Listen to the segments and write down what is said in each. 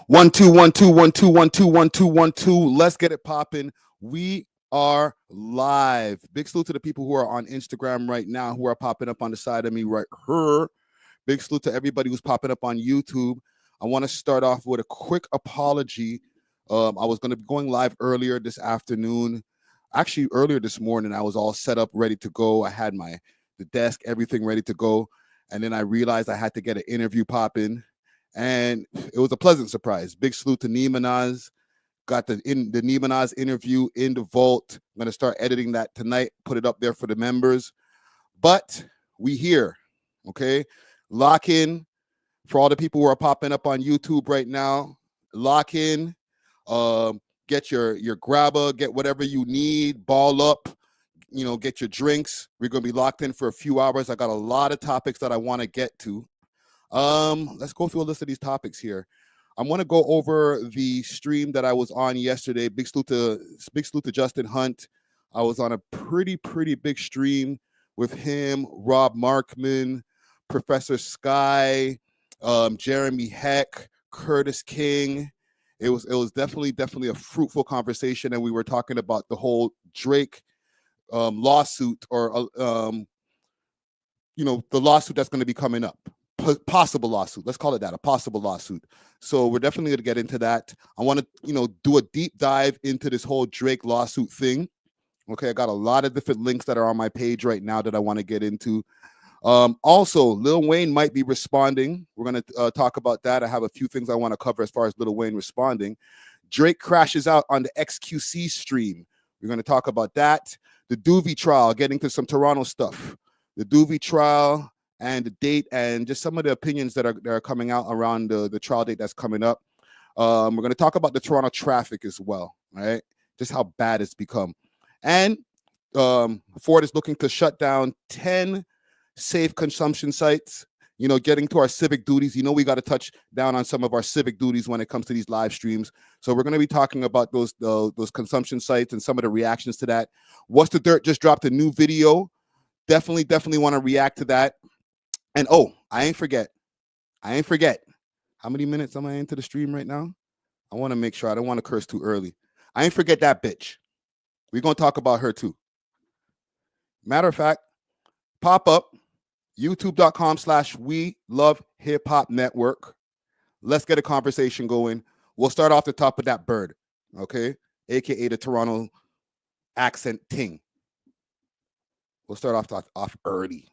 One, two, one, two, one, two, one, two, one, two, one, two. Let's get it popping. We are live. Big salute to the people who are on Instagram right now, who are popping up on the side of me right here. Big salute to everybody who's popping up on YouTube. I want to start off with a quick apology. I was going to be going live earlier this afternoon. Actually, earlier this morning, I was all set up, ready to go. I had the desk, everything ready to go. And then I realized I had to get an interview popping. And it was a pleasant surprise. Big salute to Nimanaz. Got the Nimanaz interview in the vault. I'm going to start editing that tonight, put it up there for the members. But we here, okay? Lock in for all the people who are popping up on YouTube right now. Lock in. Get your grabber, get whatever you need, ball up, get your drinks. We're going to be locked in for a few hours. I got a lot of topics that I want to get to. Let's go through a list of these topics here. I want to go over the stream that I was on yesterday. Big salute to Justin Hunt. I was on a pretty big stream with him, Rob Markman, Professor Sky, Jeremy Heck, Curtis King. It was definitely a fruitful conversation, and we were talking about the whole Drake lawsuit, or the lawsuit that's going to be coming up. Possible lawsuit. Let's call it that, a possible lawsuit. So we're definitely going to get into that. I want to, do a deep dive into this whole Drake lawsuit thing. Okay, I got a lot of different links that are on my page right now that I want to get into. Also, Lil Wayne might be responding. We're going to talk about that. I have a few things I want to cover as far as Lil Wayne responding. Drake crashes out on the XQC stream. We're going to talk about that. The DUVY trial, getting to some Toronto stuff. The DUVY trial and the date, and just some of the opinions that are coming out around the trial date that's coming up. We're going to talk about the Toronto traffic as well, right? Just how bad it's become. And Ford is looking to shut down 10 safe consumption sites, getting to our civic duties. We got to touch down on some of our civic duties when it comes to these live streams. So we're going to be talking about those consumption sites and some of the reactions to that. What's the Dirt just dropped a new video. Definitely want to react to that. And I ain't forget. How many minutes am I into the stream right now? I want to make sure I don't want to curse too early. I ain't forget that bitch. We're going to talk about her too. Matter of fact, pop up youtube.com/We Love Hip Hop Network. Let's get a conversation going. We'll start off the top of that bird, okay? AKA the Toronto accent ting. We'll start off early.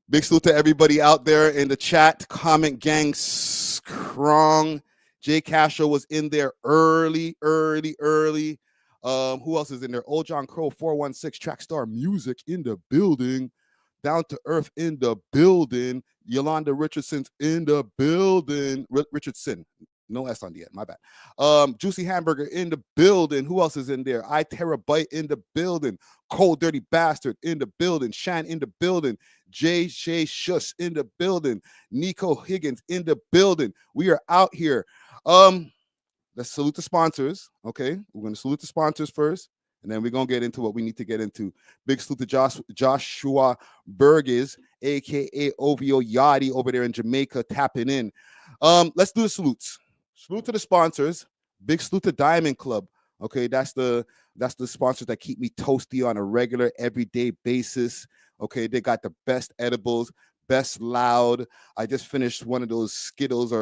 Big salute to everybody out there in the chat. Comment gang strong. Jay Castro was in there early. Who else is in there? Old John Crow 416 Trackstar Music in the building. Down to Earth in the building. Yolanda Richardson's in the building. Richardson. No S on the end, my bad. Juicy Hamburger in the building. Who else is in there? I Terabyte in the building. Cold Dirty Bastard in the building. Shan in the building. J.J. Shush in the building. Nico Higgins in the building. We are out here. Let's salute the sponsors, okay? We're going to salute the sponsors first, and then we're going to get into what we need to get into. Big salute to Joshua Burgess, a.k.a. OVO Yachty over there in Jamaica, tapping in. Let's do the salutes. Salute to the sponsors. Big salute to Diamond Club. Okay, that's the sponsors that keep me toasty on a regular, everyday basis. Okay, they got the best edibles, best loud. I just finished one of those Skittles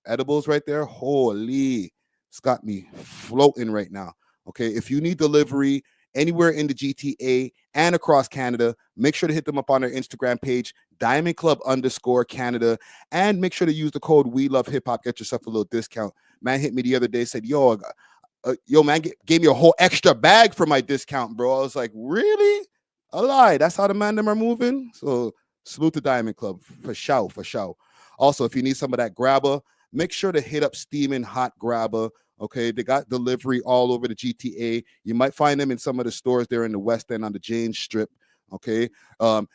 edibles right there. Holy, it's got me floating right now. Okay, if you need delivery anywhere in the GTA and across Canada, make sure to hit them up on their Instagram page, Diamond Club _Canada, and make sure to use the code We Love Hip Hop. Get yourself a little discount. Man hit me the other day, said, yo, man, gave me a whole extra bag for my discount, bro. I was like, really? A lie. That's how the man them are moving. So salute to Diamond Club for sure. Also, if you need some of that grabber, make sure to hit up Steamin' Hot Grabber. Okay, they got delivery all over the GTA. You might find them in some of the stores there in the West End on the Jane Strip. Okay,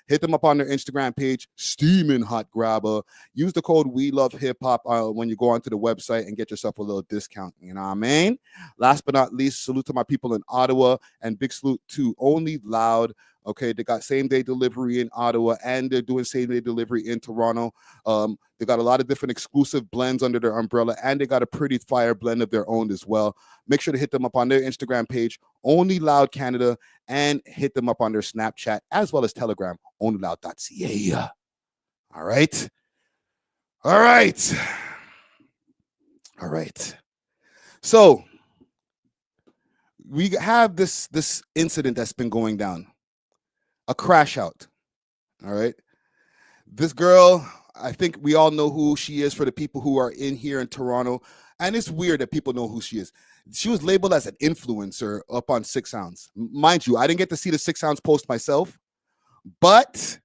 hit them up on their Instagram page, Steamin' Hot Grabber. Use the code We Love Hip Hop when you go onto the website and get yourself a little discount. You know what I mean? Last but not least, salute to my people in Ottawa and big salute to Only Loud. Okay, they got same day delivery in Ottawa and they're doing same day delivery in Toronto. They got a lot of different exclusive blends under their umbrella and they got a pretty fire blend of their own as well. Make sure to hit them up on their Instagram page, Only Loud Canada, and hit them up on their Snapchat as well as Telegram, onlyloud.ca. All right. All right. All right. So we have this incident that's been going down. A crash out. All right. This girl, I think we all know who she is for the people who are in here in Toronto. And it's weird that people know who she is. She was labeled as an influencer up on 6 Ounce. Mind you, I didn't get to see the 6 Ounce post myself, but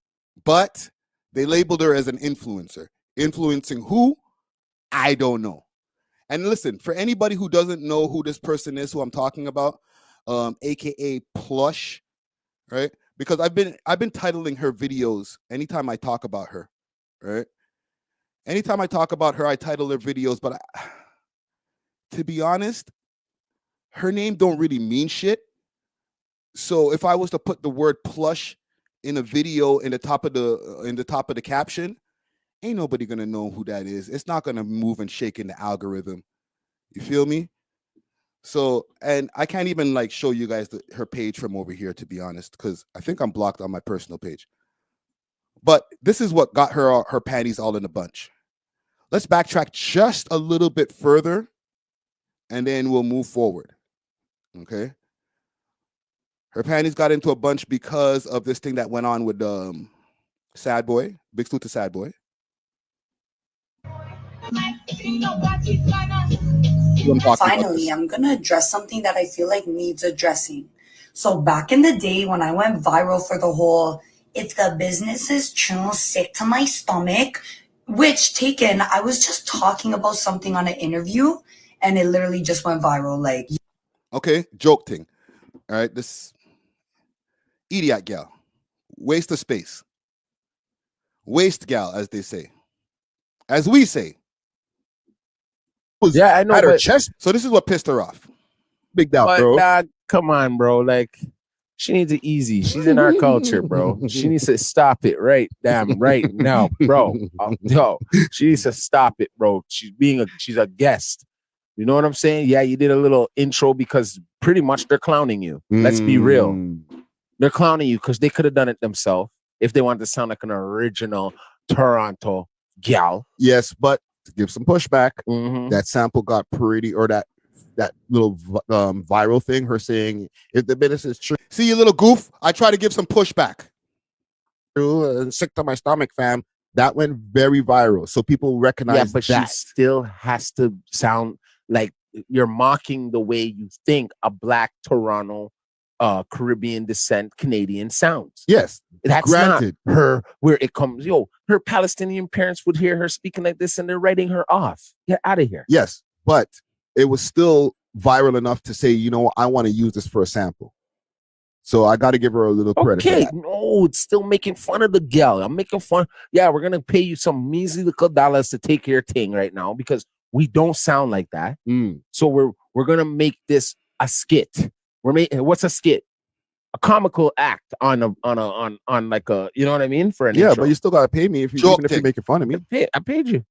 they labeled her as an influencer. Influencing who? I don't know. And listen, for anybody who doesn't know who this person is, who I'm talking about, aka Plush, right? Because I've been titling her videos anytime I talk about her, right? Anytime I talk about her, I title her videos, but to be honest, her name don't really mean shit. So if I was to put the word plush in a video in the top of the caption, ain't nobody gonna know who that is. It's not gonna move and shake in the algorithm. You feel me? So, and I can't even like show you guys her page from over here, to be honest, because I think I'm blocked on my personal page. But this is what got her panties all in a bunch. Let's backtrack just a little bit further, and then we'll move forward. Okay. Her panties got into a bunch because of this thing that went on with Sad Boy. Big salute to Sad Boy. Finally, I'm gonna address something that I feel like needs addressing. So back in the day when I went viral for the whole "if the business is too sick to my stomach," which taken, I was just talking about something on an interview and it literally just went viral. Like, okay, joke thing. All right, this idiot gal, waste of space, waste gal, as they say, as we say. Yeah, I know. Had her But, chest So this is what pissed her off. bigged out, but bro. nah, come on, bro. Like, she needs it easy. She's in our culture, bro. She needs to stop it right now, bro. Yo, she needs to stop it, bro. She's a guest. You know what I'm saying? Yeah, you did a little intro because pretty much they're clowning you. Let's be real. They're clowning you because they could have done it themselves if they wanted to sound like an original Toronto gal. Yes, but to give some pushback, Mhm. that sample got pretty, or that little viral thing, her saying, if the business is true See, you little goof, I try to give some pushback. and sick to my stomach, fam, that went very viral. So people recognize Yeah, but that. she still has to sound like you're mocking the way you think a Black Toronto Caribbean descent Canadian sounds. Yes, That's granted. not her where it comes. Yo, her Palestinian parents would hear her speaking like this and they're writing her off. Get out of here. Yes, but it was still viral enough to say, you know what, I want to use this for a sample. So I got to give her a little credit for Okay, that. no, it's still making fun of the gal. I'm making fun. Yeah, we're gonna pay you some measly little dollars to take your thing right now because we don't sound like that. So we're gonna make this a skit. What's a skit? A comical act on like a, you know what I mean? For an intro. But you still got to pay me even if you're making fun of me. I paid you.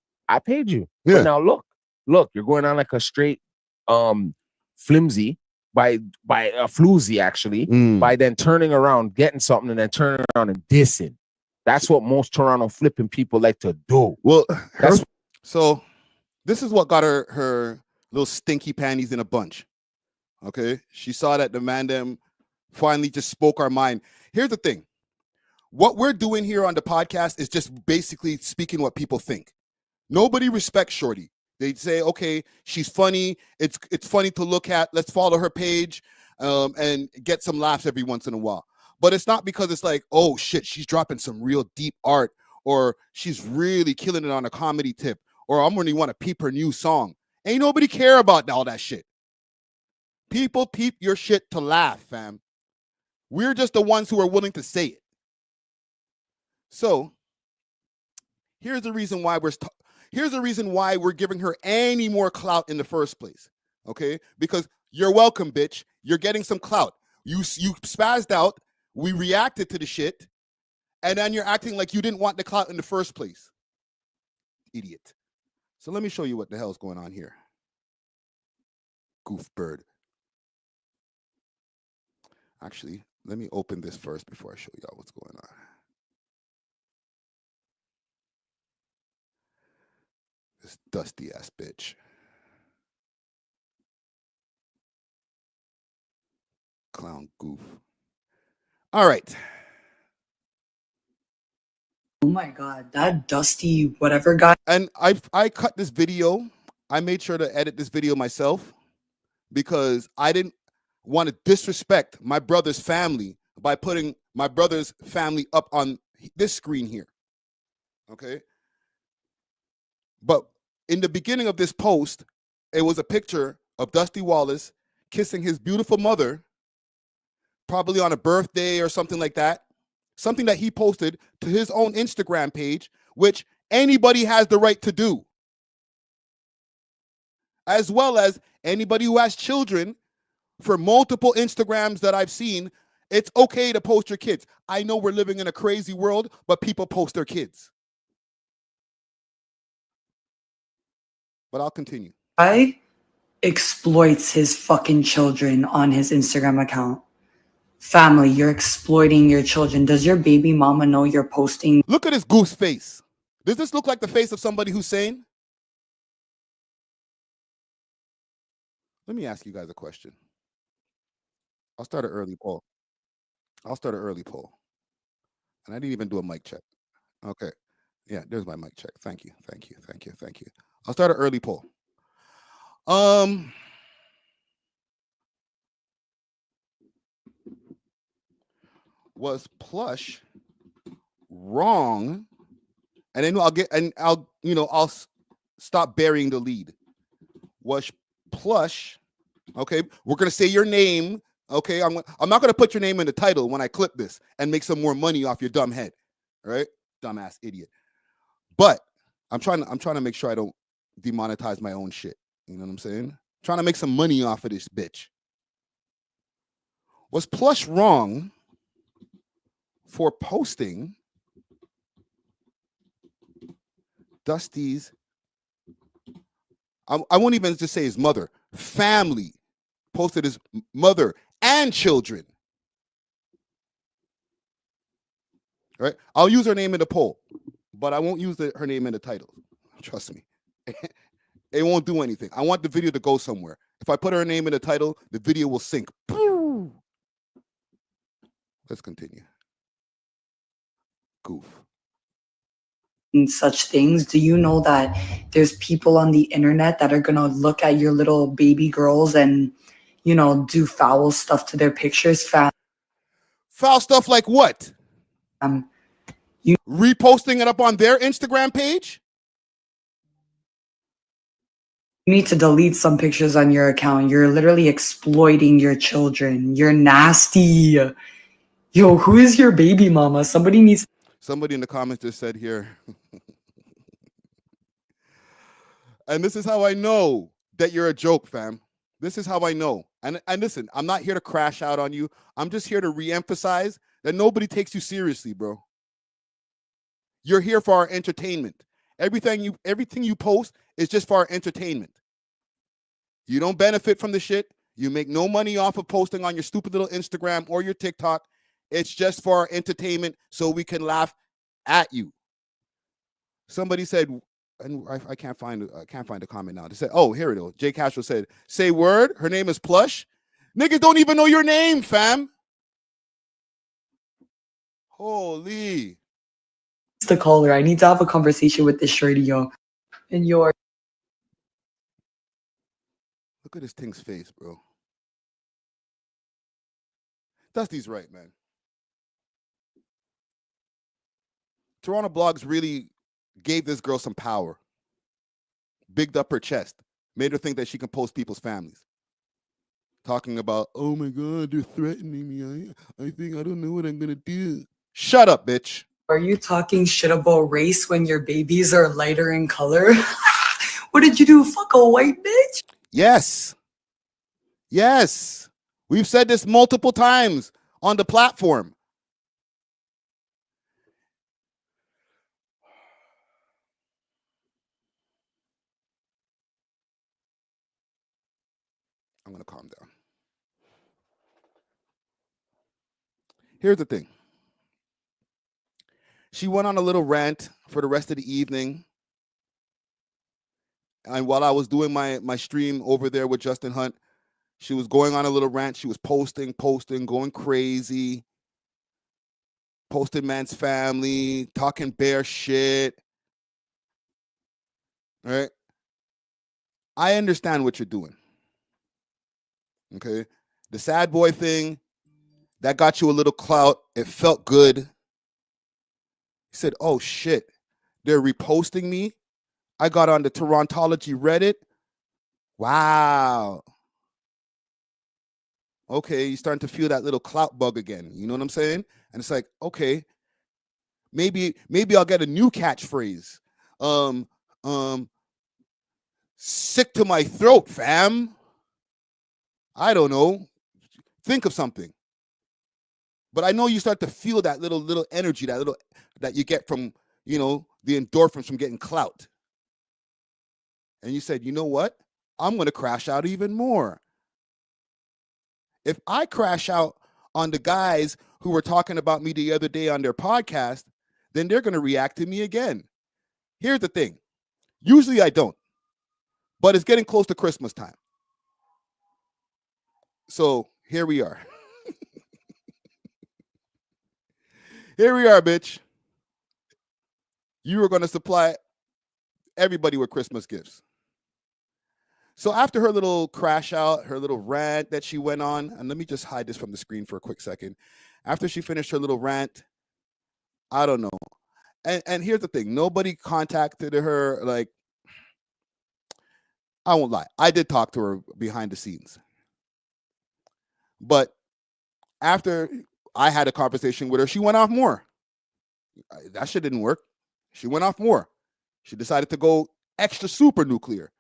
Yeah. But now look, you're going on like a straight flimsy by a floozy actually, by then turning around, getting something, and then turning around and dissing. That's what most Toronto flipping people like to do. Well, so this is what got her little stinky panties in a bunch. Okay, she saw that the man them finally just spoke our mind. Here's the thing. What we're doing here on the podcast is just basically speaking what people think. Nobody respects Shorty. They say, okay, she's funny. It's funny to look at. Let's follow her page and get some laughs every once in a while. But it's not because it's like, oh shit, she's dropping some real deep art, or she's really killing it on a comedy tip, or I'm gonna want to peep her new song. Ain't nobody care about all that shit. People peep your shit to laugh, fam. We're just the ones who are willing to say it. So here's the reason why we're giving her any more clout in the first place. Okay, because you're welcome, bitch. You're getting some clout. You spazzed out. We reacted to the shit, and then you're acting like you didn't want the clout in the first place. Idiot. So let me show you what the hell's going on here. Goof bird. Actually, let me open this first before I show y'all what's going on. This dusty ass bitch. Clown goof. All right. Oh my God, that dusty whatever guy. And I cut this video. I made sure to edit this video myself because I didn't want to disrespect my brother's family by putting my brother's family up on this screen here. Okay. But in the beginning of this post, it was a picture of Dusty Wallace kissing his beautiful mother, probably on a birthday or something like that. Something that he posted to his own Instagram page, which anybody has the right to do. As well as anybody who has children, for multiple Instagrams that I've seen, it's okay to post your kids. I know we're living in a crazy world, but people post their kids. But I'll continue. Guy exploits his fucking children on his Instagram account. Family, you're exploiting your children. Does your baby mama know you're posting? Look at his goose face. Does this look like the face of somebody who's sane? Let me ask you guys a question. I'll start an early poll. And I didn't even do a mic check. Okay. Yeah, there's my mic check. Thank you. I'll start an early poll. Was Plush wrong? And then I'll stop burying the lead. Was Plush, okay, we're gonna say your name, okay? I'm not gonna put your name in the title when I clip this and make some more money off your dumb head, right? Dumbass idiot. But I'm trying to make sure I don't demonetize my own shit. You know what I'm saying? Trying to make some money off of this bitch. Was Plush wrong for posting Dusty's, I won't even just say his mother, family, posted his mother and children. Right? I'll use her name in the poll, but I won't use her name in the title. Trust me. It won't do anything. I want the video to go somewhere. If I put her name in the title, the video will sink. Let's continue. Goof. And such things. Do you know that there's people on the internet that are gonna look at your little baby girls and, you know, do foul stuff to their pictures? Foul stuff like what? You reposting it up on their Instagram page? You need to delete some pictures on your account. You're literally exploiting your children. You're nasty. Yo, who is your baby mama? Somebody in the comments just said here. And this is how I know that you're a joke, fam. This is how I know. And listen, I'm not here to crash out on you. I'm just here to reemphasize that nobody takes you seriously, bro. You're here for our entertainment. Everything you post is just for our entertainment. You don't benefit from the shit. You make no money off of posting on your stupid little Instagram or your TikTok. It's just for our entertainment so we can laugh at you. Somebody said, and I can't find the comment now. They said, oh, here it is. Jay Castro said, say word, her name is Plush. Niggas don't even know your name, fam. Holy. the caller. I need to have a conversation with this shorty, yo. And your Look at this thing's face, bro. Dusty's right, man. Toronto Blogs really gave this girl some power. Bigged up her chest. Made her think that she can post people's families. Talking about, oh my God, they're threatening me. I think I don't know what I'm going to do. Shut up, bitch. Are you talking shit about race when your babies are lighter in color? What did you do? Fuck a white bitch? Yes. Yes. We've said this multiple times on the platform. I'm going to calm down. Here's the thing. She went on a little rant for the rest of the evening. And while I was doing my stream over there with Justin Hunt, she was going on a little rant. She was posting, going crazy, posting man's family, talking bear shit. All right? I understand what you're doing. Okay? The sad boy thing, that got you a little clout. It felt good. He said, oh shit, they're reposting me. I got on the Torontology Reddit. Wow. Okay, you're starting to feel that little clout bug again. You know what I'm saying? And it's like, okay, maybe I'll get a new catchphrase. Sick to my throat, fam. I don't know. Think of something. But I know you start to feel that little energy, that you get from, the endorphins from getting clout. And you said, you know what? I'm going to crash out even more. If I crash out on the guys who were talking about me the other day on their podcast, then they're going to react to me again. Here's the thing. Usually I don't, but it's getting close to Christmas time. So here we are. Here we are, bitch. You are going to supply everybody with Christmas gifts. So after her little crash out, her little rant that she went on, and let me just hide this from the screen for a quick second. After she finished her little rant, I don't know. And here's the thing. Nobody contacted her. Like, I won't lie. I did talk to her behind the scenes. But after I had a conversation with her, she went off more. That shit didn't work. She went off more. She decided to go extra super nuclear.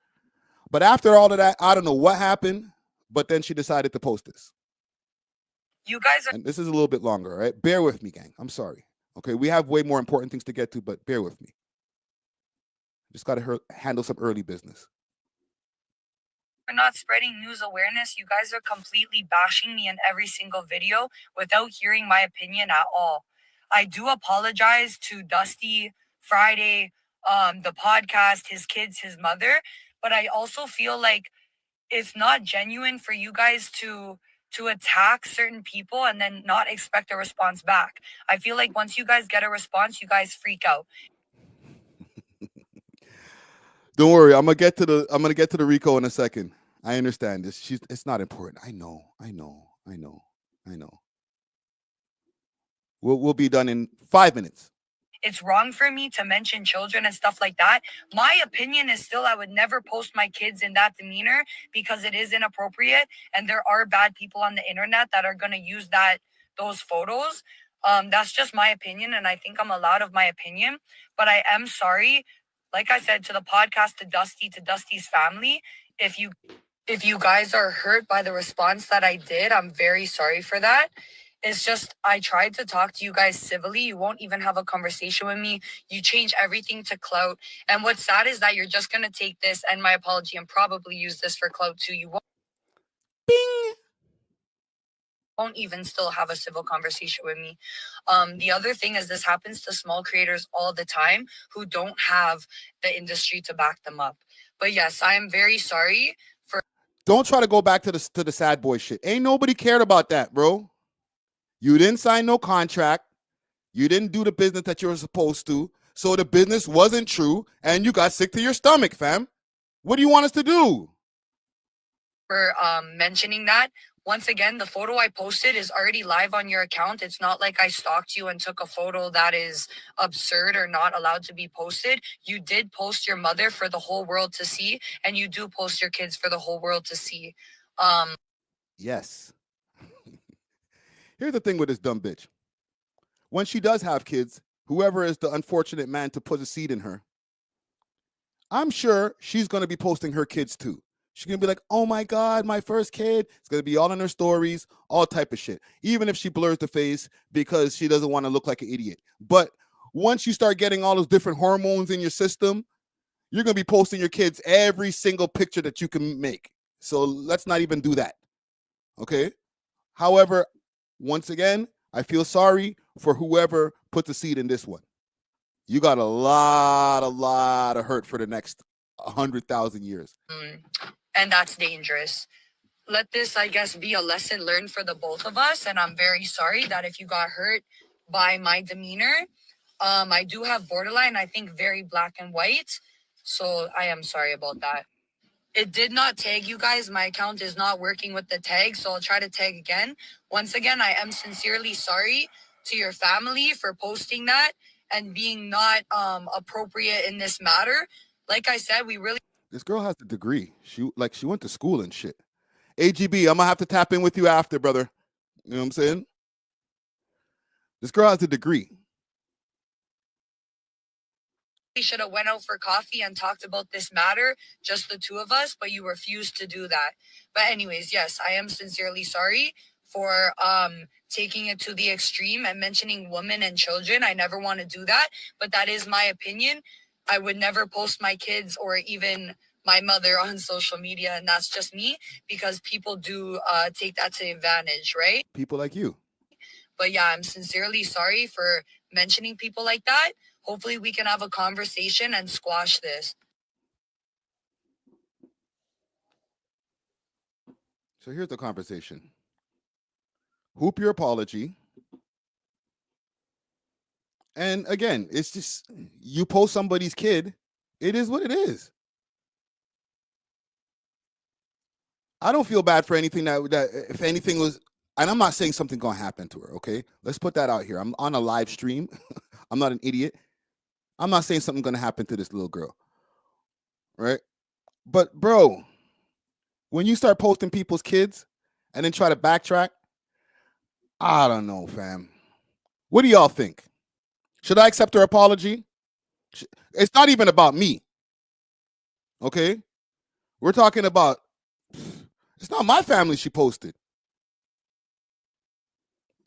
But after all of that, I don't know what happened, but then she decided to post this. You guys are... And this is a little bit longer, all right? Bear with me, gang. I'm sorry. Okay, we have way more important things to get to, but bear with me. Just got to handle some early business. We're not spreading news awareness. You guys are completely bashing me in every single video without hearing my opinion at all. I do apologize to Dusty, Friday, the podcast, his kids, his mother, but I also feel like it's not genuine for you guys to attack certain people and then not expect a response back. I feel like once you guys get a response, you guys freak out. Don't worry, I'm gonna get to the Rico in a second. I understand this. It's not important. I know. We'll be done in 5 minutes. It's wrong for me to mention children and stuff like that. My opinion is still I would never post my kids in that demeanor because it is inappropriate and there are bad people on the internet that are going to use those photos. That's just my opinion and I think I'm allowed of my opinion. But I am sorry, like I said, to the podcast, to Dusty's family, if you guys are hurt by the response that I did, I'm very sorry for that. It's just, I tried to talk to you guys civilly. You won't even have a conversation with me. You change everything to clout. And what's sad is that you're just going to take this and my apology and probably use this for clout too. You won't even still have a civil conversation with me. The other thing is this happens to small creators all the time who don't have the industry to back them up. But yes, I am very sorry for... Don't try to go back to the sad boy shit. Ain't nobody cared about that, bro. You didn't sign no contract. You didn't do the business that you were supposed to. So the business wasn't true and you got sick to your stomach, fam. What do you want us to do? For mentioning that. Once again, the photo I posted is already live on your account. It's not like I stalked you and took a photo that is absurd or not allowed to be posted. You did post your mother for the whole world to see, and you do post your kids for the whole world to see. Yes. Here's the thing with this dumb bitch. When she does have kids, whoever is the unfortunate man to put a seed in her, I'm sure she's going to be posting her kids too. She's going to be like, oh my God, my first kid. It's going to be all in her stories, all type of shit. Even if she blurs the face because she doesn't want to look like an idiot. But once you start getting all those different hormones in your system, you're going to be posting your kids every single picture that you can make. So let's not even do that. Okay? However, once again, I feel sorry for whoever put the seed in this one. You got a lot of hurt for the next 100,000 years. And that's dangerous. Let this, I guess, be a lesson learned for the both of us. And I'm very sorry that if you got hurt by my demeanor, I do have borderline, I think very black and white. So I am sorry about that. It did not tag you guys. My account is not working with the tag, so I'll try to tag again. Once again, I am sincerely sorry to your family for posting that and being not appropriate in this matter. Like I said, we really... This girl has a degree. She went to school and shit. AGB, I'm gonna have to tap in with you after, brother. You know what I'm saying? This girl has a degree. We should have went out for coffee and talked about this matter, just the two of us, but you refused to do that. But anyways, yes, I am sincerely sorry for taking it to the extreme and mentioning women and children. I never want to do that, but that is my opinion. I would never post my kids or even my mother on social media, and that's just me, because people do take that to advantage, right? People like you. But yeah, I'm sincerely sorry for mentioning people like that. Hopefully we can have a conversation and squash this. So here's the conversation. Hoop your apology. And again, it's just, you post somebody's kid, it is what it is. I don't feel bad for anything that if anything was, and I'm not saying something gonna happen to her, okay? Let's put that out here. I'm on a live stream. I'm not an idiot. I'm not saying something gonna happen to this little girl, right? But bro, when you start posting people's kids and then try to backtrack, I don't know, fam. What do y'all think? Should I accept her apology? It's not even about me, okay? We're talking about, it's not my family she posted.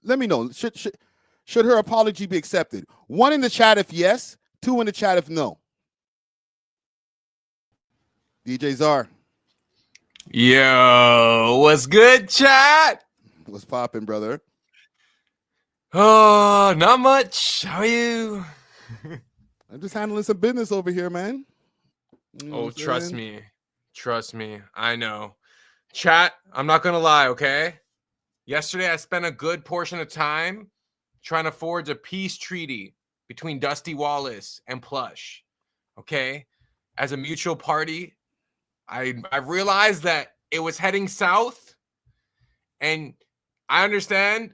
Let me know. Should her apology be accepted? 1 in the chat if yes, 2 in the chat if no. DJ Czar. Yo, what's good, chat? What's poppin', brother? Oh, not much. How are you? I'm just handling some business over here, man. You know Oh, what I'm trust saying? me. Trust me. I know. Chat, I'm not going to lie, okay? Yesterday, I spent a good portion of time trying to forge a peace treaty between Dusty Wallace and Plush, okay? As a mutual party, I realized that it was heading south, and I understand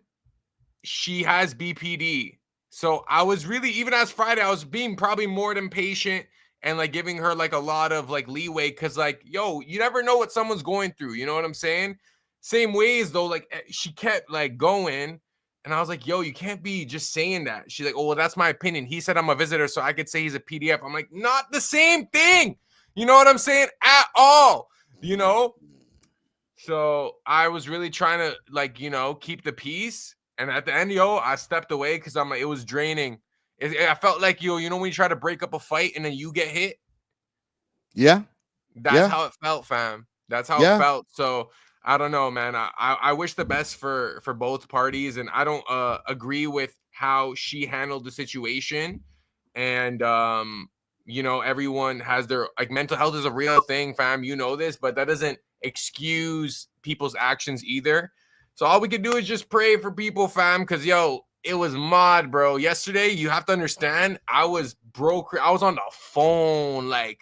she has BPD. So I was really, even as Friday, I was being probably more than patient and like giving her like a lot of like leeway, because like, yo, you never know what someone's going through. You know what I'm saying? Same ways though, like she kept like going, and I was like, yo, you can't be just saying that. She's like, oh, well, that's my opinion. He said I'm a visitor, so I could say he's a PDF. I'm like, not the same thing. You know what I'm saying? At all, you know? So I was really trying to like, you know, keep the peace. And at the end, yo, I stepped away because I'm like, it was draining. I felt like, yo, you know, when you try to break up a fight and then you get hit. Yeah. That's how it felt, fam. That's how it felt. So I don't know, man. I wish the best for both parties, and I don't agree with how she handled the situation. And you know, everyone has their like mental health is a real thing, fam. You know this, but that doesn't excuse people's actions either. So all we can do is just pray for people, fam, because yo, it was mod, bro. Yesterday, you have to understand, I was broke. I was on the phone, like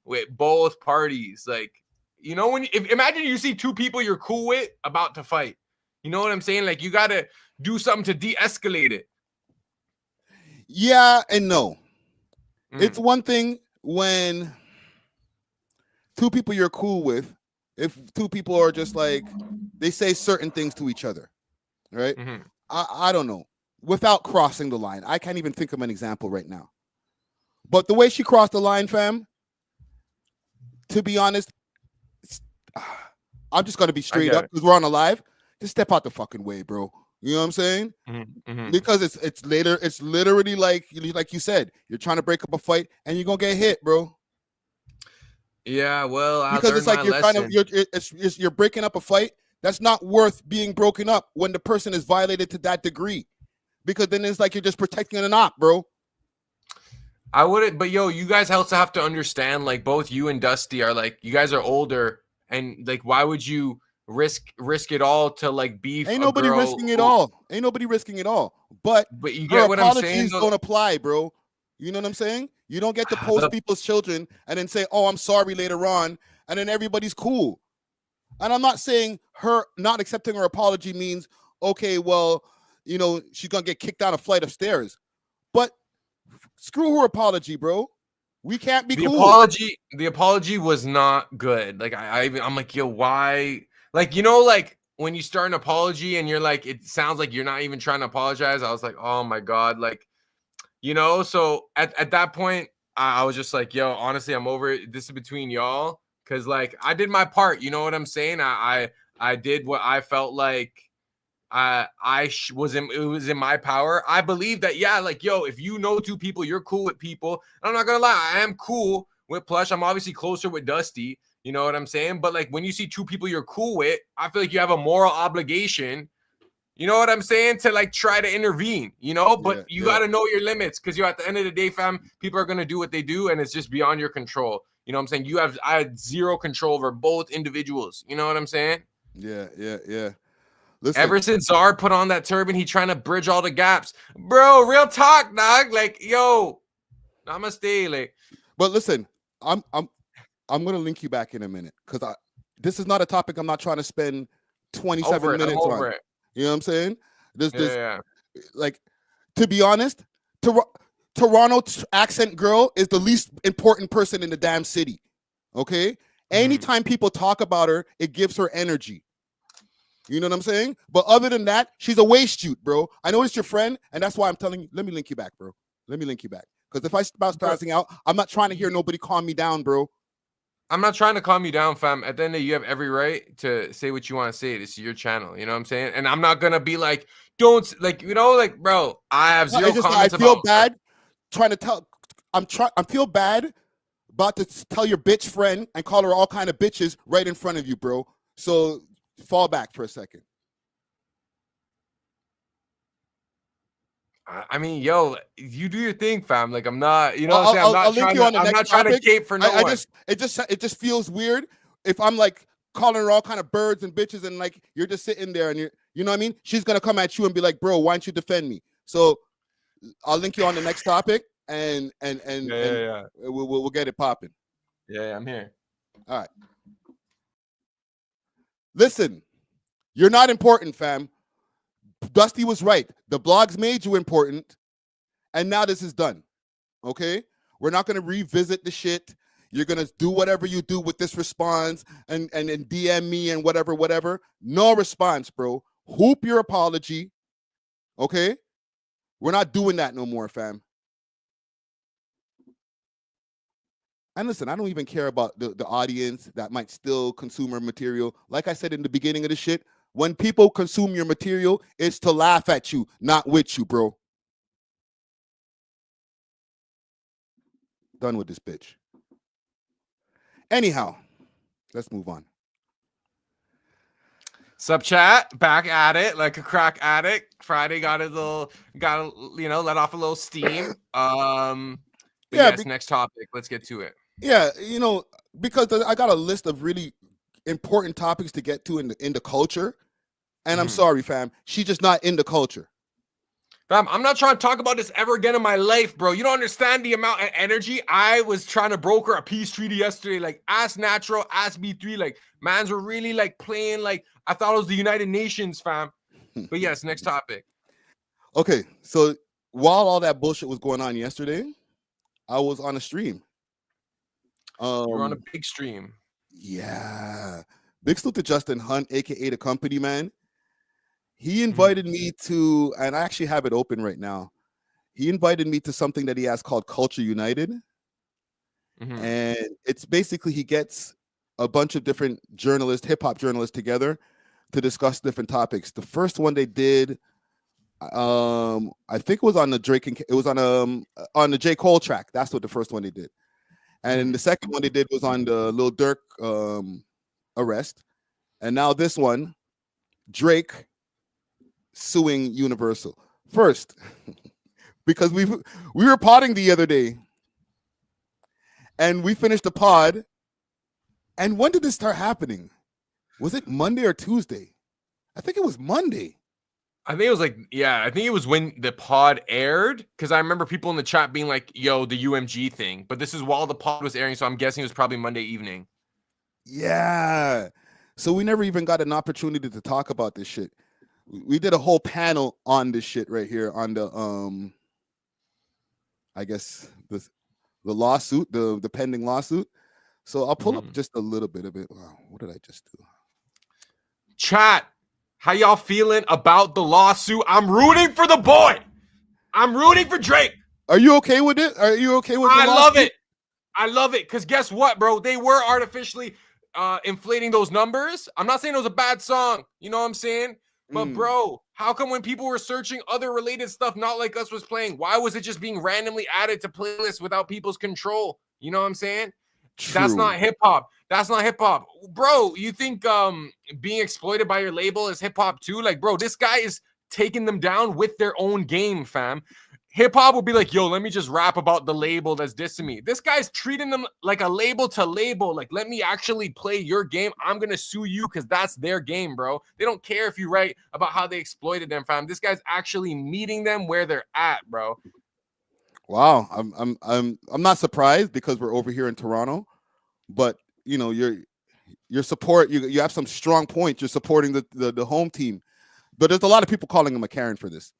with both parties. Like, you know, imagine you see two people you're cool with about to fight. You know what I'm saying? Like, you gotta do something to de-escalate it. Yeah and no. It's one thing when two people you're cool with, if two people are just like, they say certain things to each other, right? I don't know. without crossing the line. I can't even think of an example right now. But the way she crossed the line, fam, to be honest, I'm just gonna be straight up because we're on a live. Just step out the fucking way, bro. You know what I'm saying? Because it's later. It's literally like you said, you're trying to break up a fight and you're gonna get hit, bro. Yeah, well, because it's like you're breaking up a fight that's not worth being broken up when the person is violated to that degree, because then it's like you're just protecting an op, bro. I wouldn't, but yo, you guys also have to understand, like both you and Dusty are like, you guys are older, and like, why would you risk it all to like beef? Ain't nobody risking it all. Ain't nobody risking it all. But you get what I'm saying. Apologies don't apply, bro. You know what I'm saying? You don't get to post people's children and then say, "Oh, I'm sorry" later on, and then everybody's cool. And I'm not saying her not accepting her apology means okay, well, you know, she's gonna get kicked down a flight of stairs. But screw her apology, bro. We can't be cool. The apology was not good. Like I'm like, yo, why? Like, you know, like when you start an apology and you're like, it sounds like you're not even trying to apologize. I was like, oh my God, like, you know. So at that point, I was just like, yo, honestly, I'm over it. This is between y'all, because like I did my part. You know what I'm saying? I did what I felt like. It was in my power. I believe that, yeah, like, yo, if you know two people, you're cool with people. I'm not gonna lie, I am cool with Plush. I'm obviously closer with Dusty. You know what I'm saying? But like when you see two people you're cool with, I feel like you have a moral obligation. You know what I'm saying? To like try to intervene, you know, but you got to know your limits, because you're at the end of the day, fam, people are going to do what they do and it's just beyond your control. You know what I'm saying? I had zero control over both individuals. You know what I'm saying? Yeah. Listen, ever since Zard put on that turban, he trying to bridge all the gaps. Bro, real talk, dog. Like, yo, namaste. Like, but listen, I'm gonna link you back in a minute, because this is not a topic I'm not trying to spend 27 minutes on. You know what I'm saying? Like, to be honest, Toronto accent girl is the least important person in the damn city. Okay? Anytime people talk about her, it gives her energy. You know what I'm saying? But other than that, she's a waste shoot, bro. I know it's your friend, and that's why I'm telling you, let me link you back, bro. Let me link you back. Because if I start passing out, I'm not trying to hear nobody calm me down, bro. I'm not trying to calm you down, fam. At the end of the day, you have every right to say what you want to say. This is your channel. You know what I'm saying? And I'm not going to be like, don't, like, you know, like, bro, I have zero comments I feel bad trying to tell. I feel bad about to tell your bitch friend and call her all kind of bitches right in front of you, bro. So fall back for a second. I mean, yo, you do your thing, fam. Like, I'm not, you know what I'm saying? I'm not trying to cape for no one. It just feels weird if I'm like calling her all kind of birds and bitches, and like you're just sitting there and you know what I mean? She's gonna come at you and be like, bro, why don't you defend me? So I'll link you on the next topic, and we'll get it popping. Yeah, I'm here. All right. Listen, you're not important, fam. Dusty was right. The blogs made you important, and now this is done. Okay? We're not going to revisit the shit. You're going to do whatever you do with this response and DM me and whatever. No response, bro. Hoop your apology. Okay? We're not doing that no more, fam. And listen, I don't even care about the audience that might still consume our material. Like I said in the beginning of the shit, when people consume your material, it's to laugh at you, not with you, bro. Done with this bitch. Anyhow, let's move on. Sup, chat? Back at it like a crack addict. Friday got you know, let off a little steam. Next topic. Let's get to it. Yeah, you know, because I got a list of really important topics to get to in the culture. And I'm sorry, fam. She's just not in the culture. Fam, I'm not trying to talk about this ever again in my life, bro. You don't understand the amount of energy. I was trying to broker a peace treaty yesterday. Like, ask Natural, ask B3. Like, mans were really, like, playing like I thought it was the United Nations, fam. But yes, next topic. Okay, so while all that bullshit was going on yesterday, I was on a stream. You were on a big stream. Yeah. Big salute to Justin Hunt, a.k.a. The Company Man. He invited me to, and I actually have it open right now. He invited me to something that he has called Culture United. And it's basically he gets a bunch of different journalists, hip hop journalists together to discuss different topics. The first one they did, I think it was on the Drake and it was on the J.Cole track. That's what the first one they did. And the second one they did was on the Lil Durk arrest. And now this one, Drake suing Universal. First, because we were podding the other day. And we finished the pod. And when did this start happening? Was it Monday or Tuesday? I think it was Monday. I think it was like, yeah, I think it was when the pod aired. Because I remember people in the chat being like, yo, the UMG thing. But this is while the pod was airing. So I'm guessing it was probably Monday evening. Yeah. So we never even got an opportunity to talk about this shit. We did a whole panel on this shit right here on the, I guess, the lawsuit, the pending lawsuit. So I'll pull up just a little bit of it. Wow, what did I just do? Chat, how y'all feeling about the lawsuit? I'm rooting for the boy. I'm rooting for Drake. Are you okay with it? Are you okay with it? I love it. I love it. Because guess what, bro? They were artificially inflating those numbers. I'm not saying it was a bad song. You know what I'm saying? But bro, how come when people were searching other related stuff, Not Like Us was playing, why was it just being randomly added to playlists without people's control? You know what I'm saying? True. That's not hip hop. That's not hip hop. Bro, you think being exploited by your label is hip hop too? Like, bro, this guy is taking them down with their own game, fam. Hip hop will be like, yo, let me just rap about the label that's dissing me. This guy's treating them like a label to label. Like, let me actually play your game. I'm going to sue you because that's their game, bro. They don't care if you write about how they exploited them, fam. This guy's actually meeting them where they're at, bro. Wow. I'm not surprised because we're over here in Toronto, but you know, your support, you have some strong points. You're supporting the home team, but there's a lot of people calling him a Karen for this.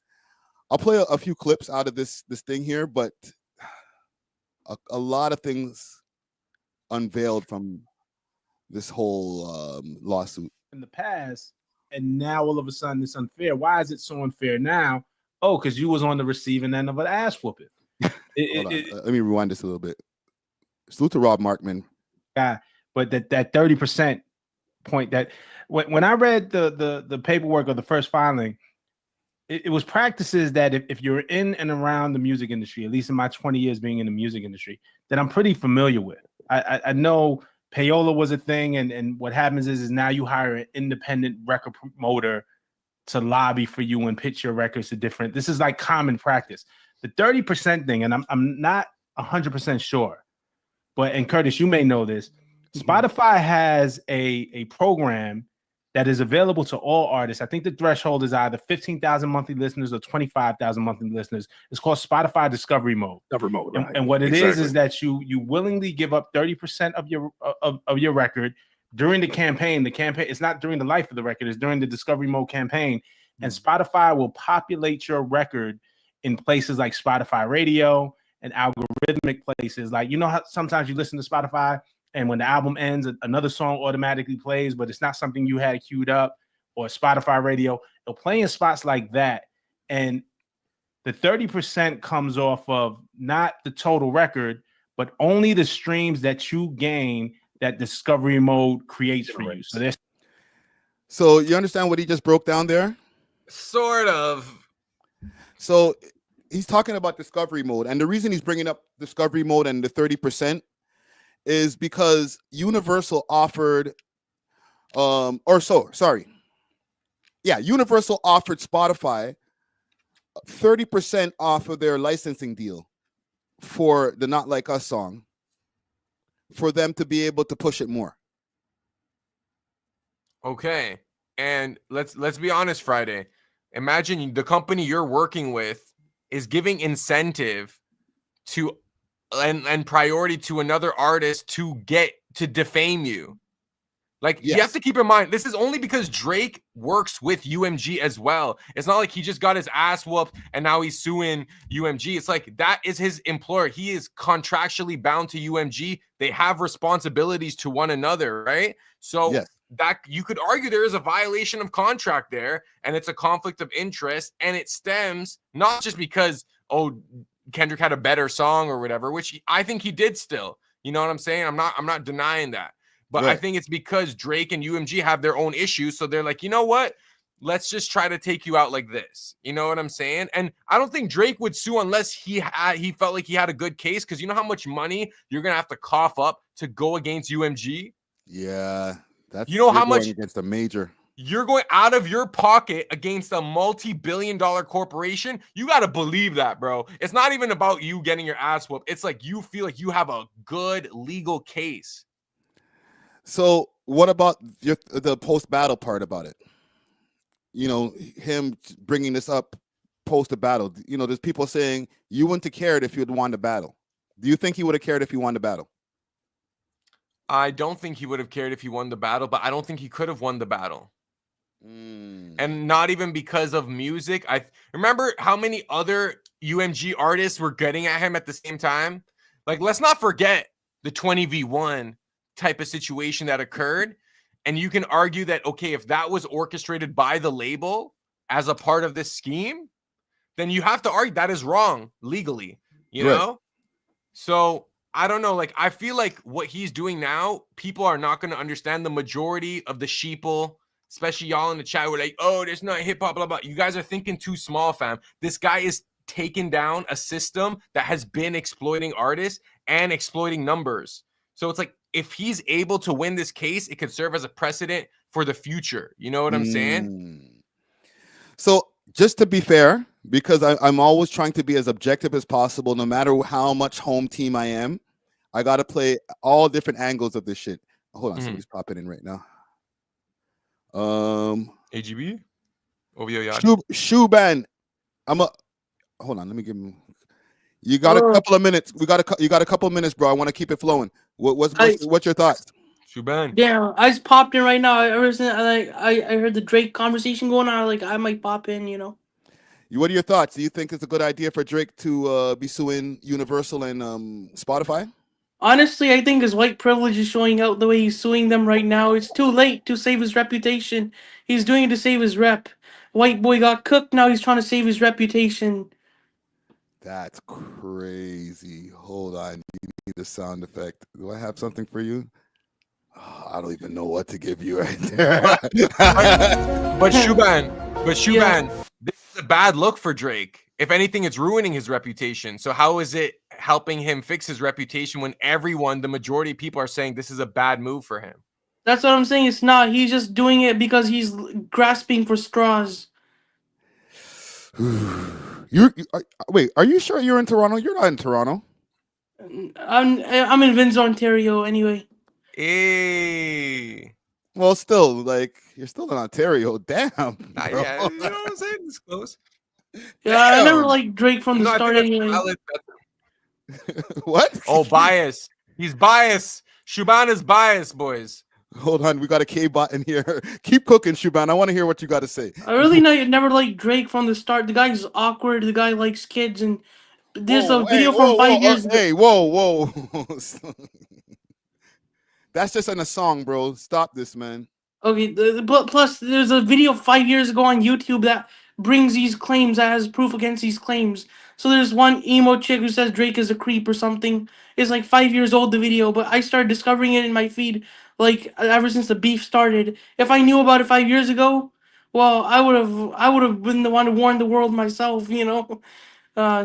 I'll play a few clips out of this thing here, but a lot of things unveiled from this whole lawsuit in the past, and now all of a sudden it's unfair. Why is it so unfair now? Oh, because you was on the receiving end of an ass whooping. Let me rewind this a little bit. Salute to Rob Markman. Yeah, but that 30% point, that when I read the paperwork of the first filing, it was practices that if you're in and around the music industry, at least in my 20 years being in the music industry, that I'm pretty familiar with. I know payola was a thing, and what happens is now you hire an independent record promoter to lobby for you and pitch your records to different. This is like common practice. The 30% thing, and I'm not 100% sure, and Curtis, you may know this. Spotify has a program that is available to all artists. I think the threshold is either 15,000 monthly listeners or 25,000 monthly listeners. It's called Spotify Discovery Mode. And what it is that you willingly give up 30% of your record during the campaign. The campaign, it's not during the life of the record, it's during the Discovery Mode campaign. And Spotify will populate your record in places like Spotify Radio and algorithmic places. Like, you know how sometimes you listen to Spotify and when the album ends, another song automatically plays, but it's not something you had queued up, or Spotify Radio. It'll play in spots like that. And the 30% comes off of not the total record, but only the streams that you gain that Discovery Mode creates for you. So you understand what he just broke down there? Sort of. So he's talking about Discovery Mode. And the reason he's bringing up Discovery Mode and the 30% is because Universal offered, Universal offered Spotify 30% off of their licensing deal for the Not Like Us song for them to be able to push it more. Okay. And let's be honest, Friday. Imagine the company you're working with is giving incentive to and priority to another artist to get to defame you. Like, you have to keep in mind, this is only because Drake works with UMG as well. It's not like he just got his ass whooped and now he's suing UMG. It's like, that is his employer. He is contractually bound to UMG. They have responsibilities to one another, right? So that you could argue there is a violation of contract there, and it's a conflict of interest, and it stems not just because Kendrick had a better song or whatever, which I think he did still. You know what I'm saying? I'm not denying that. But I think it's because Drake and UMG have their own issues. So they're like, you know what? Let's just try to take you out like this. You know what I'm saying? And I don't think Drake would sue unless he felt like he had a good case, because you know how much money you're going to have to cough up to go against UMG? Yeah. That's, you know how much against a major. You're going out of your pocket against a multi-billion-dollar corporation. You got to believe that, bro. It's not even about you getting your ass whooped. It's like you feel like you have a good legal case. So what about the post-battle part about it? You know, him bringing this up post the battle. You know, there's people saying you wouldn't have cared if you had won the battle. Do you think he would have cared if he won the battle? I don't think he would have cared if he won the battle, but I don't think he could have won the battle. And not even because of music. I remember how many other UMG artists were getting at him at the same time. Like, let's not forget the 20v1 type of situation that occurred. And you can argue that, okay, if that was orchestrated by the label as a part of this scheme, then you have to argue that is wrong legally, you know? So I don't know. Like, I feel like what he's doing now, people are not going to understand. The majority of the sheeple, especially y'all in the chat, were like, oh, there's not hip hop, blah, blah. You guys are thinking too small, fam. This guy is taking down a system that has been exploiting artists and exploiting numbers. So it's like, if he's able to win this case, it could serve as a precedent for the future. You know what I'm saying? So just to be fair, because I'm always trying to be as objective as possible, no matter how much home team I am, I got to play all different angles of this shit. Hold on, somebody's popping in right now. AGB? OVO Yachty? Shuban. Hold on, let me give him. You got a couple of minutes. You got a couple of minutes, bro. I want to keep it flowing. What's your thoughts? Shuban. Yeah, I just popped in right now. I heard the Drake conversation going on. Like, I might pop in, you know. What are your thoughts? Do you think it's a good idea for Drake to be suing Universal and Spotify? Honestly, I think his white privilege is showing out the way he's suing them right now. It's too late to save his reputation. He's doing it to save his rep. White boy got cooked. Now he's trying to save his reputation. That's crazy. Hold on. You need the sound effect. Do I have something for you? Oh, I don't even know what to give you right there. But Shuban, this is a bad look for Drake. If anything, it's ruining his reputation. So how is it helping him fix his reputation when the majority of people are saying this is a bad move for him? That's what I'm saying. It's not. He's just doing it because he's grasping for straws. Wait, are you sure you're in Toronto? You're not in Toronto. I'm in Windsor, Ontario, anyway. Hey. Well, still, like, you're still in Ontario. Damn. Not yet. You know what I'm saying? It's close. Yeah, I never liked Drake from the start anyway. What? Oh, bias. He's biased. Shuban is biased, boys. Hold on, we got a K bot in here. Keep cooking, Shuban. I want to hear what you got to say. I really never liked Drake from the start. The guy's awkward. The guy likes kids, and there's a video from 5 years. Hey, whoa. That's just in a song, bro. Stop this, man. Okay, plus there's a video 5 years ago on YouTube that brings these claims, that has proof against these claims. So there's one emo chick who says Drake is a creep or something. It's like 5 years old, the video, but I started discovering it in my feed like ever since the beef started. If I knew about it 5 years ago, well, I would have been the one to warn the world myself, you know.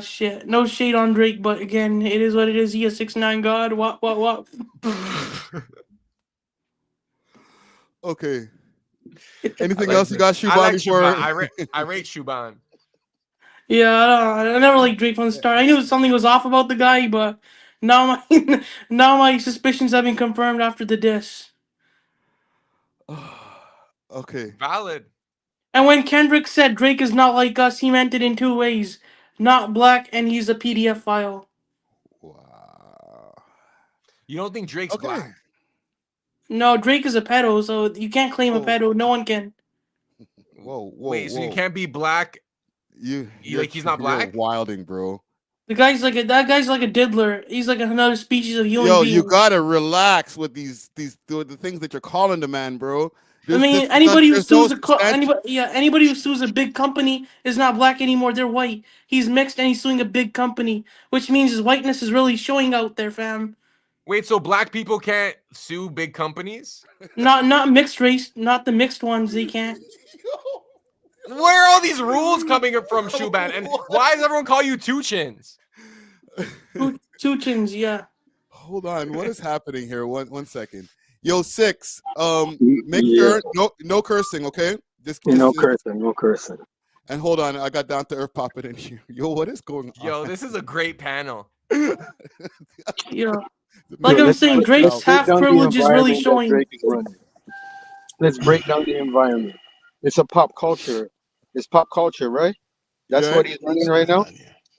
Shit. No shade on Drake, but again, it is what it is. He a 6ix9ine god. What? Okay. Anything else you got, Shuban? I rate Shuban. Yeah, I never liked Drake from the start. I knew something was off about the guy, but now my suspicions have been confirmed after the diss. Okay. Valid. And when Kendrick said Drake is not like us, he meant it in two ways. Not black, and he's a PDF file. Wow. You don't think Drake's black? No, Drake is a pedo, so you can't claim a pedo. No one can. Wait, so you can't be black? He's not black? Wilding, bro. that guy's like a diddler. He's like another species of human Yo, being. you gotta relax with the things that you're calling the man, bro. I mean, anybody who there's no sues substantial. anybody who sues a big company is not black anymore. They're white. He's mixed and he's suing a big company, which means his whiteness is really showing out there, fam. Wait, so black people can't sue big companies? Not mixed race, not the mixed ones. They can't. Where are all these rules coming from, Shuban? And why does everyone call you Two Chins? Two chins, yeah. Hold on, what is happening here? One second. Yo, 6. Make sure no cursing, okay? No cursing. And hold on, I got Down to Earth popping in here. Yo, what is going on? Yo, this is a great panel. Yeah. Like I'm saying, Drake's half privilege is really showing. Let's break down the environment. It's a pop culture. It's pop culture, right? That's what he's running right now.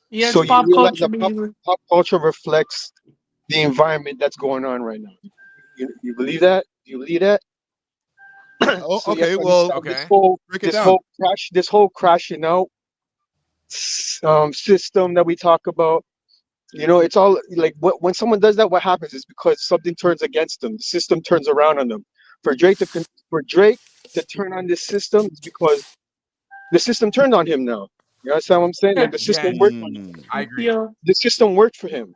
Yeah, it's so pop you realize culture. that pop culture reflects the environment that's going on right now. You believe that? Do you believe that? Oh, okay, well, okay. This whole crashing out system that we talk about. You know, it's all like when someone does that, what happens is because something turns against them. The system turns around on them. For Drake to turn on this system is because the system turned on him now. You understand what I'm saying? Like the system worked on him. I agree. Yeah. The system worked for him,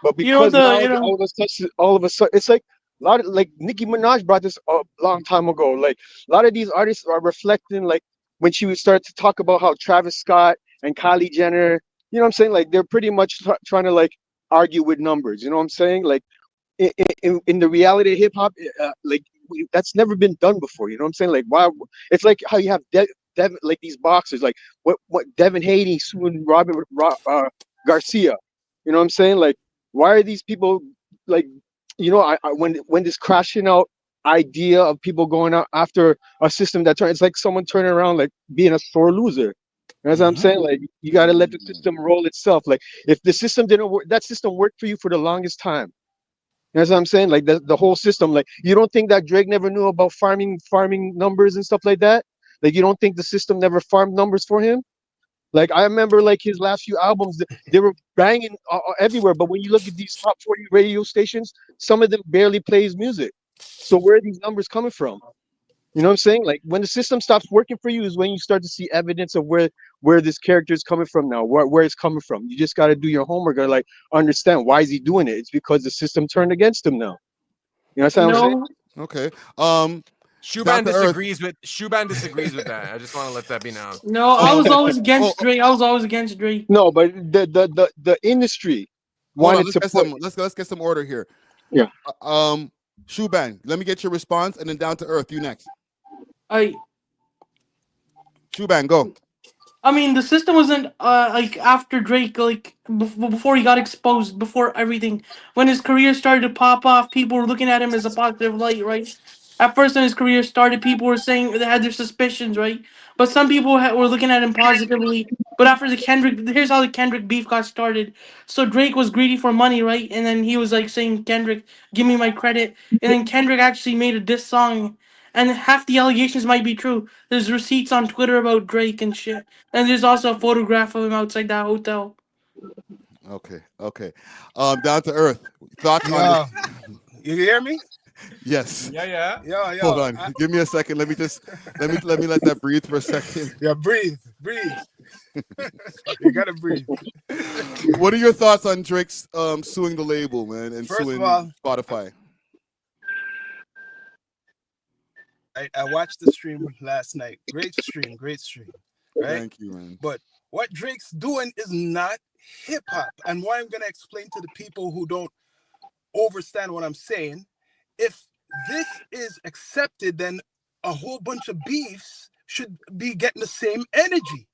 but because all of a sudden, it's like a lot of like Nicki Minaj brought this up a long time ago. Like a lot of these artists are reflecting, like when she would start to talk about how Travis Scott and Kylie Jenner, you know what I'm saying? Like they're pretty much trying to like argue with numbers. You know what I'm saying? Like in the reality of hip hop, like that's never been done before. You know what I'm saying? Like why? It's like how you have Devin, like these boxers, like what Devin Haney suing Robert Garcia. You know what I'm saying? Like why are these people like? You know, when this crashing out idea of people going out after a system that turns, it's like someone turning around like being a sore loser. You know what I'm saying? Like you got to let the system roll itself. Like if the system didn't work, that system worked for you for the longest time. You know what I'm saying? Like the whole system. Like you don't think that Drake never knew about farming numbers and stuff like that? Like you don't think the system never farmed numbers for him? Like I remember like his last few albums, they were banging everywhere. But when you look at these top 40 radio stations, some of them barely plays music. So where are these numbers coming from? You know what I'm saying? Like when the system stops working for you is when you start to see evidence of where this character is coming from now, where it's coming from. You just got to do your homework or like understand why is he doing it? It's because the system turned against him now. You know what I'm saying? Okay. Shuban disagrees with that. I just want to let that be known. No, I was always against Drake. I was always against Drake. No, but the industry wanted to let's get some order here. Yeah. Shuban, let me get your response, and then Down to Earth, you next. Shuban, go. I mean, the system wasn't like after Drake, like before he got exposed, before everything. When his career started to pop off, people were looking at him as a positive light, right? At first, when his career started, people were saying they had their suspicions, right? But some people were looking at him positively. But after here's how the Kendrick beef got started. So Drake was greedy for money, right? And then he was like saying, Kendrick, give me my credit. And then Kendrick actually made a diss song. And half the allegations might be true. There's receipts on Twitter about Drake and shit. And there's also a photograph of him outside that hotel. Okay. Down to Earth. Thoughts on You hear me? Yes. Yeah. Hold on. Give me a second. Let me let that breathe for a second. Yeah, breathe. You gotta breathe. What are your thoughts on Drake's suing the label, man, and First suing of all, Spotify? I watched the stream last night. Great stream. Right? Thank you, man. But what Drake's doing is not hip hop. And what I'm gonna explain to the people who don't understand what I'm saying, if this is accepted, then a whole bunch of beefs should be getting the same energy.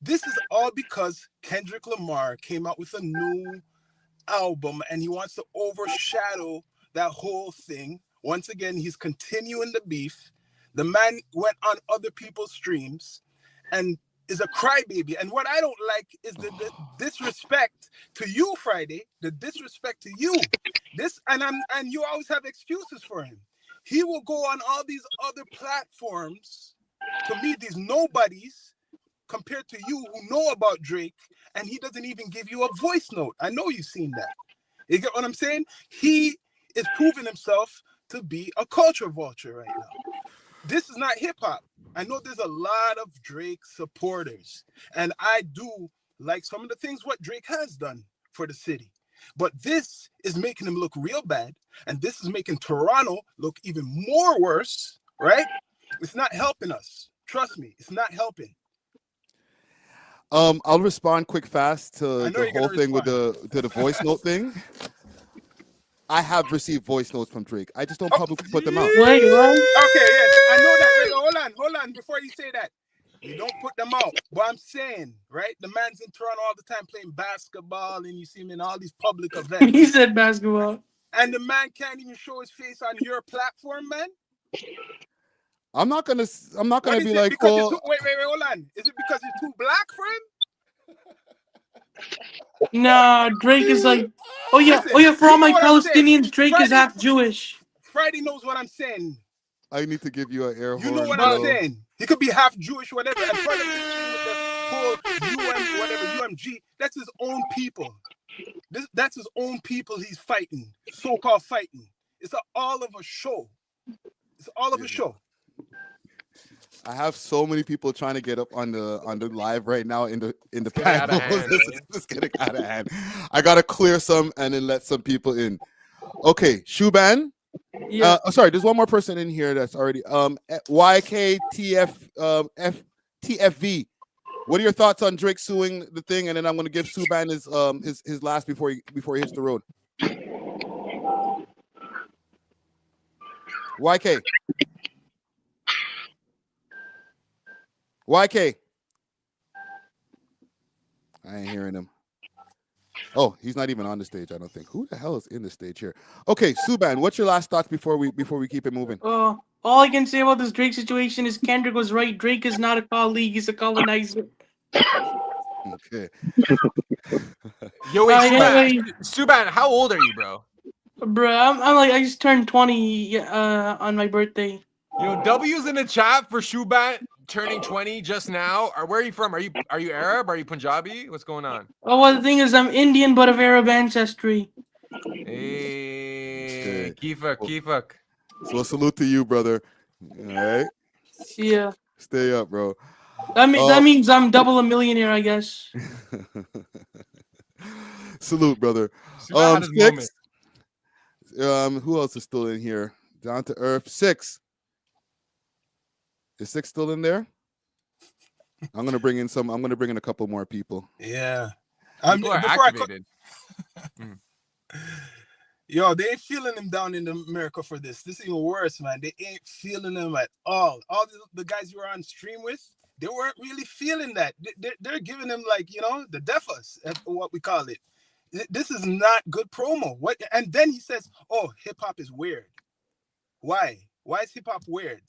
This is all because Kendrick Lamar came out with a new album and he wants to overshadow that whole thing. Once again, he's continuing the beef. The man went on other people's streams and is a crybaby. And what I don't like is the disrespect to you, Friday. The disrespect to you. And you always have excuses for him. He will go on all these other platforms to meet these nobodies, compared to you who know about Drake, and he doesn't even give you a voice note. I know you've seen that. You get what I'm saying? He is proving himself to be a culture vulture right now. This is not hip hop. I know there's a lot of Drake supporters, and I do like some of the things what Drake has done for the city. But this is making him look real bad, and this is making Toronto look even more worse, right? It's not helping us. Trust me, it's not helping. I'll respond quick fast to I know the you're gonna whole thing with respond. the voice note thing. I have received voice notes from Drake. I just don't publicly put them out. Wait, what? Okay, yes, I know that. Wait, hold on. Before you say that, you don't put them out. But I'm saying, right? The man's in Toronto all the time playing basketball, and you see him in all these public events. He said basketball. And the man can't even show his face on your platform, man. I'm not gonna What be is it? like, Because well, wait, hold on. Is it because you're too black for him? Nah, Drake is like, Listen, for all you know my what I'm saying. Palestinians, Drake is half Jewish. Friday knows what I'm saying. I need to give you an air horn. You know what bro. I'm saying. He could be half Jewish, whatever. And part of this thing with the whole UMG, that's his own people. That's his own people he's fighting, so-called fighting. It's all of a show. It's all of a show. I have so many people trying to get up on the live right now in the Getting out of panel. hand, It's getting out of hand. I gotta clear some and then let some people in. Okay, Shuban. Yeah. Sorry, there's one more person in here that's already YKTFV. What are your thoughts on Drake suing the thing? And then I'm gonna give Shuban his last before he hits the road. YK. YK. I ain't hearing him. Oh, he's not even on the stage, I don't think. Who the hell is in the stage here? Okay, Subban, what's your last thoughts before we keep it moving? All I can say about this Drake situation is Kendrick was right. Drake is not a colleague, he's a colonizer. Okay. Yo, wait, anyway, Subban, how old are you, bro? Bruh, I'm like, I just turned 20 on my birthday. You know, W's in the chat for Shuban turning 20 just now. Where are you from? Are you Arab? Are you Punjabi? What's going on? Oh, well, the thing is, I'm Indian but of Arab ancestry. Hey, Kifak. So salute to you, brother. All right. Yeah. Stay up, bro. That means I'm double a millionaire, I guess. Salute, brother. Six. Who else is still in here? Down to earth. Six. Is Six still in there? I'm gonna bring in a couple more people. Yeah. People are activated. Yo, they ain't feeling him down in America for this. This is even worse, man. They ain't feeling him at all. All the guys you were on stream with, they weren't really feeling that. They're giving him, like, the defas, what we call it. This is not good promo. What? And then he says, "Oh, hip hop is weird." Why? Why is hip hop weird?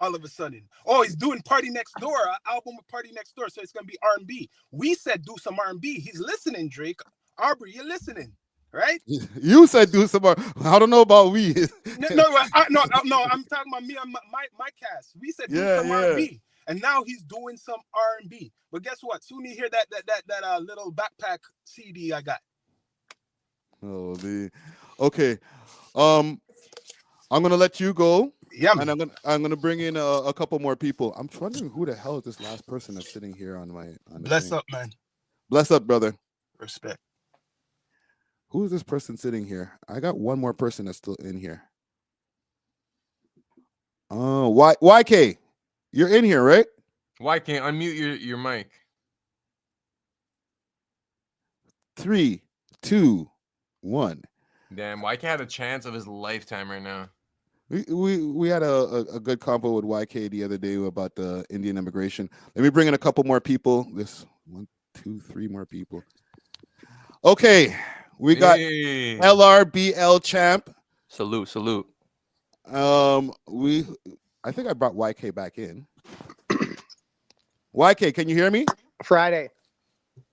All of a sudden, oh, he's doing Party Next Door, an album with Party Next Door, so it's gonna be R&B. We said do some R&B. He's listening, Drake. Aubrey, you're listening, right? You said do some more. I don't know about we. No, I'm talking about me and my cast. We said do some R&B, and now he's doing some R&B. But guess what? Soon you hear that little backpack CD I got. Oh, okay. I'm gonna let you go. Yeah, man. And I'm gonna bring in a couple more people. I'm wondering who the hell is this last person that's sitting here on the Bless thing. up, man. Bless up, brother. Respect. Who is this person sitting here? I got one more person that's still in here. Oh, YK, you're in here, right? YK, unmute your mic. 3, 2, 1. Damn, YK had a chance of his lifetime right now. We had a good convo with YK the other day about the Indian immigration. Let me bring in a couple more people. This 1, 2, 3 more people. Okay, we got LRBL champ. Salute. I think I brought YK back in. YK, can you hear me? Friday.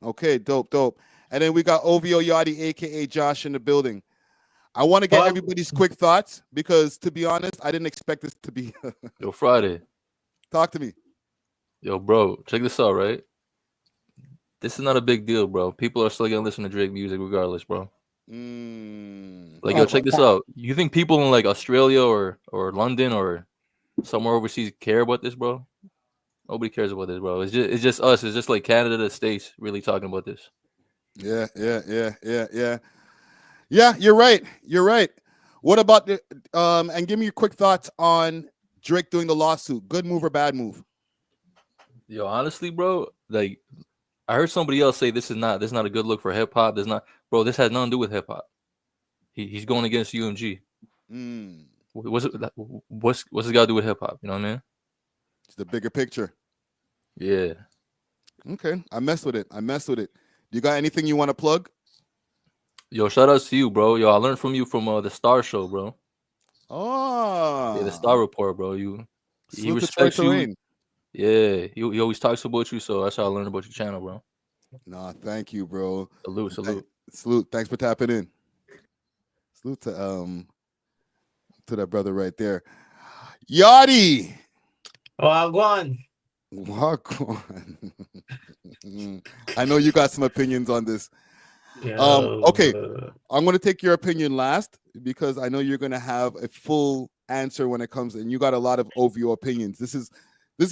Okay, dope. And then we got OVO Yachty, aka Josh, in the building. I want to get everybody's quick thoughts because, to be honest, I didn't expect this to be. Yo, Friday. Talk to me. Yo, bro, check this out, right? This is not a big deal, bro. People are still gonna listen to Drake music regardless, bro. Like, yo, check this out. You think people in like Australia or London or somewhere overseas care about this, bro? Nobody cares about this, bro. It's just us. It's just like Canada, the States, really talking about this. Yeah. Yeah, you're right. You're right. What about the and give me your quick thoughts on Drake doing the lawsuit. Good move or bad move? Yo, honestly, bro, like I heard somebody else say this is not a good look for hip hop. This has nothing to do with hip hop. He's going against UMG. What's this got to do with hip hop? You know what I mean? It's the bigger picture. Yeah. Okay, I mess with it. You got anything you want to plug? Yo, shout outs to you, bro. Yo, I learned from you from the Star Show, bro. Oh, yeah, the Star Report, bro. He respects you. Yeah, he always talks about you, so that's how I learned about your channel, bro. Nah, thank you, bro. Salute. Salute. Thanks for tapping in. Salute to that brother right there. Yachty. Wagwan. I know you got some opinions on this. Okay, I'm going to take your opinion last because I know you're going to have a full answer when it comes, and you got a lot of OVO opinions. This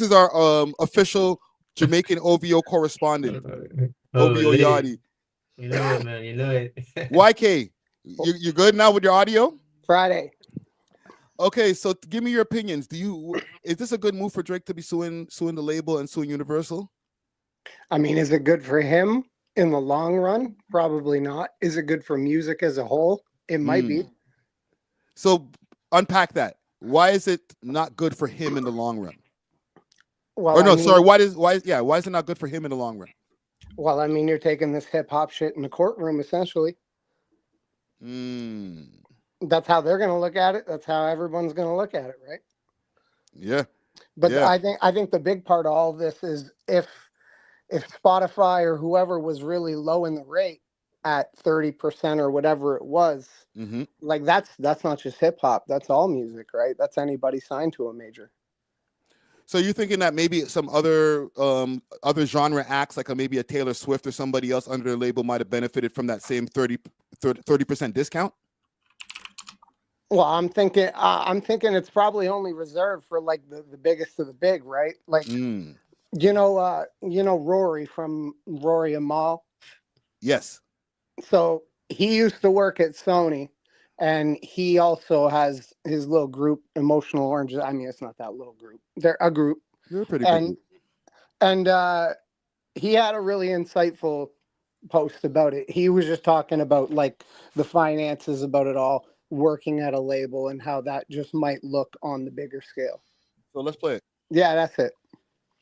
is our official Jamaican OVO correspondent, OVO Yachty. You know it, man. You know it. YK, you good now with your audio? Friday. Okay, so give me your opinions. Is this a good move for Drake to be suing the label and suing Universal? I mean, is it good for him in the long run? Probably not. Is it good for music as a whole? It might be. So unpack that. Why is it not good for him in the long run? Well, why is it not good for him in the long run? Well, I mean, you're taking this hip hop shit in the courtroom, essentially. That's how they're going to look at it. That's how everyone's going to look at it, right? Yeah. But yeah. I think the big part of all of this is if Spotify or whoever was really low in the rate at 30% or whatever it was, like that's not just hip hop. That's all music, right? That's anybody signed to a major. So you're thinking that maybe some other genre acts, like maybe a Taylor Swift or somebody else under the label, might have benefited from that same 30% discount? Well, I'm thinking it's probably only reserved for like the biggest of the big, right? Like, you know Rory from Rory and Mal. Yes. So he used to work at Sony, and he also has his little group, Emotional Oranges. I mean, it's not that little group. They're a group. They're a pretty big group. And he had a really insightful post about it. He was just talking about like the finances about it all, working at a label, and how that just might look on the bigger scale. So let's play it. Yeah, that's it.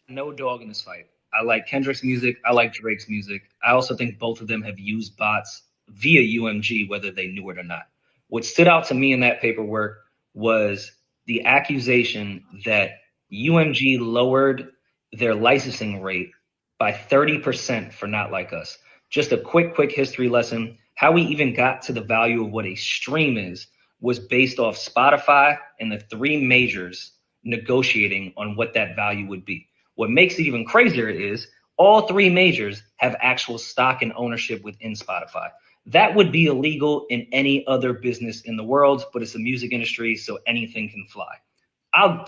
No dog in this fight. I like Kendrick's music. I like Drake's music. I also think both of them have used bots via UMG, whether they knew it or not. What stood out to me in that paperwork was the accusation that UMG lowered their licensing rate by 30% for Not Like Us. Just a quick history lesson. How we even got to the value of what a stream is was based off Spotify and the three majors negotiating on what that value would be. What makes it even crazier is all three majors have actual stock and ownership within Spotify. That would be illegal in any other business in the world, but it's a music industry, so anything can fly.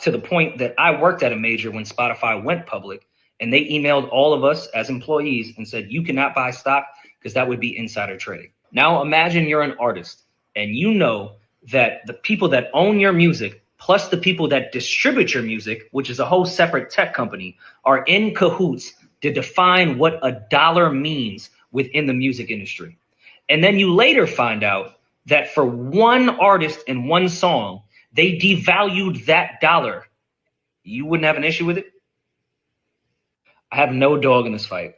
To the point that I worked at a major when Spotify went public, and they emailed all of us as employees and said, you cannot buy stock because that would be insider trading. Now imagine you're an artist and you know that the people that own your music plus the people that distribute your music, which is a whole separate tech company, are in cahoots to define what a dollar means within the music industry. And then you later find out that for one artist and one song, they devalued that dollar. You wouldn't have an issue with it? I have no dog in this fight.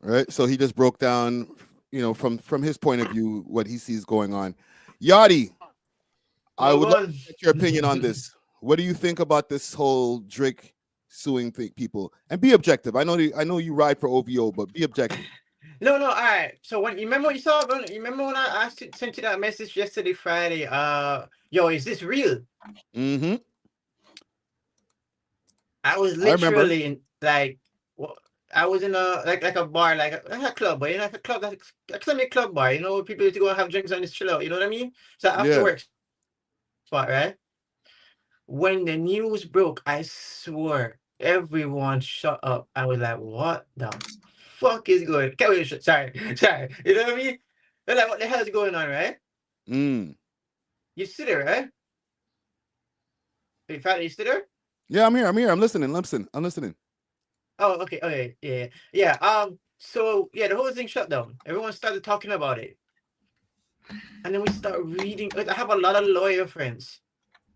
All right. So he just broke down, from his point of view, what he sees going on. Yachty, I would love to get your opinion on this. What do you think about this whole Drake suing people? And be objective. I know you ride for OVO, but be objective. No, all right. So when when I sent you that message yesterday, Friday? Yo, is this real? I was I remember. literally in like I was in a like a bar, like a club, but you know, like a club, like a club bar, you know, where people used to go and have drinks and just chill out, you know what I mean? So after Yeah. work spot, right? When the news broke, I swear everyone shut up. I was like, what the fuck is going? Can't wait, sorry, sorry. You know what I mean? They're like, what the hell is going on, right? Mm. You sit there, right? Hey, Fatty, you still there? Yeah, I'm here. I'm here. I'm listening. I'm listening. Oh, okay, okay, yeah. So yeah, the whole thing shut down. Everyone started talking about it. And then we start reading. I have a lot of lawyer friends.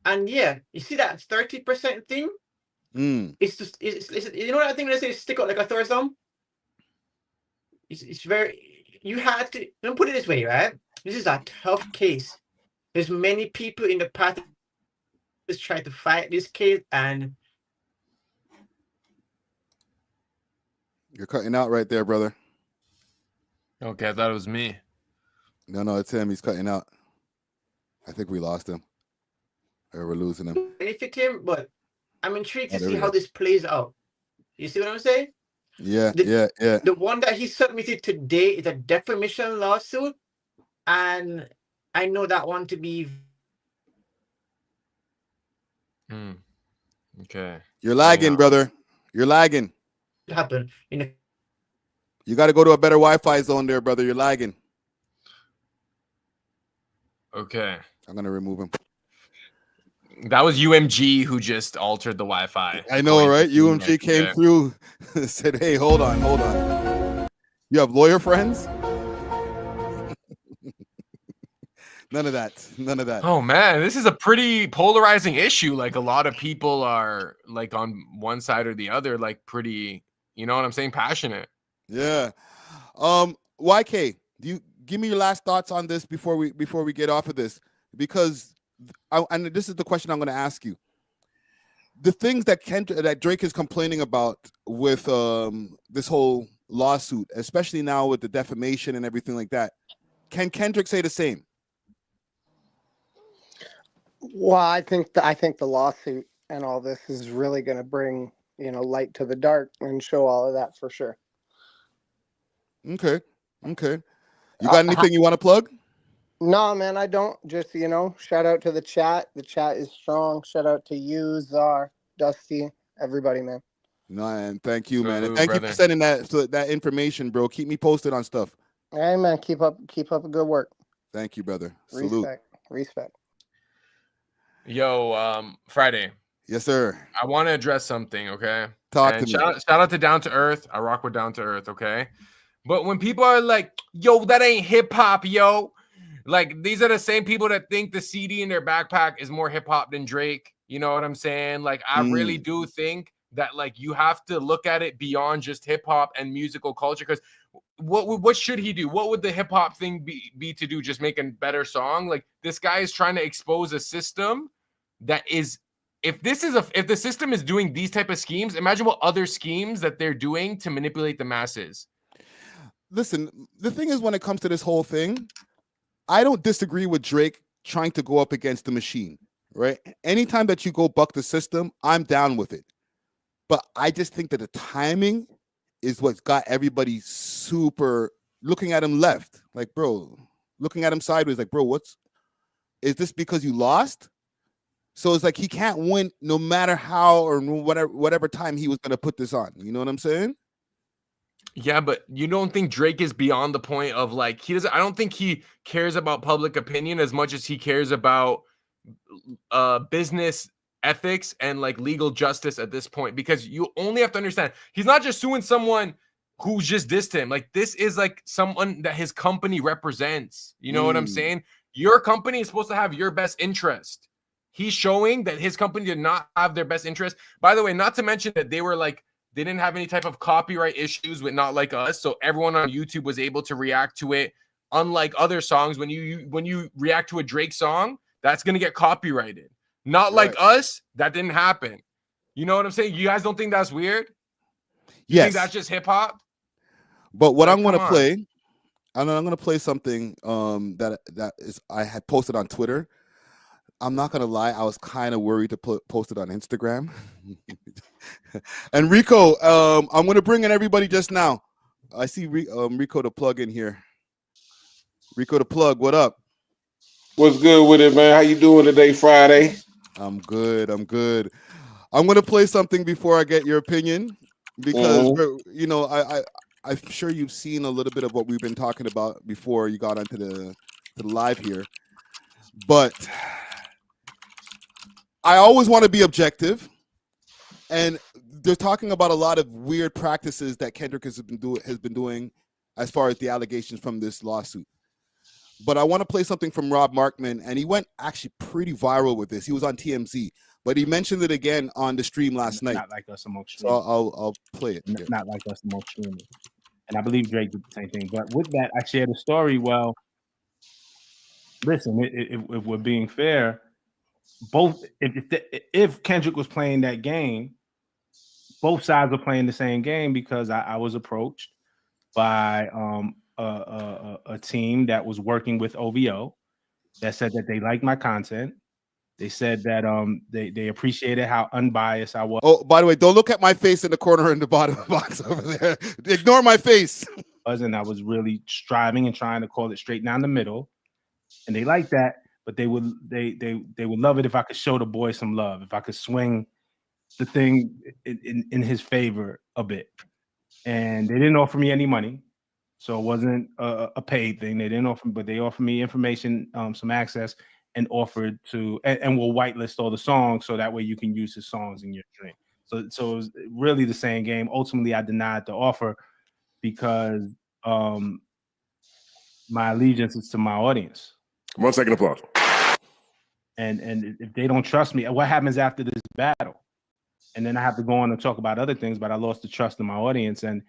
And yeah, you see that 30% thing? Mm. It's just you know that thing they say stick out like a sore thumb? It's very you had to let me put it this way, right? This is a tough case. There's many people in the past that try to fight this case, and You're cutting out right there, brother. Okay, I thought it was me. No, it's him. He's cutting out. I think we lost him. Or we're losing him. benefit him, but I'm intrigued to there see we how go. this plays out. You see what I'm saying? Yeah. The one that he submitted today is a defamation lawsuit, and I know that one to be. Okay. You're lagging, brother. You're lagging. Happen in a You got to go to a better Wi-Fi zone there, brother. You're lagging. Okay. I'm going to remove him. That was UMG who just altered the Wi-Fi. I know, right? UMG came through, said, hey, hold on. You have lawyer friends? None of that. Oh man, this is a pretty polarizing issue. Like a lot of people are like on one side or the other, like pretty, you know what I'm saying, passionate. Yeah. YK, do you give me your last thoughts on this before we get off of this? Because and this is the question I'm going to ask you. The things that Drake is complaining about with this whole lawsuit, especially now with the defamation and everything like that, can Kendrick say the same? Well, I think the lawsuit and all this is really going to bring, light to the dark and show all of that for sure. Okay. You got anything you want to plug? No, man, I don't. Just, shout out to the chat. The chat is strong. Shout out to you, Czar, Dusty, everybody, man. No, and thank you, man. And thank you for sending that information, bro. Keep me posted on stuff. Hey, man, keep up a good work. Thank you, brother. Salute. Respect. Yo, Friday. Yes, sir. I want to address something, okay? Talk to me. Shout out to Down to Earth. I rock with Down to Earth, okay? But when people are like, yo, that ain't hip hop, yo. Like, these are the same people that think the CD in their backpack is more hip hop than Drake. You know what I'm saying? Like, I really do think that, like, you have to look at it beyond just hip hop and musical culture. Because what should he do? What would the hip hop thing be to do? Just make a better song? Like, this guy is trying to expose a system that is, if the system is doing these type of schemes, imagine what other schemes that they're doing to manipulate the masses. Listen, the thing is, when it comes to this whole thing, I don't disagree with Drake trying to go up against the machine, right? Anytime that you go buck the system, I'm down with it. But I just think that the timing is what's got everybody super looking at him left. Like, bro, looking at him sideways, like, bro, is this because you lost? So it's like he can't win no matter how or whatever time he was going to put this on. You know what I'm saying? Yeah, but you don't think Drake is beyond the point of, like, I don't think he cares about public opinion as much as he cares about business ethics and, like, legal justice at this point, because you only have to understand he's not just suing someone who just dissed him. Like, this is like someone that his company represents. You know what I'm saying? Your company is supposed to have your best interest. He's showing that his company did not have their best interest. By the way, not to mention that they didn't have any type of copyright issues with Not Like Us. So everyone on YouTube was able to react to it. Unlike other songs, when you react to a Drake song, that's going to get copyrighted. Not Like Us, that didn't happen. You know what I'm saying? You guys don't think that's weird? You think that's just hip hop? But what I'm going to play, I'm going to play something that is I had posted on Twitter. I'm not going to lie, I was kind of worried to post it on Instagram And Rico, I'm gonna bring in everybody just now. I see Rico the plug in here. Rico the plug, what up? What's good with it, man? How you doing today, Friday? I'm good. I'm good. I'm gonna play something before I get your opinion because you know I'm sure you've seen a little bit of what we've been talking about before you got onto the live here, but I always want to be objective, and they're talking about a lot of weird practices that Kendrick has been doing as far as the allegations from this lawsuit. But I want to play something from Rob Markman, and he went actually pretty viral with this. He was on TMZ, but he mentioned it again on the stream last night. Not like us So I'll play it. Not like us emotionally. And I believe Drake did the same thing. But with that, I shared a story. Well, listen, if we're being fair, both if Kendrick was playing that game, both sides were playing the same game because I was approached by a team that was working with OVO that said that they liked my content. They said that they appreciated how unbiased I was. Oh, by the way, don't look at my face in the corner in the bottom box over there. Ignore my face. And I was really striving and trying to call it straight down the middle, and they liked that. But they would love it if I could show the boy some love, if I could swing the thing in his favor a bit. And they didn't offer me any money, so it wasn't a paid thing. They didn't offer, but they offered me information, some access, and offered to and we'll whitelist all the songs so that way you can use his songs in your drink. So it was really the same game. Ultimately, I denied the offer because my allegiance is to my audience. 1 second applause. And if they don't trust me, what happens after this battle? And then I have to go on and talk about other things, but I lost the trust of my audience, and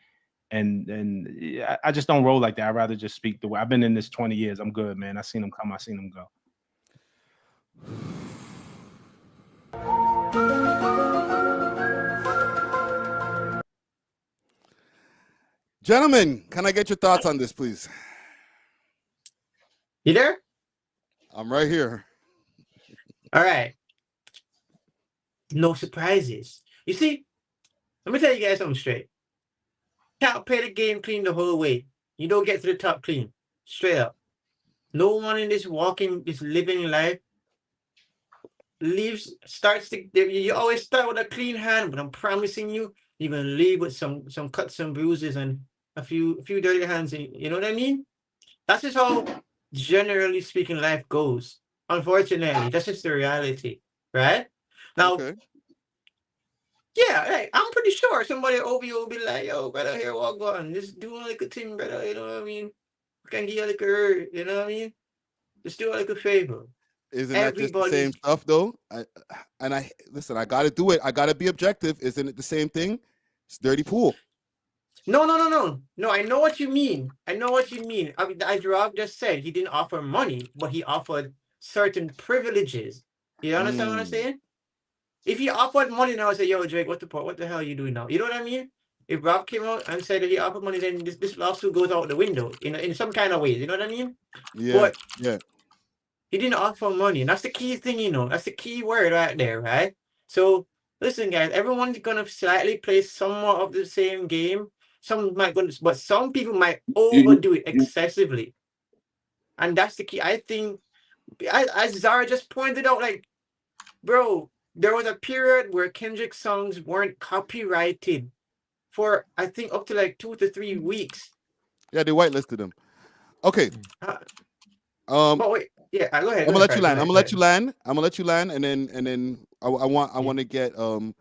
I just don't roll like that. I'd rather just speak the way. I've been in this 20 years. I'm good, man. I seen them come. I seen them go. Gentlemen, can I get your thoughts on this, please? You there? I'm right here. All right. No surprises. You see, let me tell you guys something straight. Can't play the game clean the whole way. You don't get to the top clean. Straight up. No one in this living life starts to, you always start with a clean hand, but I'm promising you, you're gonna leave with some cuts and bruises and a few dirty hands. You know what I mean? That's just how, generally speaking, life goes. Unfortunately, that's just the reality, right? Now, yeah, hey, I'm pretty sure somebody at OVO will be like, yo, brother, here, walk on. Just do like a thing, brother, you know what I mean? Can give you like a hurt, you know what I mean? Just do like a favor. Isn't that just the same stuff, though? Listen, I got to do it. I got to be objective. Isn't it the same thing? It's dirty pool. No, I know what you mean. I mean, as Rob just said, he didn't offer money, but he offered certain privileges. You understand what I'm saying? If he offered money now, I say, yo, Drake, what the hell are you doing now? You know what I mean? If Rob came out and said that he offered money, then this lawsuit goes out the window in some kind of ways. You know what I mean? Yeah. He didn't offer money, and that's the key thing, you know. That's the key word right there, right? So listen, guys, everyone's gonna slightly play somewhat of the same game. But some people might overdo it excessively, and that's the key. I think, as Zara just pointed out, like, bro, there was a period where Kendrick's songs weren't copyrighted for, I think, up to like 2 to 3 weeks. Yeah, they whitelisted them. Okay. But wait, yeah, go ahead. I'm gonna let you land. I'm gonna let you land, and then I want to get the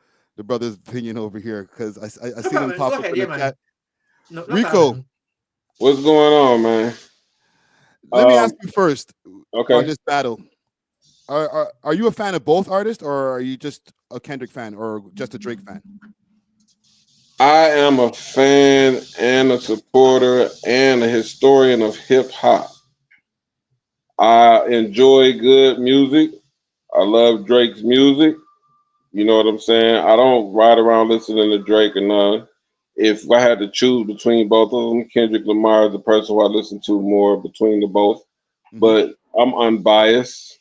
brother's opinion over here because I see them pop up in the chat. Rico, what's going on, man? Let me ask you first. Okay. On this battle, are you a fan of both artists, or are you just a Kendrick fan, or just a Drake fan? I am a fan and a supporter and a historian of hip hop. I enjoy good music. I love Drake's music. You know what I'm saying? I don't ride around listening to Drake and none. If I had to choose between both of them, Kendrick Lamar is the person who I listen to more between the both. But I'm unbiased.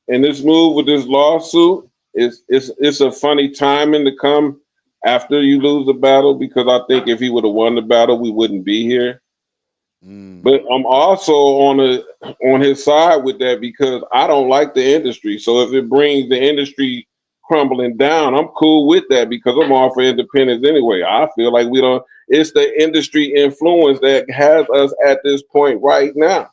And this move with this lawsuit it's a funny timing to come after you lose the battle, because I think if he would have won the battle, we wouldn't be here. But I'm also on his side with that because I don't like the industry. So if it brings the industry crumbling down, I'm cool with that because I'm all for independence anyway. I feel like it's the industry influence that has us at this point right now.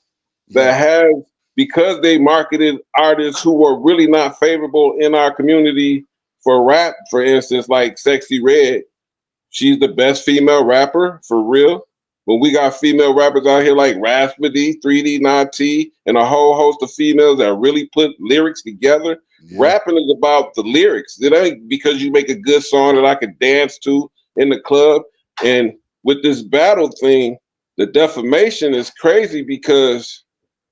That has, because they marketed artists who were really not favorable in our community for rap, for instance, like Sexy Red. She's the best female rapper for real. When we got female rappers out here like Raspity, 3D, Nati, and a whole host of females that really put lyrics together, rapping is about the lyrics. It ain't because you make a good song that I can dance to in the club. And with this battle thing, the defamation is crazy because,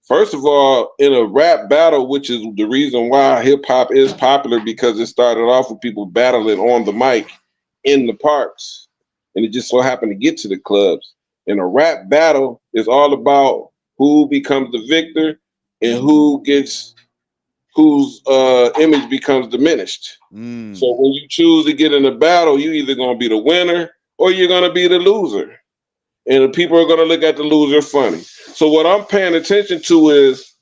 first of all, in a rap battle, which is the reason why hip hop is popular, because it started off with people battling on the mic in the parks, and it just so happened to get to the clubs. And a rap battle is all about who becomes the victor and whose image becomes diminished. So when you choose to get in a battle, you're either going to be the winner or you're going to be the loser. And the people are going to look at the loser funny. So what I'm paying attention to is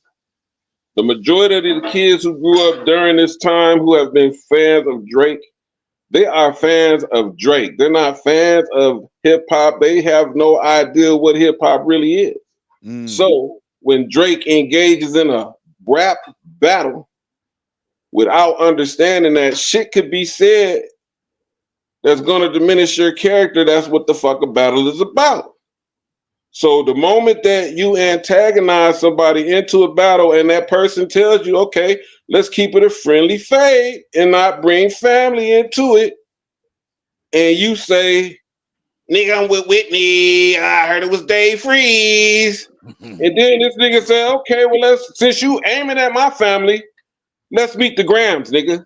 the majority of the kids who grew up during this time who have been fans of Drake, they are fans of Drake. They're not fans of hip hop. They have no idea what hip hop really is. So when Drake engages in a rap battle without understanding that shit could be said that's going to diminish your character, that's what the fuck a battle is about. So the moment that you antagonize somebody into a battle and that person tells you, okay, let's keep it a friendly fade and not bring family into it, and you say, nigga, I'm with Whitney, I heard it was Dave Freeze. And then this nigga said, okay, well, since you aiming at my family, let's meet the Grams, nigga.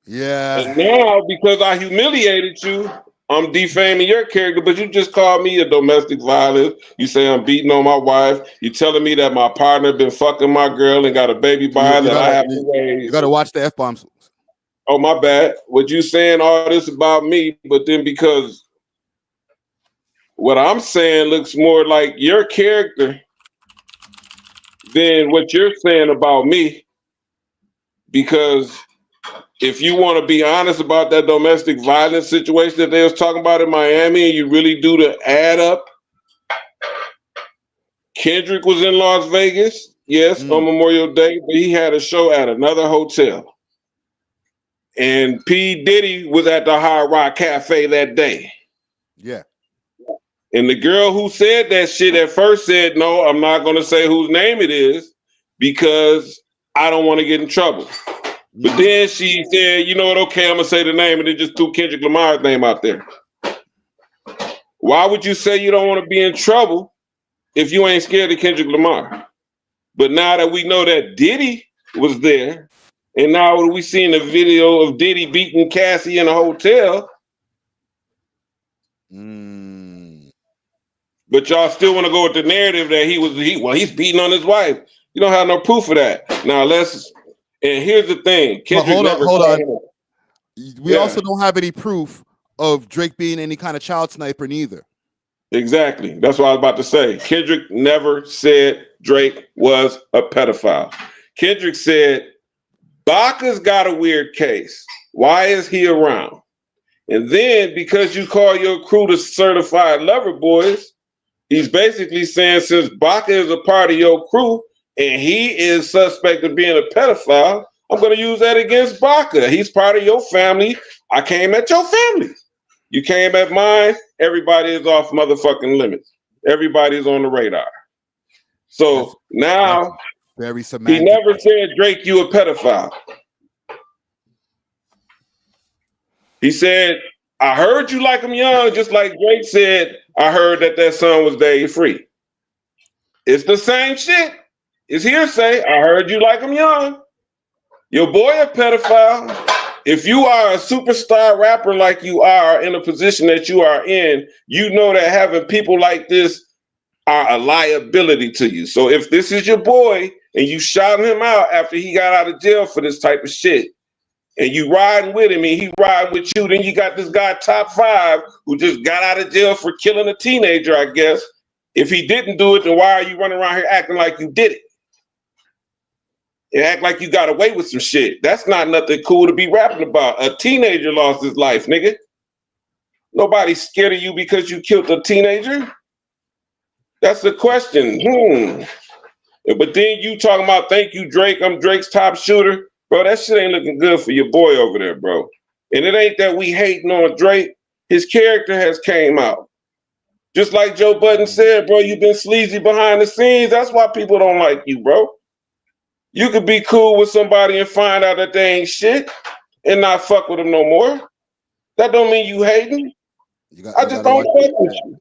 Yeah. And now, because I humiliated you, I'm defaming your character, but you just called me a domestic violence. You say I'm beating on my wife. You telling me that my partner been fucking my girl and got a baby by her that I have to raise. You got to watch the F-bombs. Oh, my bad. What you saying all this about me, but then because what I'm saying looks more like your character than what you're saying about me, because if you want to be honest about that domestic violence situation that they was talking about in Miami, and you really do the add up, Kendrick was in Las Vegas, yes, on Memorial Day, but he had a show at another hotel. And P. Diddy was at the Hard Rock Cafe that day. Yeah. And the girl who said that shit at first said, no, I'm not going to say whose name it is because I don't want to get in trouble. But then she said, you know what, okay, I'm going to say the name, and then just threw Kendrick Lamar's name out there. Why would you say you don't want to be in trouble if you ain't scared of Kendrick Lamar? But now that we know that Diddy was there, and now we seen the video of Diddy beating Cassie in a hotel, but y'all still want to go with the narrative that he's beating on his wife. You don't have no proof of that. Now and here's the thing. Hold on. We also don't have any proof of Drake being any kind of child sniper neither. Exactly. That's what I was about to say. Kendrick never said Drake was a pedophile. Kendrick said, Baca's got a weird case. Why is he around? And then because you call your crew the certified lover boys, he's basically saying since Baca is a part of your crew and he is suspect of being a pedophile, I'm going to use that against Baca. He's part of your family. I came at your family. You came at mine. Everybody is off motherfucking limits. Everybody's on the radar. So now very semantic. He never said, Drake, you a pedophile. He said, I heard you like him young, just like Drake said, I heard that son was Dave Free. It's the same shit. It's hearsay. I heard you like him young. Your boy a pedophile. If you are a superstar rapper like you are in a position that you are in, you know that having people like this are a liability to you. So if this is your boy and you shouting him out after he got out of jail for this type of shit, and you riding with him and he riding with you, then you got this guy top 5 who just got out of jail for killing a teenager, I guess. If he didn't do it, then why are you running around here acting like you did it? And act like you got away with some shit. That's not nothing cool to be rapping about. A teenager lost his life, nigga. Nobody's scared of you because you killed a teenager. That's the question. But then you talking about, thank you, Drake. I'm Drake's top shooter. Bro, that shit ain't looking good for your boy over there, bro. And it ain't that we hating on Drake. His character has came out. Just like Joe Budden said, bro, you've been sleazy behind the scenes. That's why people don't like you, bro. You could be cool with somebody and find out that they ain't shit and not fuck with them no more. That don't mean you hating. I just don't fuck with you.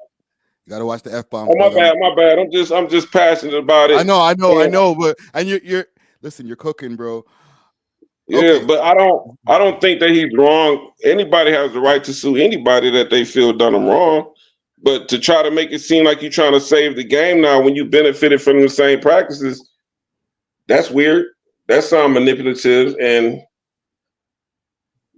You gotta watch the F-bombs. Oh, my bad. I'm just passionate about it. I know, but you're listen, you're cooking, bro. Yeah, Okay. but I don't think that he's wrong. Anybody has the right to sue anybody that they feel done them wrong. But to try to make it seem like you're trying to save the game now when you benefited from the same practices, that's weird. That sounds manipulative, and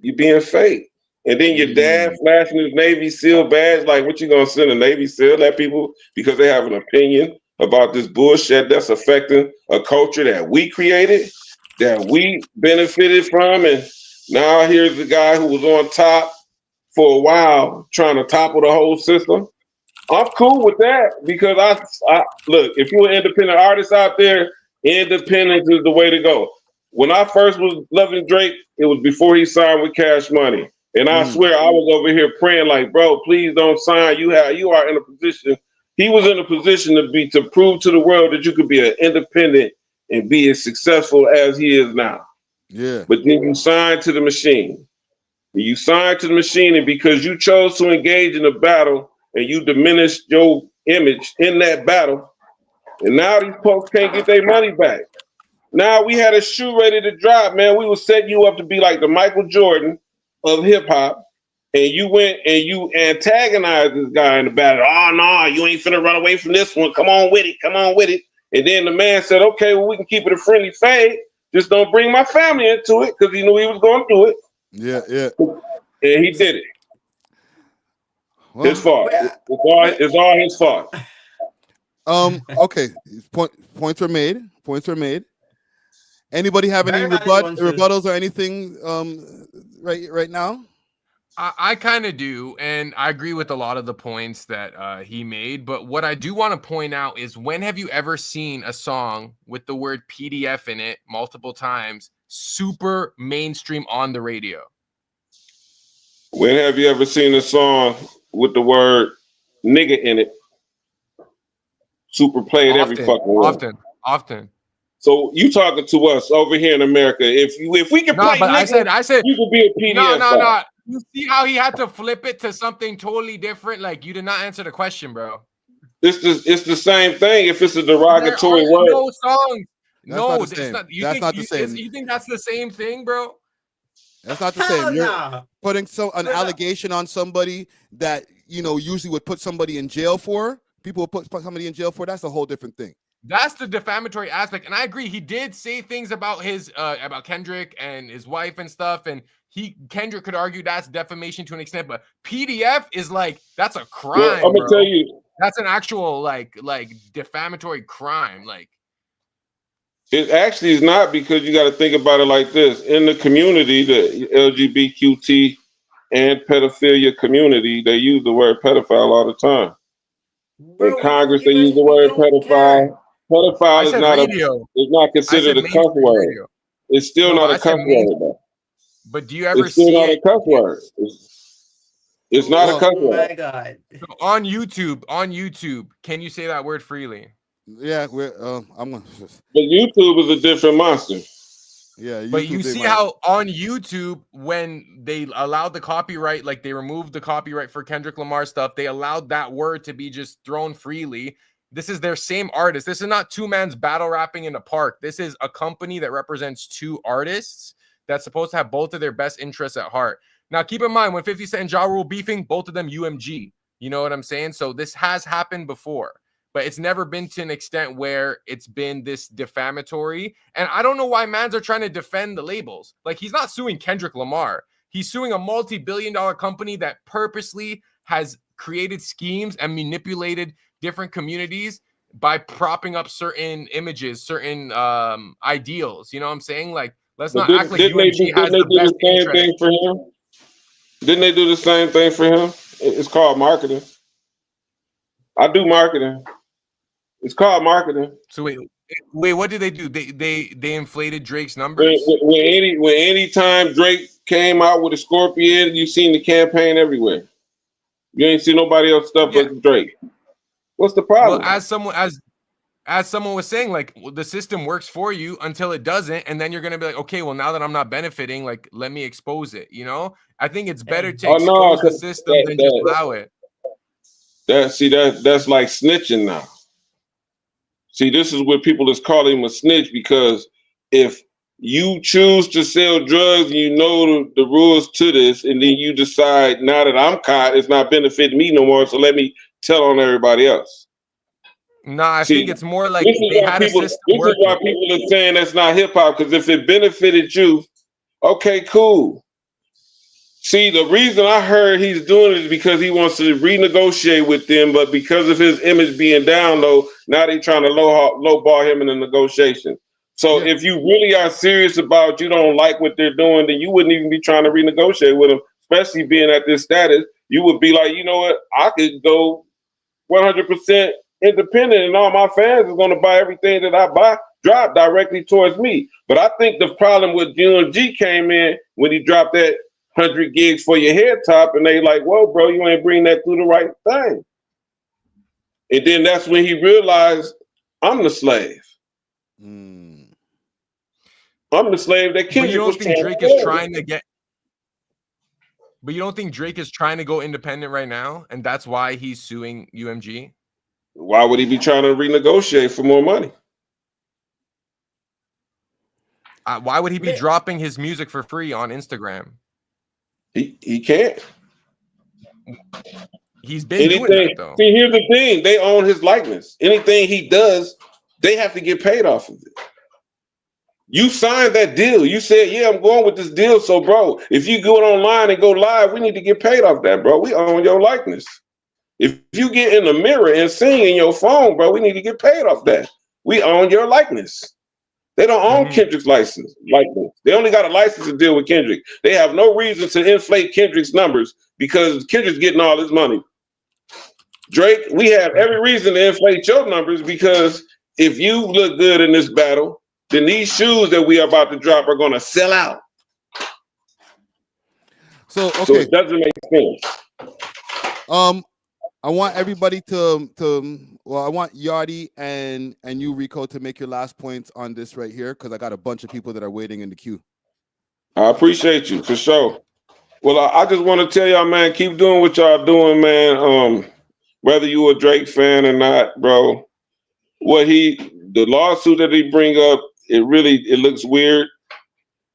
you being fake. And then your dad flashing his Navy SEAL badge, like what you gonna send a Navy SEAL at people because they have an opinion about this bullshit that's affecting a culture that we created, that we benefited from, and now here's the guy who was on top for a while trying to topple the whole system. I'm cool with that because I look, if you're an independent artist out there, independence is the way to go. When I first was loving Drake, it was before he signed with Cash Money. And I swear I was over here praying like, bro, please don't sign. You are in a position. He was in a position to prove to the world that you could be an independent and be as successful as he is now. Yeah. But then you signed to the machine. You signed to the machine, and because you chose to engage in a battle and you diminished your image in that battle, and now these folks can't get their money back. Now we had a shoe ready to drop, man. We was setting you up to be like the Michael Jordan of hip hop, and you went and you antagonized this guy in the battle. Oh no, you ain't finna run away from this one. Come on with it, come on with it. And then the man said, okay, well, we can keep it a friendly fade. Just don't bring my family into it, because he knew he was going to do it. Yeah. And he did it. Well, his fault. It's all his fault. Okay. Points are made. Anybody have any rebuttals or anything right now? I kind of do, and I agree with a lot of the points that he made. But what I do want to point out is, when have you ever seen a song with the word PDF in it multiple times, super mainstream on the radio? When have you ever seen a song with the word nigga in it, super played every fucking way? Often. So you talking to us over here in America? If we can play but nigga, I said you could be a PDF. No. You see how he had to flip it to something totally different? Like, you did not answer the question, bro. It's the same thing. If it's a derogatory word, no songs. That's It's not. That's not the same. You think that's the same thing, bro? That's not the same. You're putting an allegation on somebody that usually would put somebody in jail for. People will put somebody in jail for. That's a whole different thing. That's the defamatory aspect, and I agree. He did say things about his about Kendrick and his wife and stuff, and Kendrick could argue that's defamation to an extent, but PDF is like, that's a crime. Well, I'm gonna tell you, that's an actual like defamatory crime. Like, it actually is not, because you got to think about it like this: in the community, the LGBTQT and pedophilia community, they use the word pedophile all the time. In Congress, they use the word pedophile. Pedophile is not considered a cuss word. It's still not a cuss word. But do you ever see it? It's still not a cuss word. It's not a cuss word. Oh my God. So on YouTube, can you say that word freely? Yeah, I'm gonna. But YouTube is a different monster. Yeah, YouTube, but you see how on YouTube, when they allowed the copyright, like they removed the copyright for Kendrick Lamar stuff, they allowed that word to be just thrown freely. This is their same artist. This is not two man's battle rapping in a park. This is a company that represents two artists that's supposed to have both of their best interests at heart. Now, keep in mind, when 50 Cent and Ja Rule beefing, both of them UMG. You know what I'm saying? So this has happened before. but it's never been to an extent where it's been this defamatory. And I don't know why mans are trying to defend the labels. Like, he's not suing Kendrick Lamar. He's suing a multi-billion-dollar company that purposely has created schemes and manipulated different communities by propping up certain images, certain ideals. You know what I'm saying? Like, let's not act like UMG has the best interest. For him? Didn't they do the same thing for him? It's called marketing. I do marketing. It's called marketing. So wait, what did they do? They inflated Drake's numbers? When any time Drake came out with a Scorpion, you seen the campaign everywhere. You ain't see nobody else stuff but Drake. What's the problem? Well, as someone was saying, like, the system works for you until it doesn't, and then you're gonna be like, okay, well, now that I'm not benefiting, like, let me expose it. You know, I think it's better to expose the system than just allow it. That's like snitching now. See, this is what people is calling him a snitch, because if you choose to sell drugs and you know the rules to this, and then you decide, now that I'm caught, it's not benefiting me no more, so let me tell on everybody else. No, I think it's more like they had a system This is why people are saying that's not hip hop, because if it benefited you, okay, cool. See, the reason I heard he's doing it is because he wants to renegotiate with them, but because of his image being down low, now they're trying to lowball him in the negotiation. So if you really are serious about you don't like what they're doing, then you wouldn't even be trying to renegotiate with them, especially being at this status. You would be like, you know what, I could go 100% independent, and all my fans is going to buy everything that I drop directly towards me. But I think the problem with UMG came in when he dropped that 100 gigs for your head top, and they like, whoa, bro, you ain't bring that through the right thing. And then that's when he realized, I'm the slave. I'm the slave that Kendrick was trying Drake is trying to get. But you don't think Drake is trying to go independent right now, and that's why he's suing UMG? Why would he be trying to renegotiate for more money? Why would he be dropping his music for free on Instagram? He can't. He's been doing that, though. See, here's the thing. They own his likeness. Anything he does, they have to get paid off of it. You signed that deal. You said, yeah, I'm going with this deal. So, bro, if you go online and go live, we need to get paid off that, bro. We own your likeness. If you get in the mirror and sing in your phone, bro, we need to get paid off that. We own your likeness. They don't own Kendrick's license. They only got a license to deal with Kendrick. They have no reason to inflate Kendrick's numbers because Kendrick's getting all his money. Drake, we have every reason to inflate your numbers, because if you look good in this battle, then these shoes that we are about to drop are going to sell out. So it doesn't make sense. I want everybody to I want Yardi and you, Rico, to make your last points on this right here, because I got a bunch of people that are waiting in the queue. I appreciate you, for sure. Well, I just want to tell y'all, man, keep doing what y'all doing, man. Whether you a Drake fan or not, bro, the lawsuit that he bring up, it looks weird.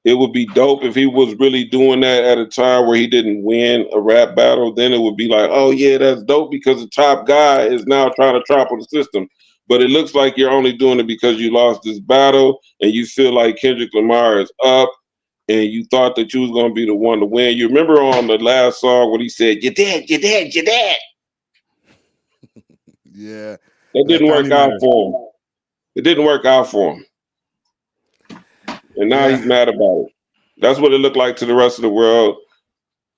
It would be dope if he was really doing that at a time where he didn't win a rap battle. Then it would be like, oh yeah, that's dope, because the top guy is now trying to topple the system. But it looks like you're only doing it because you lost this battle and you feel like Kendrick Lamar is up and you thought that you was going to be the one to win. You remember on the last song when he said, you're dead, you're dead, you're dead. Yeah. That didn't work out for him. It didn't work out for him. And now he's mad about it. That's what it looked like to the rest of the world.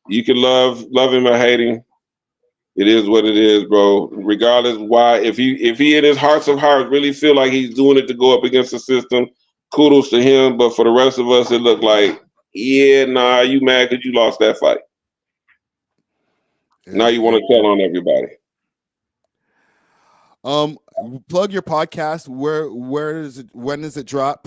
You can love him or hate him. It is what it is, bro. Regardless why, if he in his hearts of hearts really feel like he's doing it to go up against the system, kudos to him. But for the rest of us, it looked like, yeah, nah, you mad because you lost that fight. Now you want to tell on everybody. Plug your podcast. Where is it? When does it drop?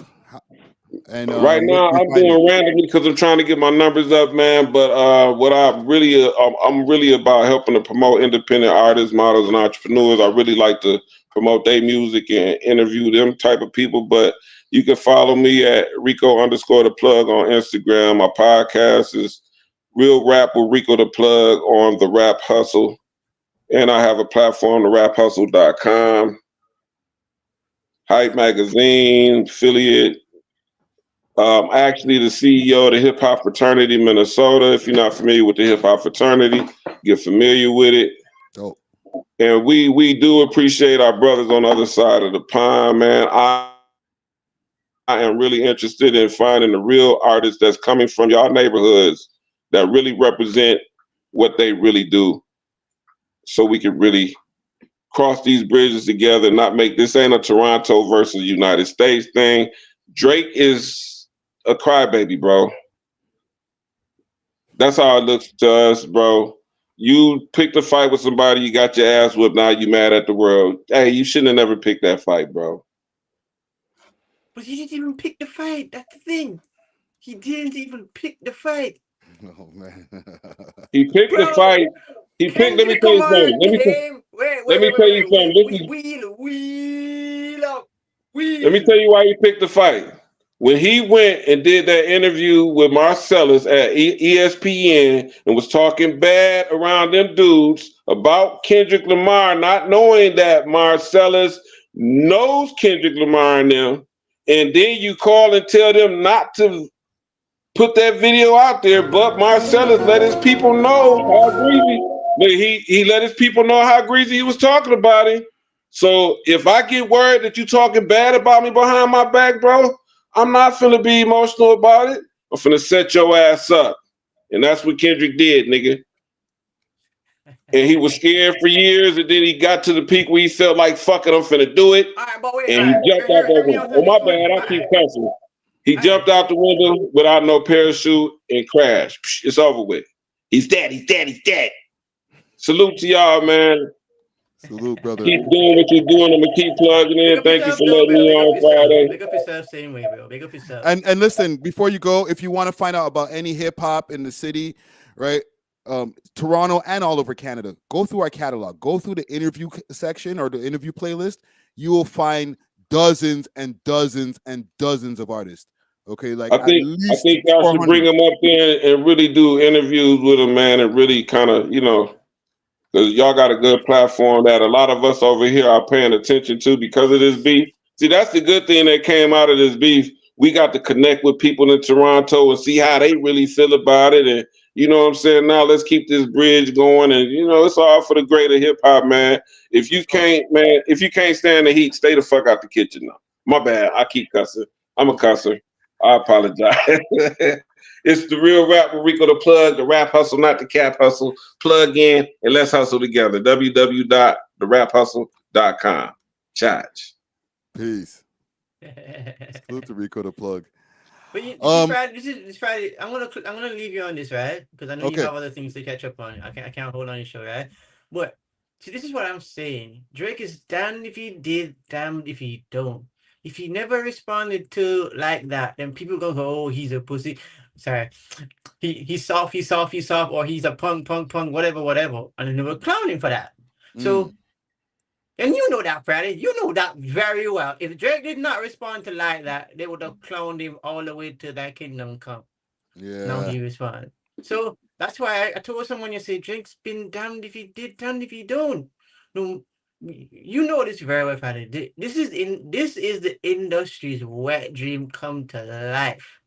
And right now I'm doing randomly because I'm trying to get my numbers up, man. But what I'm really about helping to promote independent artists, models, and entrepreneurs. I really like to promote their music and interview them type of people. But you can follow me at Rico_the_plug on Instagram. My podcast is Real Rap with Rico the Plug on the Rap Hustle. And I have a platform, the raphustle.com. Hype Magazine affiliate. Actually, the CEO of the Hip Hop Fraternity Minnesota. If you're not familiar with the Hip Hop Fraternity, get familiar with it. Dope. And we do appreciate our brothers on the other side of the pond, man. I am really interested in finding the real artists that's coming from y'all neighborhoods that really represent what they really do, so we can really cross these bridges together and not make this ain't a Toronto versus United States thing. Drake is a crybaby, bro. That's how it looks to us, bro. You picked a fight with somebody, you got your ass whipped, now you mad at the world. Hey, you shouldn't have never picked that fight, bro. But he didn't even pick the fight. That's the thing. He didn't even pick the fight. Oh man. He picked the fight. He picked. Let me tell you something. Let me tell you something. Let me tell you why he picked the fight. When he went and did that interview with Marcellus at ESPN and was talking bad around them dudes about Kendrick Lamar, not knowing that Marcellus knows Kendrick Lamar and them, and then you call and tell them not to put that video out there, but Marcellus let his people know how greasy. He let his people know how greasy he was talking about him. So if I get word that you talking bad about me behind my back, bro, I'm not finna be emotional about it. I'm finna set your ass up. And that's what Kendrick did, nigga. And he was scared for years, and then he got to the peak where he felt like, fuck it, I'm finna do it. And he jumped out that window. Oh, my bad, I keep cussing. He jumped out the window without no parachute and crashed. It's over with. He's dead, he's dead, he's dead. Salute to y'all, man. Salute, brother. Keep doing what you're doing. I'm gonna keep plugging in. Thank you for letting me on Friday. Big up yourself, same way, bro. Big up yourself. And listen, before you go, if you want to find out about any hip hop in the city, right? Toronto and all over Canada, go through our catalog, go through the interview section or the interview playlist. You will find dozens and dozens and dozens of artists. Okay, like I think y'all should bring them up there and really do interviews with them, man, and really kind of, because y'all got a good platform that a lot of us over here are paying attention to because of this beef. See, that's the good thing that came out of this beef. We got to connect with people in Toronto and see how they really feel about it. And you know what I'm saying? Now let's keep this bridge going. And it's all for the greater hip hop, man. If you can't stand the heat, stay the fuck out the kitchen now. My bad. I keep cussing. I'm a cusser. I apologize. It's the real rap with Rico the Plug, the rap hustle, not the cap hustle. Plug in and let's hustle together. www.theraphustle.com. Charge. Peace. Salute to Rico the Plug. But this is Friday. I'm gonna leave you on this, right? Because I know you have other things to catch up on. I can't hold on your show, right? But see, this is what I'm saying. Drake is damned if he did, damned if he don't. If he never responded to like that, then people go, oh, he's a pussy. Sorry. He's soft, or he's a punk, whatever. And then they were clowning for that. So, and you know that, Friday. You know that very well. If Drake did not respond to like that, they would have clowned him all the way to that Kingdom Come. Yeah. Now he responded. So that's why I told someone yesterday, Drake's been damned if he did, damned if he don't. No, you know this very well, Friday. This is the industry's wet dream come to life.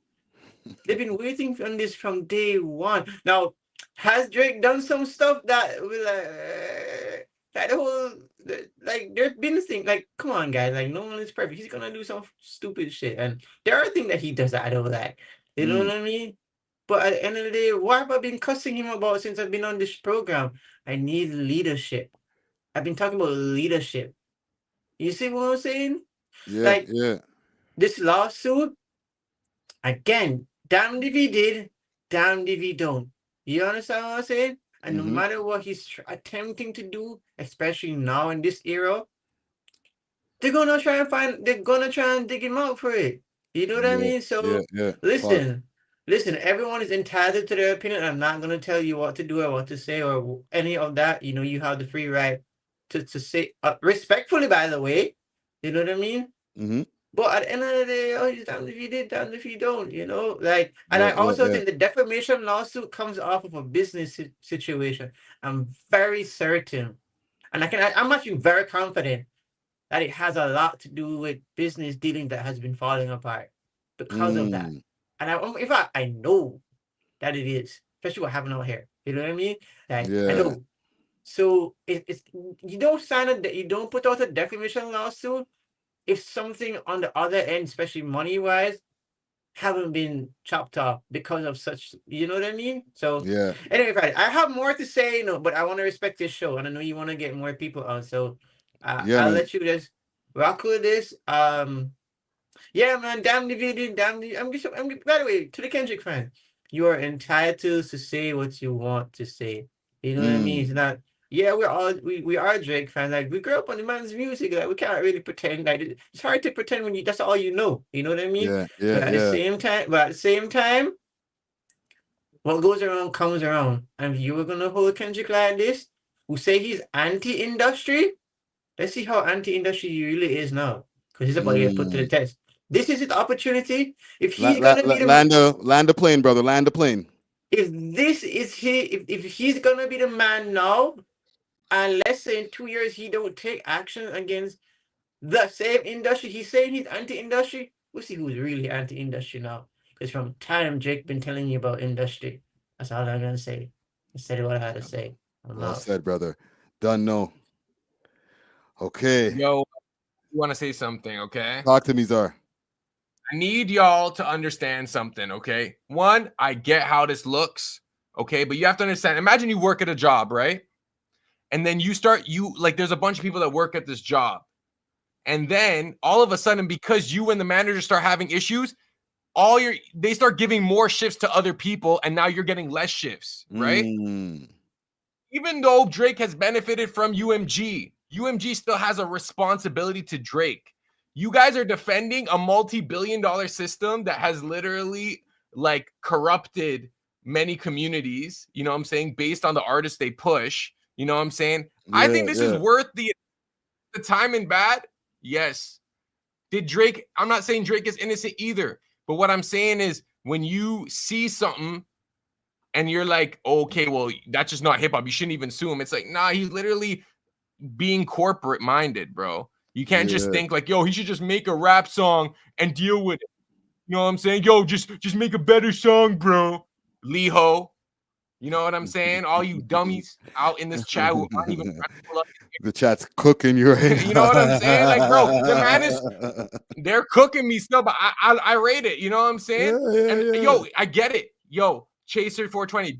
They've been waiting on this from day one. Now, has Drake done some stuff that will like the whole there's been this thing like, come on, guys, like no one is perfect. He's gonna do some stupid shit, and there are things that he does that I don't like. You know what I mean? But at the end of the day, what have I been cussing him about since I've been on this program? I need leadership. I've been talking about leadership. You see what I'm saying? Yeah. This lawsuit, again, damned if he did, damned if he don't. You understand what I'm saying? And no matter what he's attempting to do, especially now in this era, they're gonna try and dig him out for it. You know what I mean? So listen, everyone is entitled to their opinion. I'm not gonna tell you what to do or what to say or any of that. You have the free right to say respectfully, by the way. You know what I mean? But at the end of the day, oh, he's damned if he did, damned if he don't, and I also think the defamation lawsuit comes off of a business situation. I'm very certain, and I'm actually very confident that it has a lot to do with business dealing that has been falling apart because of that. And in fact, I know that it is, especially what happened out here. You know what I mean? Like, I know. So it's you don't put out a defamation lawsuit if something on the other end, especially money wise, haven't been chopped off because of such, you know what I mean? So anyway, Friday, I have more to say, but I want to respect this show, and I know you want to get more people on, so I'll let you just rock with this. Yeah, man, damn the video, damn the. By the way, to the Kendrick fan, you are entitled to say what you want to say. You know what I mean? It's not. Yeah, we are Drake fans. Like, we grew up on the man's music. Like, we can't really pretend. Like, it's hard to pretend when that's all you know. You know what I mean? But at the same time, what goes around comes around. And if you were gonna hold Kendrick like this, who say he's anti-industry, let's see how anti-industry he really is now. Because he's about to get put to the test. This is his opportunity. If he's gonna be the land the plane, brother. Land the plane. If this is if he's gonna be the man now, and let's say in 2 years he don't take action against the same industry, he's saying he's anti-industry. We'll see who's really anti-industry now. Because from time Jake been telling you about industry. That's all I'm gonna say. I said what I had to say. Well said, brother. Done. No. Okay. Yo, you want to say something? Okay. Talk to me, Czar. I need y'all to understand something, okay? One, I get how this looks, okay? But you have to understand, imagine you work at a job, right? And then there's a bunch of people that work at this job. And then all of a sudden, because you and the manager start having issues, they start giving more shifts to other people, and now you're getting less shifts, right? Even though Drake has benefited from UMG still has a responsibility to Drake. You guys are defending a multi-billion-dollar system that has literally like corrupted many communities, you know what I'm saying, based on the artists they push, you know what I'm saying? I think this is worth the time and bad. Yes. I'm not saying Drake is innocent either, but what I'm saying is when you see something and you're like, okay, well, that's just not hip hop, you shouldn't even sue him. It's like, nah, he's literally being corporate minded, bro. You can't just think like, yo, he should just make a rap song and deal with it. You know what I'm saying? Yo, just make a better song, bro. Liho. You know what I'm saying? All you dummies out in this chat who aren't even trying to pull up. The chat's cooking you right You know what I'm saying? Like, bro, the man they're cooking me still, but I rate it. You know what I'm saying? Yo, I get it. Yo, Chaser 420.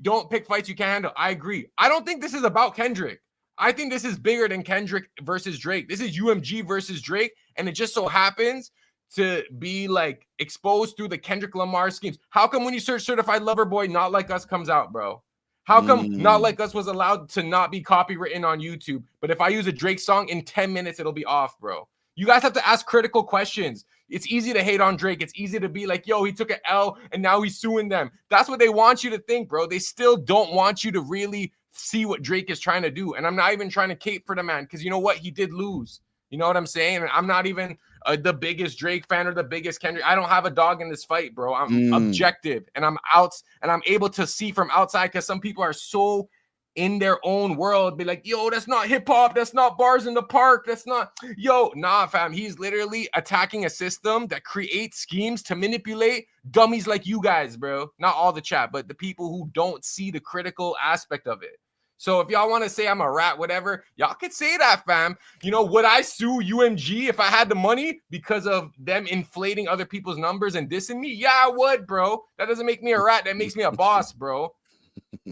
Don't pick fights you can't handle. I agree. I don't think this is about Kendrick. I think this is bigger than Kendrick versus Drake. This is UMG versus Drake, and it just so happens to be like exposed through the Kendrick Lamar schemes. How come when you search Certified Lover Boy, Not Like Us comes out, bro? How come Not Like Us was allowed to not be copywritten on YouTube, but if I use a Drake song in 10 minutes, it'll be off, bro? You guys have to ask critical questions. It's easy to hate on Drake. It's easy to be like, yo, he took an L and now he's suing them. That's what they want you to think, bro. They still don't want you to really see what Drake is trying to do. And I'm not even trying to cape for the man because you know what? He did lose. You know what I'm saying? And I'm not even the biggest Drake fan or the biggest Kendrick. I don't have a dog in this fight, bro. I'm objective and I'm out and I'm able to see from outside because some people are so in their own world, be like, yo, that's not hip hop. That's not bars in the park. That's not, yo, nah, fam. He's literally attacking a system that creates schemes to manipulate dummies like you guys, bro. Not all the chat, but the people who don't see the critical aspect of it. So if y'all want to say I'm a rat, whatever, y'all could say that, fam. You know, would I sue UMG if I had the money because of them inflating other people's numbers and dissing me? Yeah, I would, bro. That doesn't make me a rat. That makes me a boss, bro.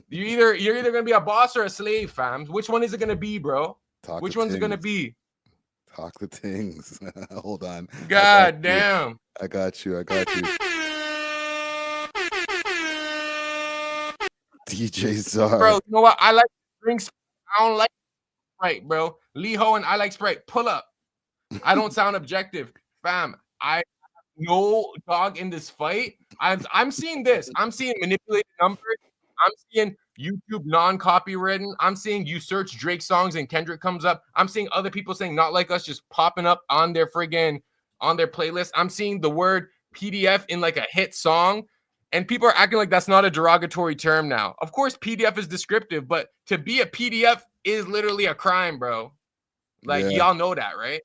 You're either gonna be a boss or a slave, fam. Which one is it gonna be, bro? Which one's it gonna be? Talk the things. Hold on. God damn. I got you. DJ Czar. Bro, you know what? I like drinks. I don't like Sprite, bro. Liho and I like Sprite. Pull up. I don't sound objective, fam. I have no dog in this fight. I'm seeing this. I'm seeing manipulated numbers. I'm seeing YouTube non-copywritten. I'm seeing you search Drake songs and Kendrick comes up. I'm seeing other people saying Not Like Us just popping up on their playlist. I'm seeing the word PDF in like a hit song. And people are acting like that's not a derogatory term now. Of course, PDF is descriptive, but to be a PDF is literally a crime, bro. Like y'all know that, right?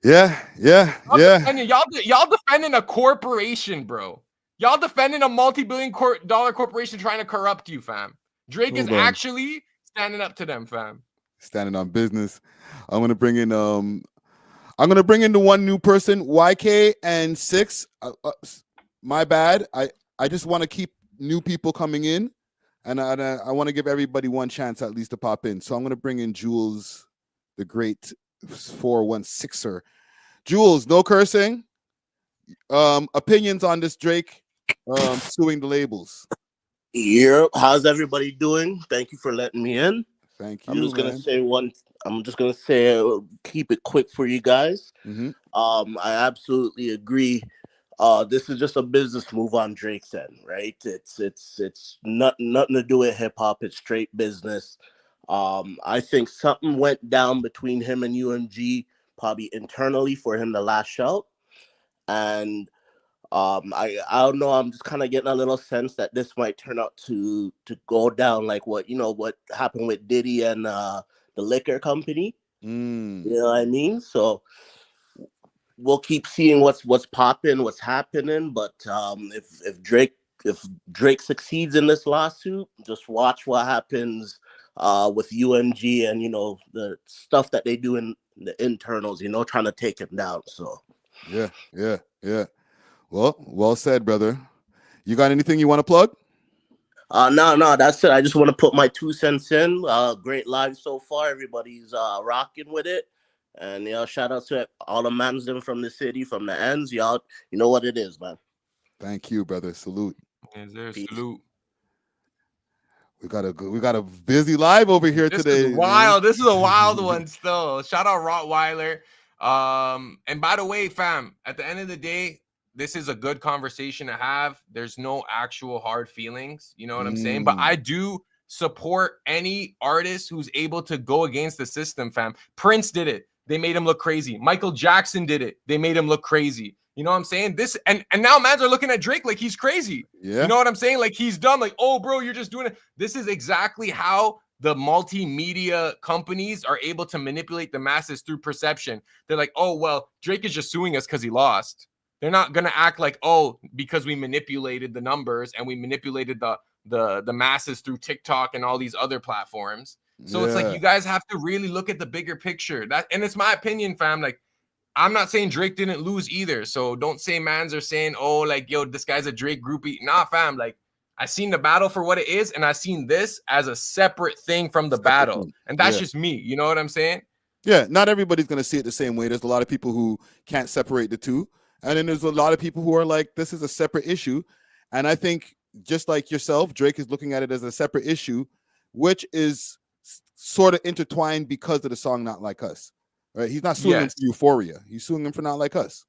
Yeah. Y'all defending a corporation, bro. Y'all defending a multi-billion dollar corporation trying to corrupt you, fam. Drake is actually standing up to them, fam. Standing on business. I'm gonna bring in the one new person, YK and 6. My bad. I just want to keep new people coming in, and I want to give everybody one chance at least to pop in. So I'm gonna bring in Jules, the great 416er. Jules, no cursing. Opinions on this Drake suing the labels. Yep. How's everybody doing? Thank you for letting me in. Thank you. I'm just gonna say keep it quick for you guys. I absolutely agree. This is just a business move on Drake's end, right? It's nothing to do with hip hop. It's straight business. I think something went down between him and UMG, probably internally, for him to lash out. And I don't know. I'm just kind of getting a little sense that this might turn out to go down like what happened with Diddy and the liquor company. You know what I mean? So we'll keep seeing what's popping, what's happening. But if Drake succeeds in this lawsuit, just watch what happens with UMG and the stuff that they do in the internals. Trying to take him down. So yeah. Well said, brother. You got anything you want to plug? No, that's it. I just want to put my 2 cents in. Great live so far. Everybody's rocking with it. And shout out to all the mans from the city, from the ends. Y'all, you know what it is, man. Thank you, brother. Salute. Yes, sir. Salute. We got a busy live over here today. Is wild. This is a wild one still. Shout out Rottweiler. And by the way, fam, at the end of the day, this is a good conversation to have. There's no actual hard feelings. You know what I'm saying? But I do support any artist who's able to go against the system, fam. Prince did it. They made him look crazy. Michael Jackson did it. They made him look crazy. You know what I'm saying? This and now mans are looking at Drake like he's crazy. Yeah. You know what I'm saying? Like he's done. Like, oh, bro, you're just doing it. This is exactly how the multimedia companies are able to manipulate the masses through perception. They're like, oh, well, Drake is just suing us because he lost. They're not gonna act like, oh, because we manipulated the numbers and we manipulated the masses through TikTok and all these other platforms. So it's like you guys have to really look at the bigger picture. And it's my opinion, fam. Like, I'm not saying Drake didn't lose either. So don't say mans are saying, oh, like, yo, this guy's a Drake groupie. Nah, fam. Like, I seen the battle for what it is, and I seen this as a separate thing from the battle. And that's just me. You know what I'm saying? Yeah, not everybody's gonna see it the same way. There's a lot of people who can't separate the two. And then there's a lot of people who are like, this is a separate issue. And I think just like yourself, Drake is looking at it as a separate issue, which is sort of intertwined because of the song Not Like Us. Right? He's not suing him for Euphoria. He's suing him for Not Like Us.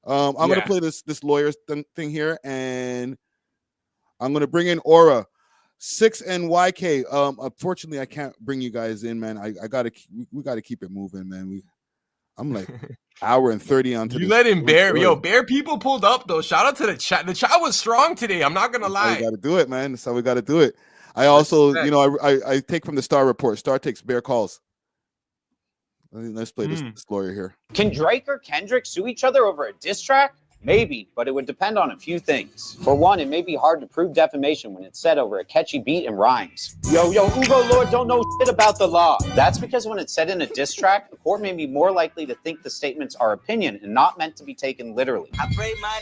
I'm going to play this lawyer's thing here, and I'm going to bring in Aura. 6 and YK. Unfortunately, I can't bring you guys in, man. We got to keep it moving, man. I'm like hour and 30 on. You let in Bear. Yo, Bear people pulled up though. Shout out to the chat. The chat was strong today. I'm not gonna lie. We got to do it, man. That's how we got to do it. I also, I take from the Star Report. Star takes Bear calls. Let's play this lawyer here. Can Drake or Kendrick sue each other over a diss track? Maybe, but it would depend on a few things. For one, it may be hard to prove defamation when it's said over a catchy beat and rhymes. Yo, Ugo Lord don't know shit about the law. That's because when it's said in a diss track, the court may be more likely to think the statements are opinion and not meant to be taken literally. I pray my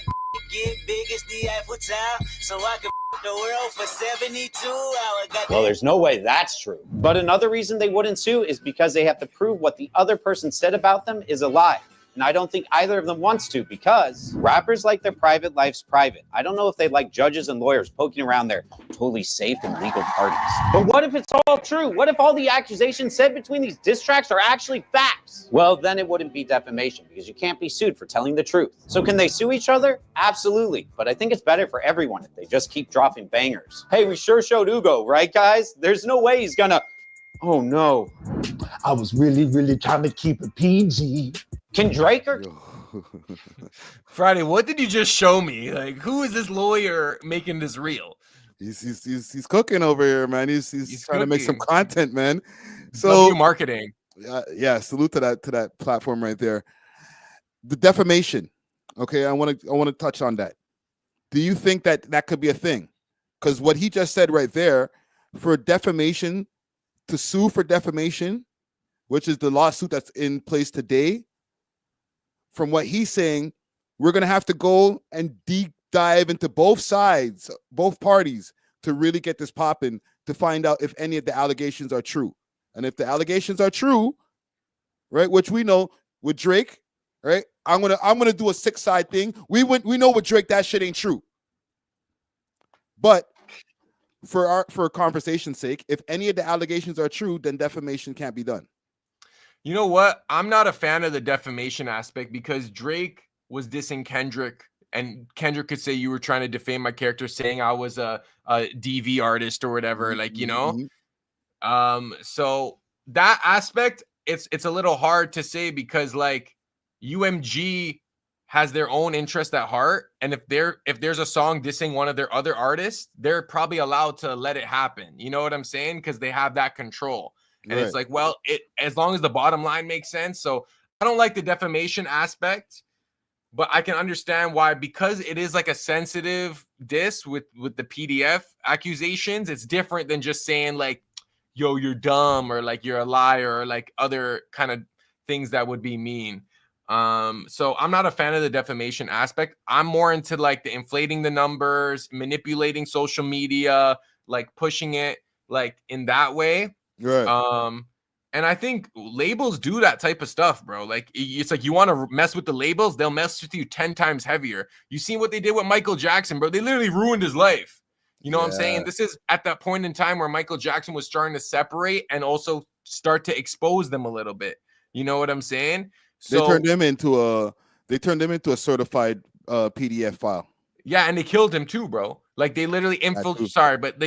get big as the Eiffel Tower so I can the world for 72 hours. Well, there's no way that's true. But another reason they wouldn't sue is because they have to prove what the other person said about them is a lie. And I don't think either of them wants to, because rappers like their private lives private. I don't know if they like judges and lawyers poking around their totally safe and legal parties. But what if it's all true? What if all the accusations said between these diss tracks are actually facts? Well, then it wouldn't be defamation, because you can't be sued for telling the truth. So can they sue each other? Absolutely. But I think it's better for everyone if they just keep dropping bangers. Hey, we sure showed Ugo, right, guys? There's no way he's gonna... Oh, no. I was really trying to keep it PG. Can Drake or... Friday, what did you just show me? Like, who is this lawyer making this real? He's cooking over here, man. He's trying to make some content, man. So marketing. Yeah, salute to that platform right there. The defamation. Okay, I want to touch on that. Do you think that could be a thing? Because what he just said right there, for defamation, to sue for defamation, which is the lawsuit that's in place today, from what he's saying, we're going to have to go and deep dive into both sides, both parties, to really get this popping, to find out if any of the allegations are true. And if the allegations are true, right, which we know with Drake, right, I'm gonna do a 6-side thing. We know with Drake that shit ain't true. But for conversation's sake, if any of the allegations are true, then defamation can't be done. You know what? I'm not a fan of the defamation aspect because Drake was dissing Kendrick, and Kendrick could say you were trying to defame my character, saying I was a DV artist or whatever, like, you know. So that aspect, it's a little hard to say because like UMG has their own interest at heart, and if there's a song dissing one of their other artists, they're probably allowed to let it happen. You know what I'm saying? Because they have that control. And it's like, well, as long as the bottom line makes sense. So I don't like the defamation aspect, but I can understand why, because it is like a sensitive diss with the PDF accusations. It's different than just saying like, yo, you're dumb, or like you're a liar, or like other kind of things that would be mean. So I'm not a fan of the defamation aspect. I'm more into like the inflating the numbers, manipulating social media, like pushing it like in that way. Right. And I think labels do that type of stuff, bro. Like it's like you want to mess with the labels, they'll mess with you 10 times heavier. You seen what they did with Michael Jackson, bro? They literally ruined his life. You know what I'm saying? This is at that point in time where Michael Jackson was starting to separate and also start to expose them a little bit. You know what I'm saying? So They turned him into a certified PDF file. yeah, and they killed him too, bro. Like they literally they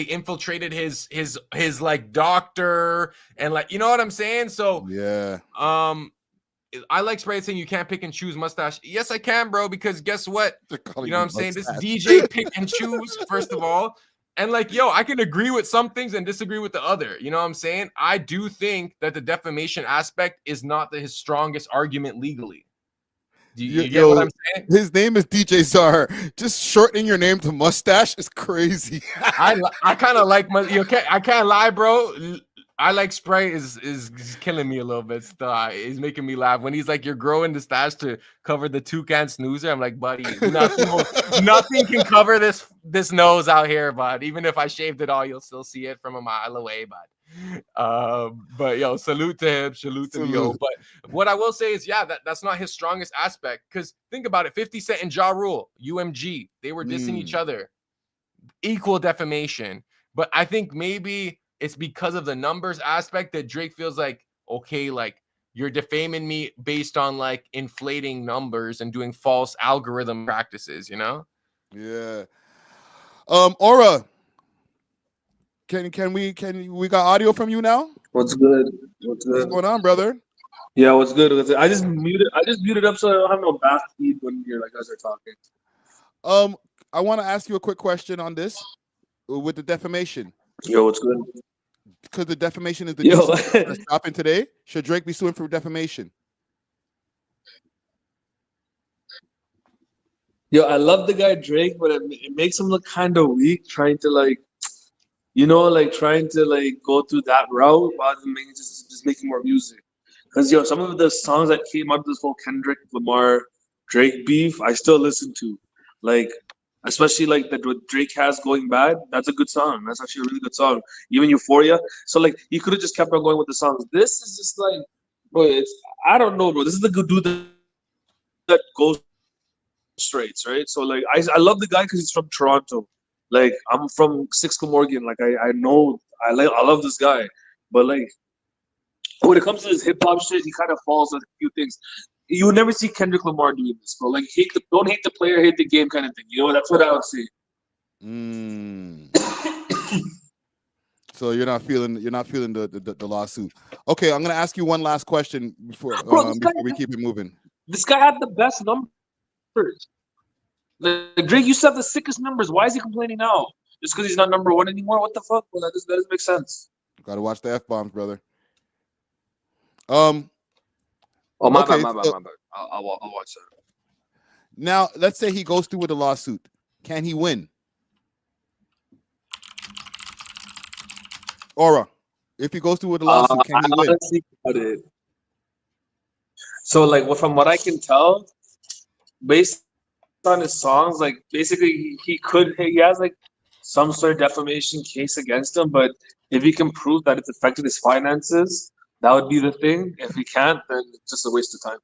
infiltrated his like doctor, and like, you know what I'm saying? So yeah. I like Spray saying you can't pick and choose mustache. Yes, I can, bro, because guess what? You know what I'm saying? This DJ pick and choose, first of all. And like, yo, I can agree with some things and disagree with the other. You know what I'm saying? I do think that the defamation aspect is not his strongest argument legally. Do you get what I'm saying? His name is DJ Czar. Just shortening your name to mustache is crazy. I kind of like I can't lie, bro. I like Sprite is killing me a little bit. He's making me laugh when he's like, "You're growing the stash to cover the toucan snoozer." I'm like, buddy, nothing can cover this nose out here, bud. Even if I shaved it all, you'll still see it from a mile away, bud. But yo, salute to him, salute to yo. But what I will say is, yeah, that's not his strongest aspect. Because think about it, 50 Cent and Ja Rule, UMG, they were dissing each other, equal defamation. But I think maybe it's because of the numbers aspect that Drake feels like, okay, like you're defaming me based on like inflating numbers and doing false algorithm practices, you know? Yeah. Aura, can we got audio from you now? What's good? What's good? What's going on, brother? Yeah, what's good? I just muted up so I don't have no back feed when you guys are talking. I want to ask you a quick question on this with the defamation. Yo, what's good? Because the defamation is the that's dropping today. Should Drake be suing for defamation? Yo, I love the guy Drake, but it makes him look kind of weak, trying to like, trying to like go through that route rather than just making more music. Because yo, some of the songs that came out of this whole Kendrick Lamar Drake beef, I still listen to, like. Especially like that what Drake has Going Bad, that's a good song. That's actually a really good song. Even Euphoria. So like he could have just kept on going with the songs. This is just like, bro, I don't know, bro. This is the good dude that goes straights, right? So like I love the guy because he's from Toronto. Like I'm from Sixth Morgan. Like I know I love this guy. But like when it comes to his hip hop shit, he kind of falls on a few things. You would never see Kendrick Lamar doing this, bro. Like, don't hate the player, hate the game kind of thing. You know, that's what I would say. So you're not feeling the lawsuit. Okay, I'm gonna ask you one last question before we keep it moving. This guy had the best numbers. Like, Drake used to have the sickest numbers. Why is he complaining now? Just because he's not number one anymore? What the fuck? Well, that doesn't make sense. Gotta watch the F-bombs, brother. Oh my bad. I'll watch that. Now, let's say he goes through with a lawsuit. Can he win? Aura, if he goes through with a lawsuit, can he win? Honestly, so, like, from what I can tell, based on his songs, like, basically he has like some sort of defamation case against him, but if he can prove that it's affected his finances, that would be the thing. If he can't, then it's just a waste of time.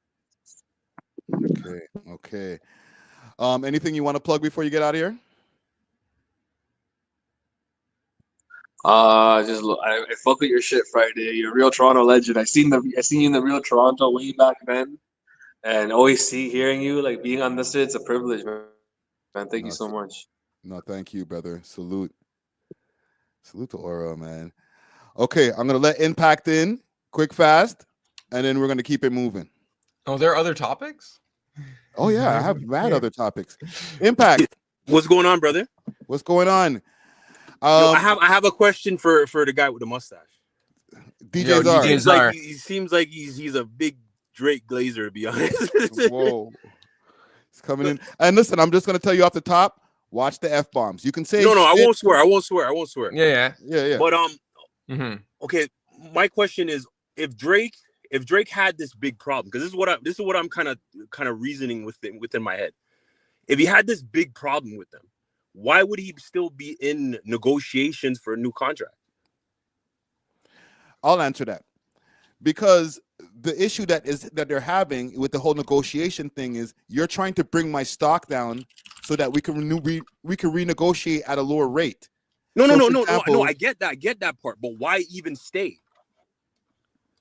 Okay. Anything you want to plug before you get out of here? I fuck with your shit, Friday. You're a real Toronto legend. I seen you in the real Toronto way back then, and always hearing you like being on this. It's a privilege, man. Thank you so much. No, thank you, brother. Salute to Aura, man. Okay, I'm gonna let Impact in quick, fast, and then we're gonna keep it moving. Oh, there are other topics? Oh yeah, I have mad other topics. Impact. What's going on, brother? What's going on? Yo, I have a question for the guy with the mustache. DJ Czar. He seems like he's a big Drake Glazer, to be honest. Whoa. It's coming in. And listen, I'm just gonna tell you off the top, watch the F-bombs. You can say no, I won't swear. I won't swear. Yeah. But okay, my question is, if Drake had this big problem, because this is what I'm kind of reasoning within my head. If he had this big problem with them, why would he still be in negotiations for a new contract? I'll answer that. Because the issue that they're having with the whole negotiation thing is you're trying to bring my stock down so that we can renegotiate at a lower rate. No, I get that part, but why even stay?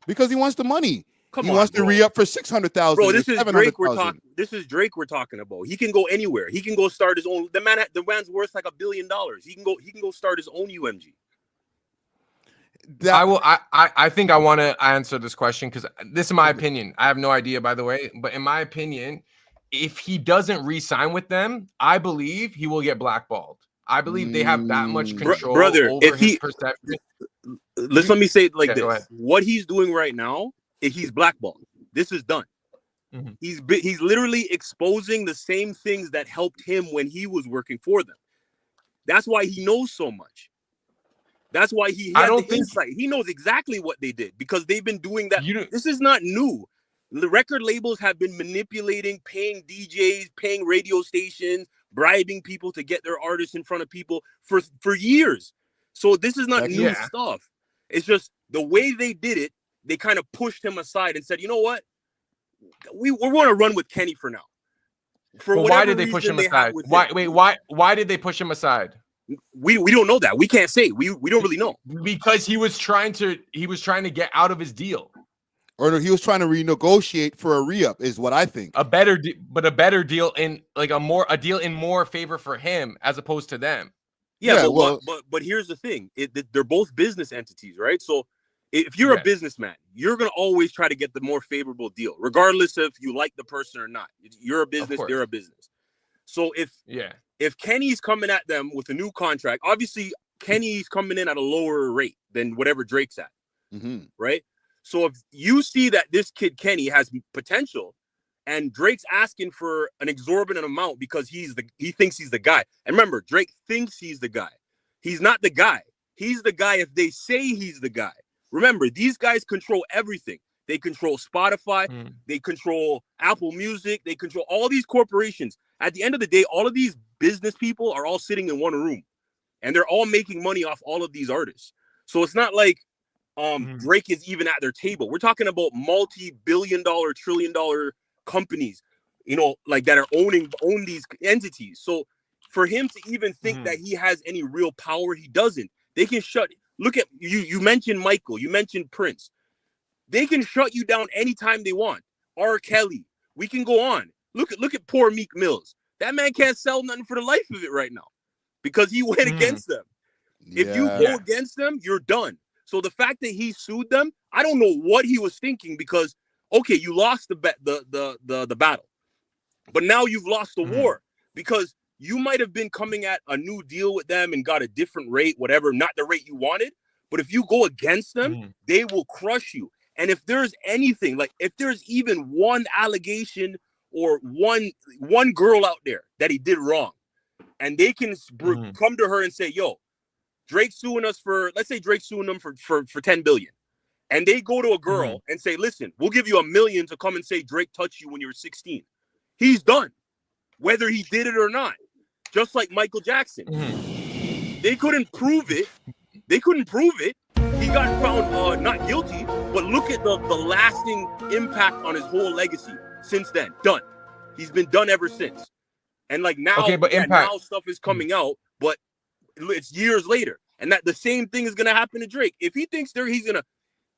Because he wants the money. He wants to re-up for 600,000. Bro, this is Drake we're talking. This is Drake we're talking about. He can go anywhere. He can go start his own. The man's worth like $1 billion. He can go start his own UMG. I think I want to answer this question because this is my opinion. I have no idea, by the way, but in my opinion, if he doesn't re-sign with them, I believe he will get blackballed. I believe they have that much control over his perception. Let me say it like this. What he's doing right now, he's blackballed. This is done. Mm-hmm. He's literally exposing the same things that helped him when he was working for them. That's why he knows so much. That's why he has the insight. He knows exactly what they did because they've been doing that. This is not new. The record labels have been manipulating, paying DJs, paying radio stations, bribing people to get their artists in front of people for years. So this is not new stuff. It's just the way they did it. They kind of pushed him aside and said, you know what? We're going to run with Kenny for now. Why did they push him aside? Why did they push him aside? We don't know that. We can't say. We don't really know. Because he was trying to get out of his deal. Or he was trying to renegotiate for a re-up is what I think. A better deal in like a deal in more favor for him as opposed to them. But here's the thing. They're both business entities, right? So if you're a businessman, you're going to always try to get the more favorable deal, regardless if you like the person or not. You're a business, they're a business. So if Kenny's coming at them with a new contract, obviously Kenny's coming in at a lower rate than whatever Drake's at, right? So if you see that this kid Kenny has potential and Drake's asking for an exorbitant amount because he thinks he's the guy. And remember, Drake thinks he's the guy. He's not the guy. He's the guy if they say he's the guy. Remember, these guys control everything. They control Spotify. They control Apple Music. They control all these corporations. At the end of the day, all of these business people are all sitting in one room and they're all making money off all of these artists. So it's not like Drake is even at their table. We're talking about multi-billion-dollar, trillion-dollar companies, like that own these entities. So for him to even think that he has any real power, he doesn't. They can look at you. You mentioned Michael. You mentioned Prince. They can shut you down anytime they want. R. Kelly. We can go on. Look at poor Meek Mills. That man can't sell nothing for the life of it right now because he went against them. If you go against them, you're done. So the fact that he sued them, I don't know what he was thinking because, okay, you lost the battle, but now you've lost the war because you might have been coming at a new deal with them and got a different rate, whatever, not the rate you wanted. But if you go against them, they will crush you. And if there's anything, like if there's even one allegation or one girl out there that he did wrong, and they can come to her and say, yo, Drake's suing us for, let's say Drake's suing them for 10 billion. And they go to a girl and say, listen, we'll give you $1 million to come and say Drake touched you when you were 16. He's done, whether he did it or not. Just like Michael Jackson. They couldn't prove it. They couldn't prove it. He got found not guilty, but look at the lasting impact on his whole legacy since then. Done. He's been done ever since. And like now, now stuff is coming out, but it's years later. And that the same thing is going to happen to Drake. If he thinks he's going to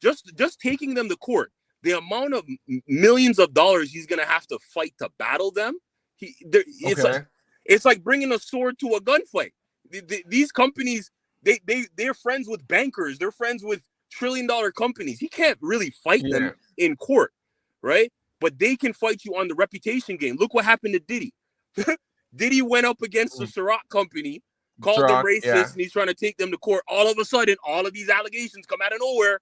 just taking them to court, the amount of millions of dollars he's going to have to fight to battle them. It's like bringing a sword to a gunfight. These companies, they're friends with bankers. They're friends with trillion-dollar companies. He can't really fight them in court, right? But they can fight you on the reputation game. Look what happened to Diddy. Diddy went up against the Ciroc company, called them racist, and he's trying to take them to court. All of a sudden, all of these allegations come out of nowhere.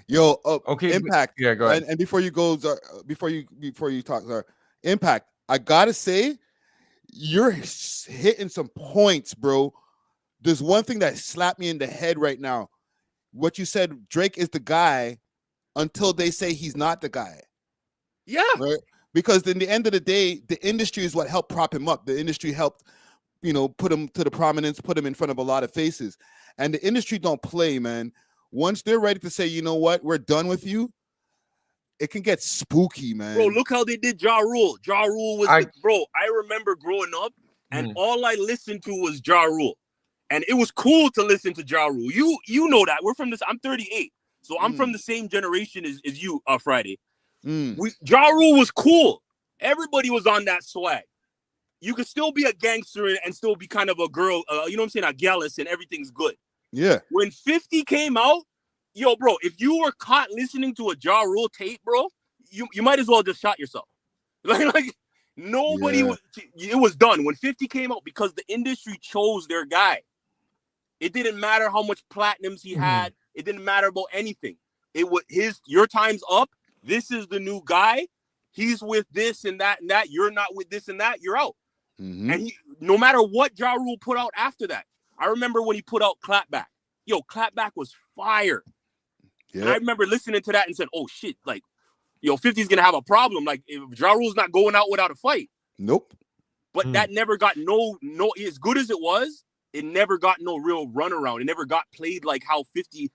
Yo, Impact. Yeah, go ahead. And before you go, before you talk, Impact, I gotta say, you're hitting some points, bro. There's one thing that slapped me in the head right now. What you said, Drake is the guy until they say he's not the guy. Yeah. Right? Because in the end of the day, the industry is what helped prop him up. The industry helped, put him to the prominence, put him in front of a lot of faces. And the industry don't play, man. Once they're ready to say, you know what, we're done with you, it can get spooky, man. Bro, look how they did Ja Rule. Ja Rule was, I remember growing up, and all I listened to was Ja Rule. And it was cool to listen to Ja Rule. You know that. We're from this, I'm 38. So I'm from the same generation as you, Friday. Ja Rule was cool. Everybody was on that swag. You could still be a gangster and still be kind of a girl, you know what I'm saying, a gallus, and everything's good. Yeah. When 50 came out, yo, bro, if you were caught listening to a Ja Rule tape, bro, you might as well just shot yourself. Like nobody it was done when 50 came out because the industry chose their guy. It didn't matter how much platinums he had. It didn't matter about anything. It was your time's up. This is the new guy. He's with this and that and that. You're not with this and that. You're out. And no matter what Ja Rule put out after that, I remember when he put out Clapback. Yo, Clapback was fire. Yeah. And I remember listening to that and said, oh shit, like, yo, 50's gonna have a problem. Like, if Ja Rule's not going out without a fight. Nope. But that never got no, as good as it was, it never got no real runaround. It never got played like how 50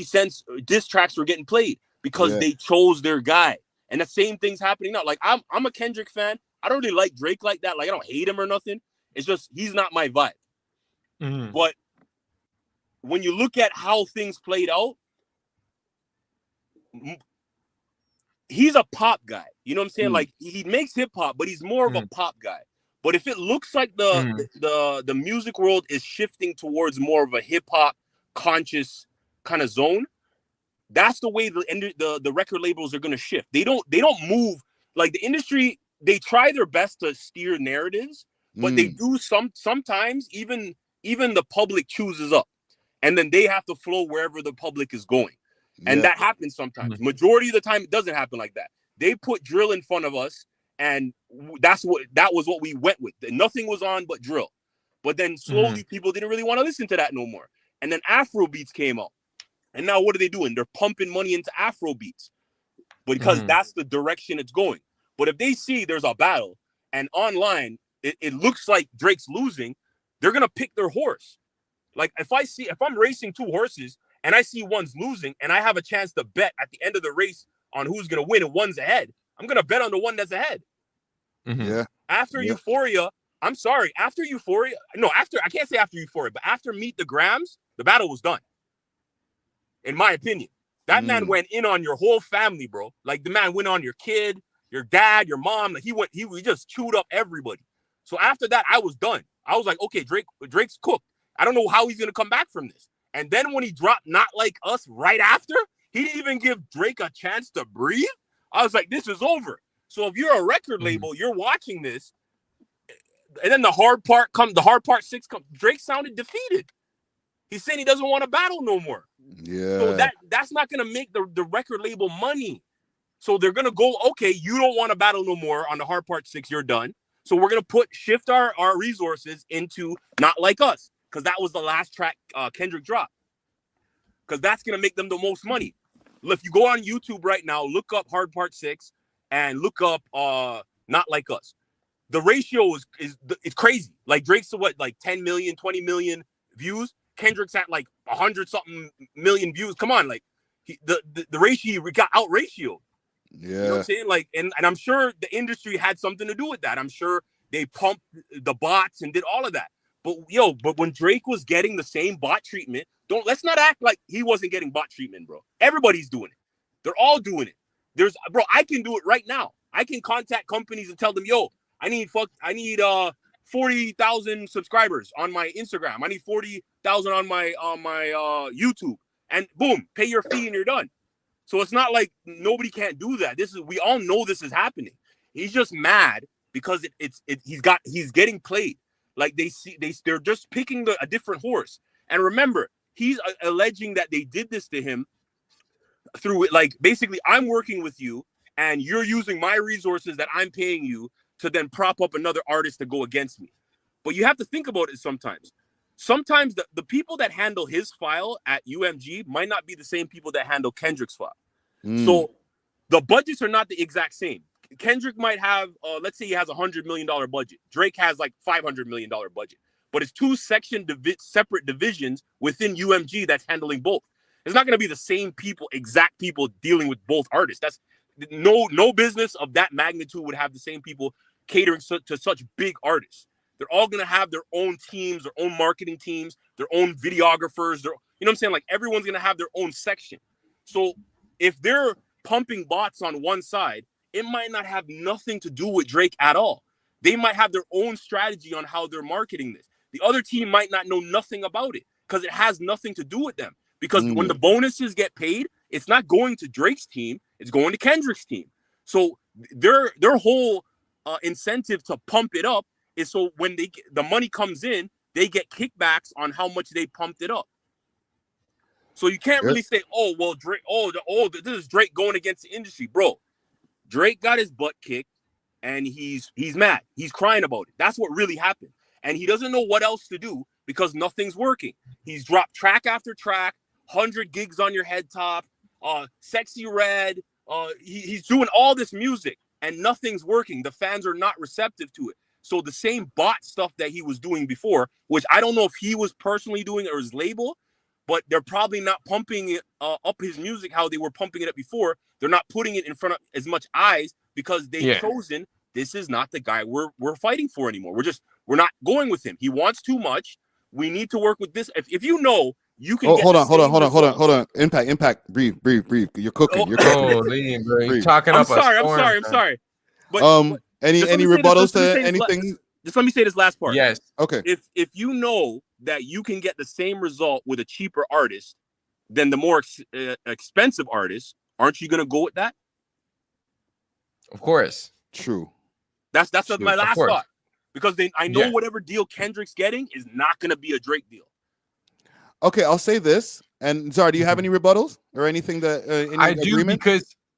Cent's diss tracks were getting played because they chose their guy. And the same thing's happening now. Like, I'm a Kendrick fan. I don't really like Drake like that. Like, I don't hate him or nothing. It's just he's not my vibe. But when you look at how things played out, he's a pop guy. You know what I'm saying? Like, he makes hip hop, but he's more of a pop guy. But if it looks like the music world is shifting towards more of a hip hop conscious kind of zone, that's the way the record labels are going to shift. They don't move like the industry. They try their best to steer narratives, but they do sometimes even the public chooses up, and then they have to flow wherever the public is going. And that happens sometimes. Majority of the time, it doesn't happen like that. They put drill in front of us, and that was what we went with. Nothing was on but drill. But then slowly people didn't really want to listen to that no more. And then Afro beats came out. And now what are they doing? They're pumping money into Afro beats because that's the direction it's going. But if they see there's a battle and online it looks like Drake's losing, they're going to pick their horse. Like if I'm racing two horses and I see one's losing and I have a chance to bet at the end of the race on who's going to win and one's ahead, I'm going to bet on the one that's ahead. After Euphoria, I'm sorry. After Euphoria, I can't say after Euphoria, but after Meet the Grams, the battle was done. In my opinion, that man went in on your whole family, bro. Like the man went on your kid, your dad, your mom. Like he just chewed up everybody. So after that, I was done. I was like, okay, Drake's cooked. I don't know how he's gonna come back from this. And then when he dropped Not Like Us right after, he didn't even give Drake a chance to breathe. I was like, this is over. So if you're a record label, you're watching this, and then the hard part 6 comes. Drake sounded defeated. He's saying he doesn't want to battle no more. Yeah. So that's not gonna make the record label money. So they're gonna go, okay, you don't want to battle no more on the Hard Part 6, you're done. So we're gonna shift our resources into Not Like Us, because that was the last track Kendrick dropped. Because that's gonna make them the most money. If you go on YouTube right now, look up Hard Part 6 and look up Not Like Us. The ratio is crazy. Like Drake's what, like 10 million, 20 million views. Kendrick's at like 100 something million views. Come on, like the ratio got out ratioed. Yeah. You know what I'm saying? Like, and I'm sure the industry had something to do with that. I'm sure they pumped the bots and did all of that. But when Drake was getting the same bot treatment, let's not act like he wasn't getting bot treatment, bro. Everybody's doing it. They're all doing it. I can do it right now. I can contact companies and tell them, yo, I need 40,000 subscribers on my Instagram. I need 40,000 on my YouTube, and boom, pay your fee and you're done. So it's not like nobody can't do that. We all know this is happening. He's just mad because he's getting played. Like they're just picking a different horse. And remember, he's alleging that they did this to him through it. Like basically, I'm working with you and you're using my resources that I'm paying you to then prop up another artist to go against me. But you have to think about it sometimes. Sometimes the people that handle his file at UMG might not be the same people that handle Kendrick's file. So the budgets are not the exact same. Kendrick might have, let's say he has $100 million budget. Drake has like $500 million budget. But it's two separate divisions within UMG that's handling both. It's not going to be the same exact people dealing with both artists. That's no business of that magnitude would have the same people catering to such big artists. They're all going to have their own teams, their own marketing teams, their own videographers. You know what I'm saying? Like everyone's going to have their own section. So if they're pumping bots on one side, it might not have nothing to do with Drake at all. They might have their own strategy on how they're marketing this. The other team might not know nothing about it because it has nothing to do with them. Because when the bonuses get paid, it's not going to Drake's team, it's going to Kendrick's team. So their whole incentive to pump it up is so when the money comes in, they get kickbacks on how much they pumped it up. So you can't really say, oh, well, Drake, this is Drake going against the industry. Bro, Drake got his butt kicked and he's mad. He's crying about it. That's what really happened. And he doesn't know what else to do because nothing's working. He's dropped track after track, 100 gigs on your head top, Sexy Red. He's doing all this music and nothing's working. The fans are not receptive to it. So the same bot stuff that he was doing before, which I don't know if he was personally doing it or his label, but they're probably not pumping it up his music how they were pumping it up before. They're not putting it in front of as much eyes because they've chosen this is not the guy we're fighting for anymore. We're not going with him. He wants too much. We need to work with this. If you know you can hold on. Impact. Breathe. You're cooking. You're cooking. You're talking up. I'm sorry. But any rebuttals to anything? Just let me say this last part. Yes. Okay. If you know that you can get the same result with a cheaper artist than the more expensive artist, aren't you going to go with that? Of course. True. That's my last thought. Because I know whatever deal Kendrick's getting is not going to be a Drake deal. Okay, I'll say this. And Zara, do you have any rebuttals or anything that I do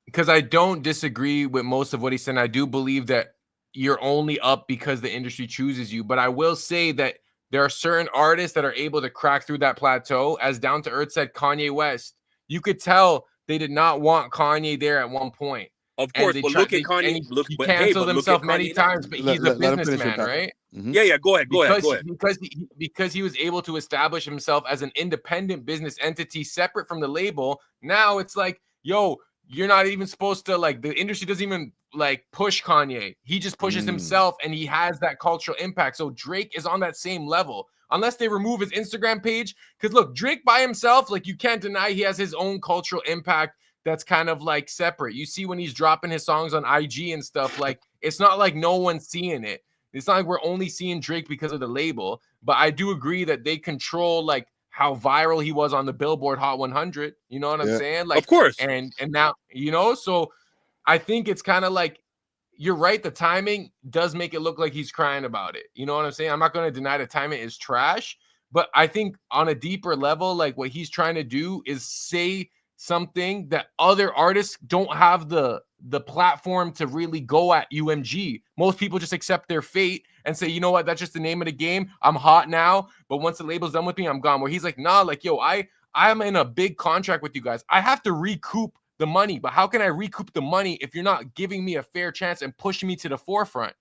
because I don't disagree with most of what he said. I do believe that you're only up because the industry chooses you. But I will say that there are certain artists that are able to crack through that plateau. As Down to Earth said, Kanye West, you could tell they did not want Kanye there at one point. Of course, but look at Kanye. He canceled himself many times, but he's a businessman, right? Yeah, go ahead. Because he was able to establish himself as an independent business entity separate from the label. Now it's like, yo, you're not even supposed to, like, the industry doesn't even like push Kanye. He just pushes himself and he has that cultural impact. So Drake is on that same level. Unless they remove his Instagram page. Because look, Drake by himself, like, you can't deny he has his own cultural impact that's kind of like separate. You see when he's dropping his songs on IG and stuff, like, it's not like no one's seeing it. It's not like we're only seeing Drake because of the label. But I do agree that they control, like, how viral he was on the Billboard Hot 100. You know what I'm saying? Like, of course. And now, you know, so I think it's kind of like, you're right. The timing does make it look like he's crying about it. You know what I'm saying? I'm not going to deny the timing is trash, But I think on a deeper level, like what he's trying to do is say something that other artists don't have the platform to really go at UMG. Most people just accept their fate and say, you know what, that's just the name of the game. I'm hot now, but once the label's done with me, I'm gone. Where he's like, nah, like, yo, I'm in a big contract with you guys. I have to recoup the money, but how can I recoup the money if you're not giving me a fair chance and pushing me to the forefront?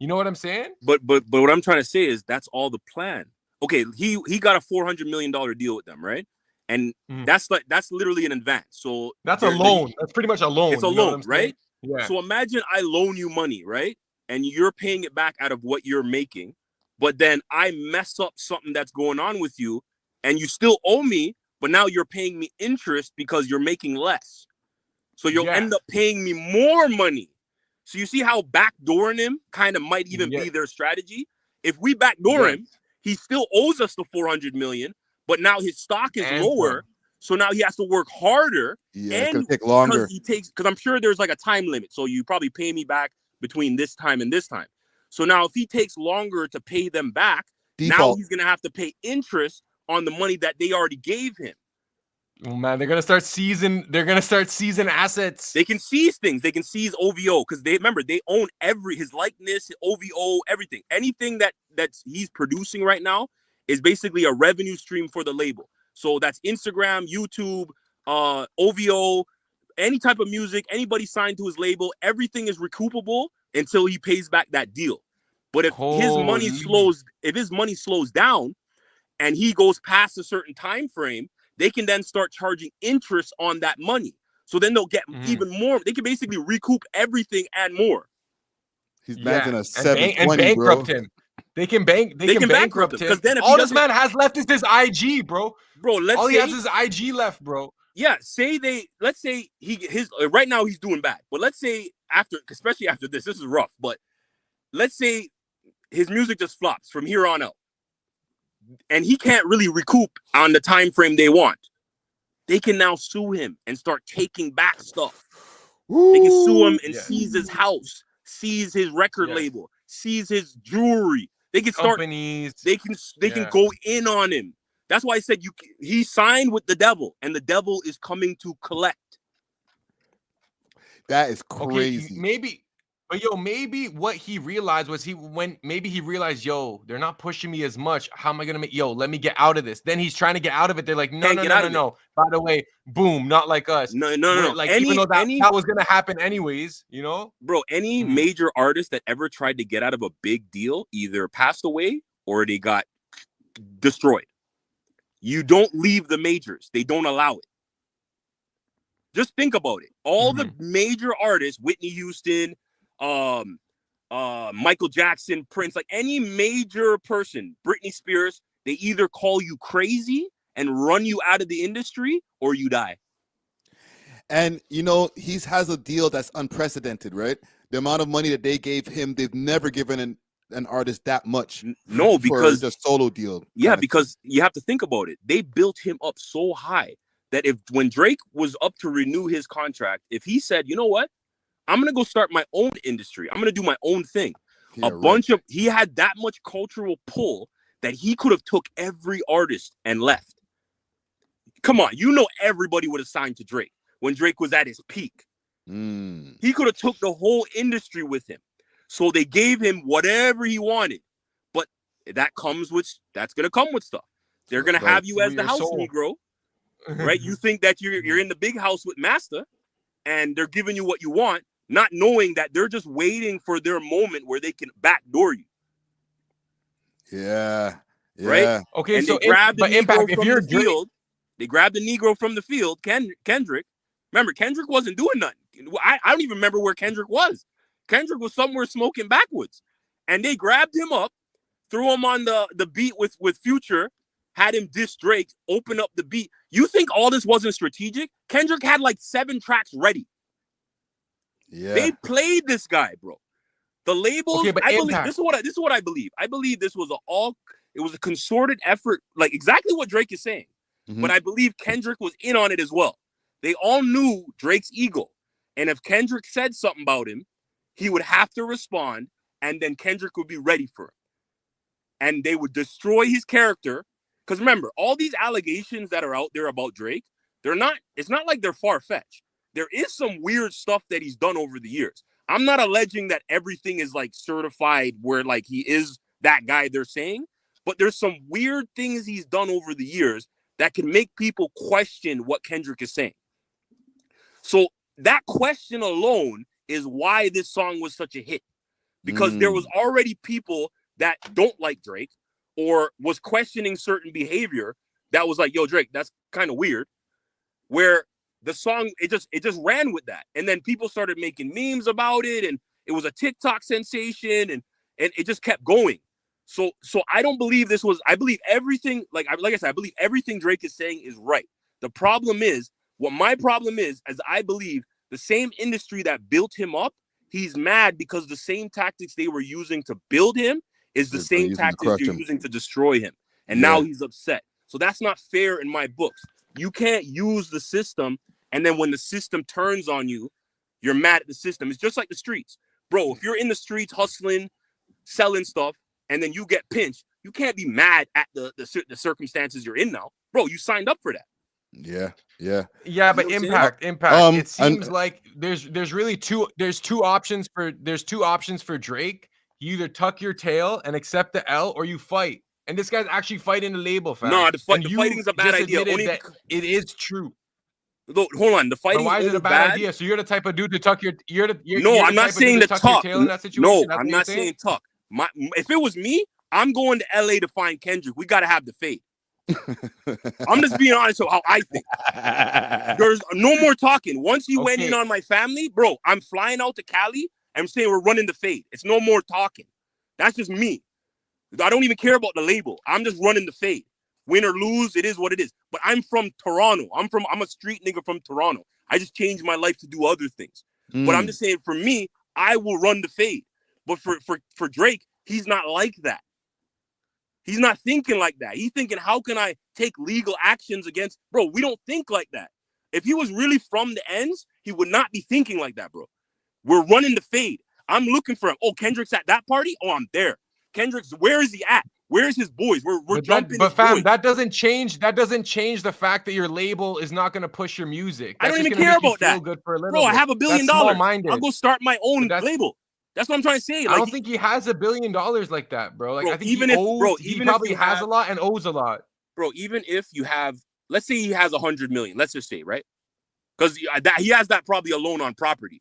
You know what I'm saying? But what I'm trying to say is that's all the plan. Okay, he got a $400 million deal with them, right? And that's literally an advance. So that's a loan. That's pretty much a loan. It's a loan, right? Yeah. So imagine I loan you money, right? And you're paying it back out of what you're making, but then I mess up something that's going on with you, and you still owe me, but now you're paying me interest because you're making less. So you'll end up paying me more money. So you see how backdooring him kind of might even be their strategy? If we backdoor him, he still owes us the $400 million, but now his stock is lower. So now he has to work harder. Yeah, it's and gonna take longer. Because I'm sure there's like a time limit. So you probably pay me back between this time and this time. So now if he takes longer to pay them back, now he's gonna have to pay interest on the money that they already gave him. Oh man, they're gonna start seizing assets. They can seize things. They can seize OVO because they own his likeness, his OVO, everything. Anything that he's producing right now is basically a revenue stream for the label. So that's Instagram, YouTube, OVO, any type of music, anybody signed to his label, everything is recoupable until he pays back that deal. But if his money slows down and he goes past a certain time frame, they can then start charging interest on that money. So then they'll get even more. They can basically recoup everything and more. He's banking a and bankrupt him. They can bankrupt him because then if all this man has left is his IG, bro. All he has is IG left, bro. Yeah, let's say right now he's doing bad, but let's say especially after this is rough. But let's say his music just flops from here on out, and he can't really recoup on the time frame they want. They can now sue him and start taking back stuff. Ooh, they can sue him and seize his house, seize his record label, seize his jewelry. They can start companies. They can go in on him. That's why I said he signed with the devil, and the devil is coming to collect. That is crazy. Okay, maybe what he realized was he realized, yo, they're not pushing me as much. How am I gonna let me get out of this? Then he's trying to get out of it. They're like, no. By the way, boom, not like us. No. Like even though that was gonna happen anyways, you know, bro. Any major artist that ever tried to get out of a big deal either passed away or they got destroyed. You don't leave the majors. They don't allow it. Just think about it. All the major artists, Whitney Houston, Michael Jackson, Prince, like any major person, Britney Spears, they either call you crazy and run you out of the industry or you die. And he has a deal that's unprecedented, right? The amount of money that they gave him, they've never given an artist that much. No, because the solo deal. Yeah, because you have to think about it. They built him up so high that when Drake was up to renew his contract, if he said, you know what, I'm going to go start my own industry, I'm going to do my own thing. He had that much cultural pull that he could have took every artist and left. Come on, everybody would have signed to Drake when Drake was at his peak. He could have took the whole industry with him. So they gave him whatever he wanted. But that's going to come with stuff. They're going to have you as the house Negro, right? You think that you're in the big house with Master and they're giving you what you want, not knowing that they're just waiting for their moment where they can backdoor you. Yeah. Right? Okay, and so they grabbed the Negro from the field. They grabbed the Negro from the field, Kendrick. Remember, Kendrick wasn't doing nothing. I don't even remember where Kendrick was. Kendrick was somewhere smoking backwards. And they grabbed him up, threw him on the beat with Future, had him diss Drake, open up the beat. You think all this wasn't strategic? Kendrick had like 7 tracks ready. Yeah. They played this guy, bro. The labels, okay, but I believe this is what I believe. I believe this was a concerted effort, like exactly what Drake is saying. But I believe Kendrick was in on it as well. They all knew Drake's ego. And if Kendrick said something about him, he would have to respond, and then Kendrick would be ready for it. And they would destroy his character Because remember, all these allegations that are out there about Drake, it's not like they're far-fetched. There is some weird stuff that he's done over the years. I'm not alleging that everything is like certified where like he is that guy they're saying, but there's some weird things he's done over the years that can make people question what Kendrick is saying. So that question alone is why this song was such a hit. Because there was already people that don't like Drake or was questioning certain behavior that was like, yo, Drake, that's kind of weird. Where the song, it just ran with that. And then people started making memes about it, and it was a TikTok sensation, and it just kept going. So I don't believe this was, I believe everything, like I said, I believe everything Drake is saying is right. The problem is, what my problem is I believe the same industry that built him up, he's mad because the same tactics they were using to build him is the same tactics they're using to destroy him. And now he's upset. So that's not fair in my books. You can't use the system, and then when the system turns on you, you're mad at the system. It's just like the streets. Bro, if you're in the streets hustling, selling stuff, and then you get pinched, you can't be mad at the circumstances you're in now. Bro, you signed up for that. Yeah. But impact. It seems like there's really two options for Drake. You either tuck your tail and accept the L, or you fight. And this guy's actually fighting the label, fam. No, the fighting is a bad idea. Only that it is true. Look, hold on, the fighting. Why is it a bad idea? So you're the type of dude to tuck your. I'm not saying to tuck. In that situation. No, I'm not saying tuck. If it was me, I'm going to LA to find Kendrick. We got to have the fade. I'm just being honest with how I think. There's no more talking. Once you went in on my family, bro, I'm flying out to Cali. I'm saying we're running the fade. It's no more talking. That's just me. I don't even care about the label. I'm just running the fade. Win or lose, it is what it is. But I'm from Toronto. I'm a street nigga from Toronto. I just changed my life to do other things. But I'm just saying, for me, I will run the fade. But for Drake, he's not like that. He's not thinking like that. He's thinking, how can I take legal actions against... Bro, we don't think like that. If he was really from the ends, he would not be thinking like that, bro. We're running the fade. I'm looking for him. Oh, Kendrick's at that party? Oh, I'm there. Kendrick's, where is he at? Where's his boys? We're jumping. But fam, that doesn't change the fact that your label is not going to push your music. I don't even care about that. Good for a little bro, I have $1 billion. I'll go start my own label. That's what I'm trying to say. Like, I don't think he has $1 billion like that, bro. Like, bro, I think he probably has a lot and owes a lot. Bro, even if you have, let's say he has 100 million, let's just say, right? Because he has that probably alone on property.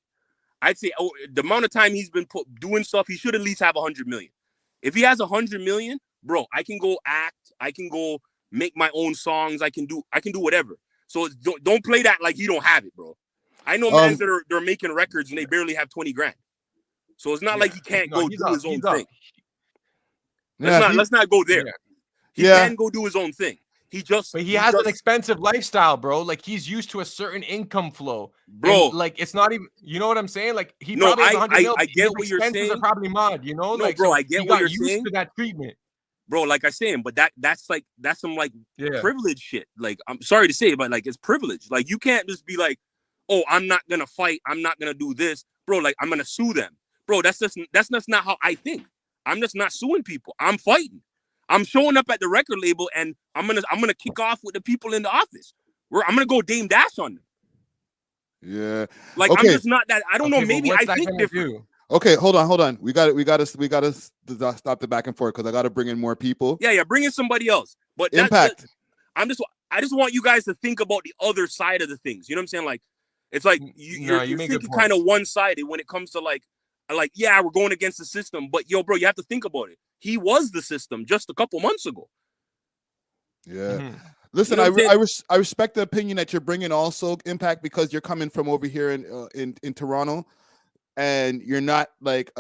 I'd say the amount of time he's been doing stuff, he should at least have 100 million. If he has 100 million, bro, I can go act, I can go make my own songs, I can do whatever. So don't play that like you don't have it, bro. I know mans that they're making records and they barely have 20 grand. So it's not like he can't go do his own thing. Let's not go there. He can go do his own thing. But he has an expensive lifestyle, bro. Like, he's used to a certain income flow, bro. And, like, it's not even, you know what I'm saying? Like, he probably has 100 mil. I get what you're saying. Are probably mod, you know? No, like, bro, so I get what you're used saying. To that treatment, bro. Like I saying, but that's some like privilege shit. Like, I'm sorry to say, but like, it's privilege. Like, you can't just be like, oh, I'm not gonna fight. I'm not gonna do this, bro. Like, I'm gonna sue them, bro. That's just not how I think. I'm just not suing people. I'm fighting. I'm showing up at the record label and I'm gonna kick off with the people in the office. I'm gonna go Dame Dash on them. Yeah. Like, I'm just not that. I don't know. Maybe I think different. Okay, hold on. We got to stop the back and forth because I got to bring in more people. Yeah, bring in somebody else. But impact. I just want you guys to think about the other side of the things. You know what I'm saying? Like, it's like you're thinking kind of one-sided when it comes to like, yeah, we're going against the system, but yo, bro, you have to think about it. He was the system just a couple months ago. Yeah. Listen, you know I respect the opinion that you're bringing also, Impact, because you're coming from over here in Toronto, and you're not like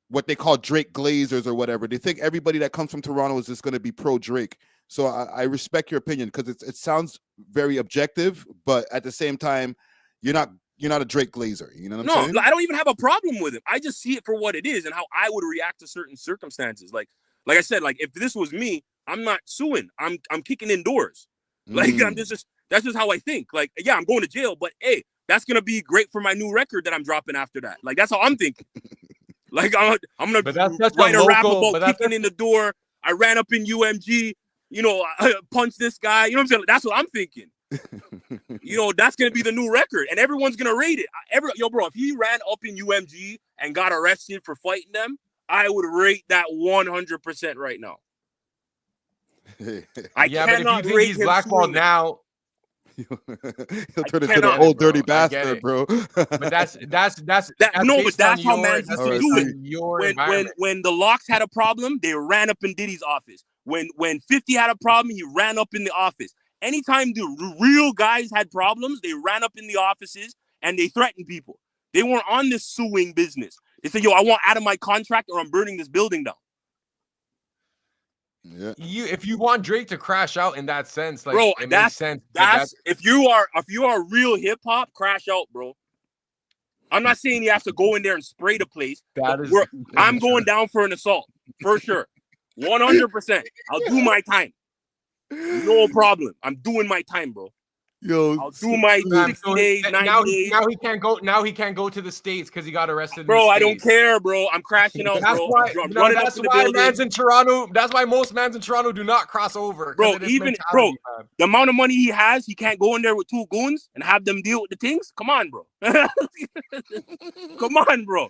what they call Drake Glazers or whatever. They think everybody that comes from Toronto is just going to be pro Drake. So I respect your opinion because it sounds very objective, but at the same time, you're not a Drake Glazer. You know what I'm saying? No, I don't even have a problem with him. I just see it for what it is and how I would react to certain circumstances. Like I said, like, if this was me, I'm not suing. I'm kicking indoors. Like, that's just how I think. Like, yeah, I'm going to jail, but hey, that's gonna be great for my new record that I'm dropping after that. Like, that's how I'm thinking. Like, I'm gonna write a rap about kicking in the door. I ran up in UMG. punch this guy. You know what I'm saying? That's what I'm thinking. That's gonna be the new record, and everyone's gonna rate it. Bro, if he ran up in UMG and got arrested for fighting them, I would rate that 100% right now. I Yeah, but if you cannot think rate he's him blackballed suing them. now, He'll turn into the old dirty bastard, bro. But that's But based on that's how your mans that's used to based do on it. your environment. When the Locks had a problem, they ran up in Diddy's office. When 50 had a problem, he ran up in the office. Anytime the real guys had problems, they ran up in the offices and they threatened people. They weren't on this suing business. They said, yo, I want out of my contract or I'm burning this building down. Yeah. If you want Drake to crash out in that sense, like, bro, it makes sense. If you are real hip hop, crash out, bro. I'm not saying you have to go in there and spray the place. I'm going down for an assault for sure, 100%. I'll do my time, no problem. I'm doing my time, bro. Yo, I'll do my 60 days, 90 days. Now he can't go. Now he can't go to the States because he got arrested. Bro, I don't care, bro. I'm crashing out, that's bro. Why, I'm running that's up to the why building. mans in Toronto. That's why most mans in Toronto do not cross over. Bro, the amount of money he has, he can't go in there with two goons and have them deal with the things. Come on, bro. Come on, bro.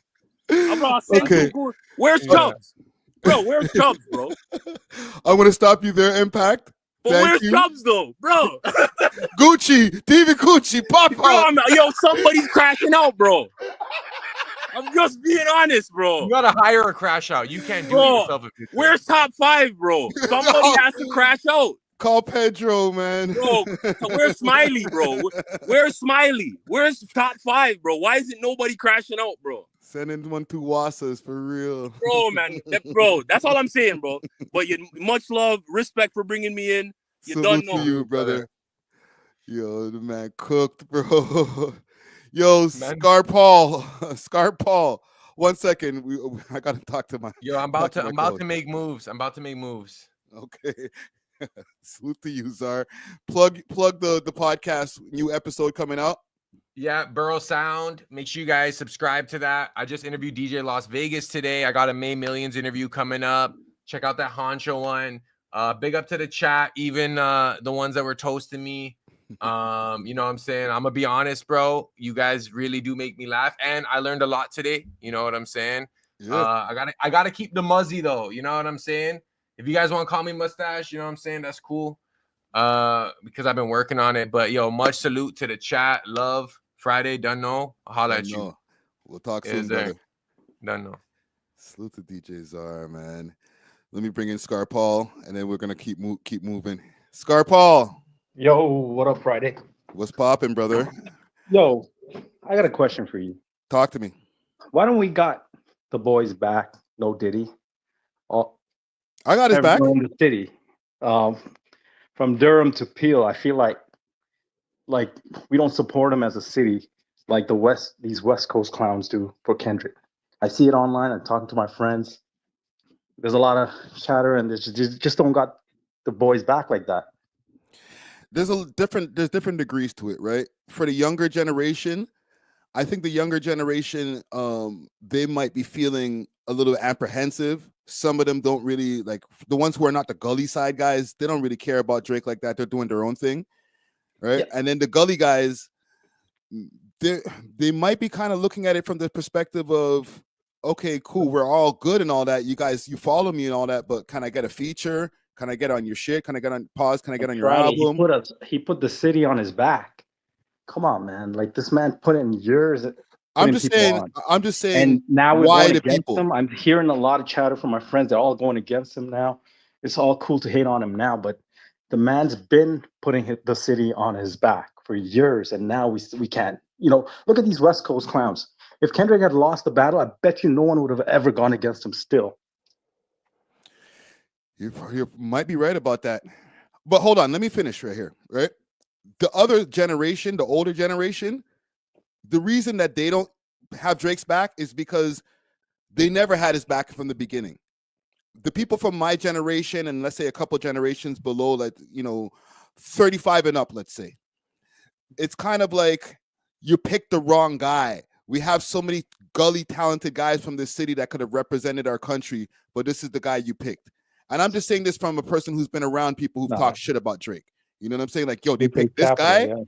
I'll send two goons. Where's Chubbs? Bro, where's Chubbs, bro? I'm gonna stop you there, Impact. But where's Chubbs though, bro? Gucci, TV Gucci, pop out. Yo, somebody's crashing out, bro. I'm just being honest, bro. You gotta hire a crash out. You can't do it yourself. Where's top 5, bro? Somebody has to crash out. Call Pedro, man. Bro, where's Smiley, bro? Where's Smiley? Where's top 5, bro? Why isn't nobody crashing out, bro? Sending one to Wasas for real. Bro, man. Bro, that's all I'm saying, bro. But much love, respect for bringing me in. You Salute don't know. to you, brother. Yo, the man cooked, bro. Yo, Scar Paul. 1 second. I gotta talk to my. Yo, I'm about to make moves. I'm about to make moves. Okay. Salute to you, Czar. Plug the podcast. New episode coming out. Yeah, Burrow Sound. Make sure you guys subscribe to that. I just interviewed DJ Las Vegas today. I got a May Millions interview coming up. Check out that Honcho one. Big up to the chat, even the ones that were toasting me. You know what I'm saying? I'm gonna be honest, bro. You guys really do make me laugh, and I learned a lot today. You know what I'm saying? Yeah. I gotta keep the muzzy though. You know what I'm saying? If you guys want to call me Mustache, you know what I'm saying? That's cool. Because I've been working on it. But yo, much salute to the chat. Love Friday. Done know. I'll holla at you. We'll talk soon, brother. Done know. Salute to DJ Czar, man. Let me bring in Scar Paul, and then we're gonna keep moving. Scar Paul. Yo, what up, Friday? What's popping, brother? Yo, I got a question for you. Talk to me. Why don't we got the boys back? No Diddy. I got his back. In the city, from Durham to Peel, I feel like we don't support him as a city like these West Coast clowns do for Kendrick. I see it online. I'm talking to my friends. There's a lot of chatter, and they just don't got the boys back like that. There's different degrees to it, right? For the younger generation, I think the younger generation, they might be feeling a little apprehensive. Some of them don't really like the ones who are not the gully side guys. They don't really care about Drake like that. They're doing their own thing, right? Yeah. And then the gully guys, they might be kind of looking at it from the perspective of, okay, cool, we're all good and all that. You guys, you follow me and all that, but can I get a feature? Can I get on your shit? Can I get on pause? Can I get on your album? He put the city on his back. Come on, man. Like this man put in years. I'm just saying. And now we're why going the against people? him. I'm hearing a lot of chatter from my friends. They're all going against him now. It's all cool to hate on him now, but the man's been putting the city on his back for years, and now we can't. You know, look at these West Coast clowns. If Kendrick had lost the battle, I bet you no one would have ever gone against him still. You might be right about that. But hold on, let me finish right here, right? The other generation, the older generation, the reason that they don't have Drake's back is because they never had his back from the beginning. The people from my generation and let's say a couple generations below, like, 35 and up, let's say, it's kind of like you picked the wrong guy. We have so many gully talented guys from this city that could have represented our country, but this is the guy you picked. And I'm just saying this from a person who's been around people who've No. talked shit about Drake. You know what I'm saying? Like, yo, they He paid picked this capital, guy. yeah.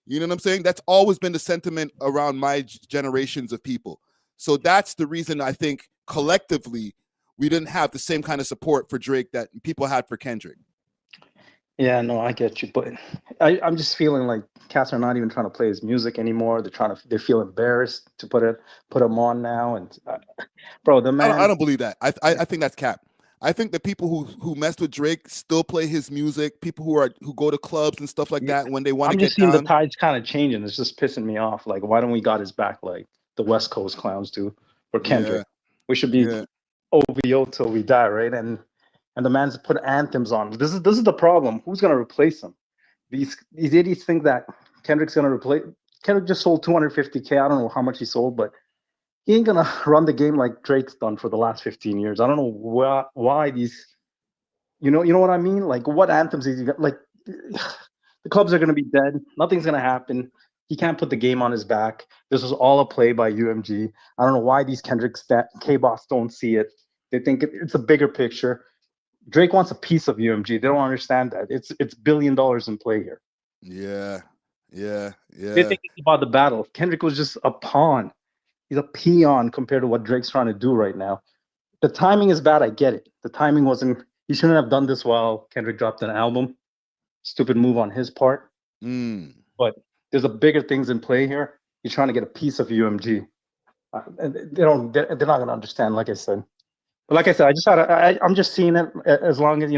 You know what I'm saying? That's always been the sentiment around my generations of people. So that's the reason I think collectively we didn't have the same kind of support for Drake that people had for Kendrick. Yeah, no, I get you, but I'm just feeling like cats are not even trying to play his music anymore. They feel embarrassed to put him on now, and bro, the man. I don't believe that. I think that's cap. I think the people who messed with Drake still play his music. People who go to clubs and stuff like that when they want to I'm get just seeing down. the tides kind of changing. It's just pissing me off. Like, why don't we got his back like the West Coast clowns do for Kendrick? Yeah. We should be OVO till we die, right? And the man's put anthems on. This is the problem. Who's gonna replace him? These idiots think that Kendrick's gonna replace. Kendrick just sold 250K. I don't know how much he sold, but he ain't gonna run the game like Drake's done for the last 15 years. I don't know why these. You know what I mean? Like, what anthems is he got? Like, the clubs are gonna be dead. Nothing's gonna happen. He can't put the game on his back. This was all a play by UMG. I don't know why these Kendricks K-Boss don't see it. They think it's a bigger picture. Drake wants a piece of UMG. They don't understand that. It's $1 billion in play here. Yeah. They think it's about the battle. Kendrick was just a pawn. He's a peon compared to what Drake's trying to do right now. The timing is bad. I get it. The timing wasn't. He shouldn't have done this while Kendrick dropped an album. Stupid move on his part. But there's a bigger things in play here. He's trying to get a piece of UMG. And they're not going to understand, like I said. But like I said, I'm just seeing it as long as,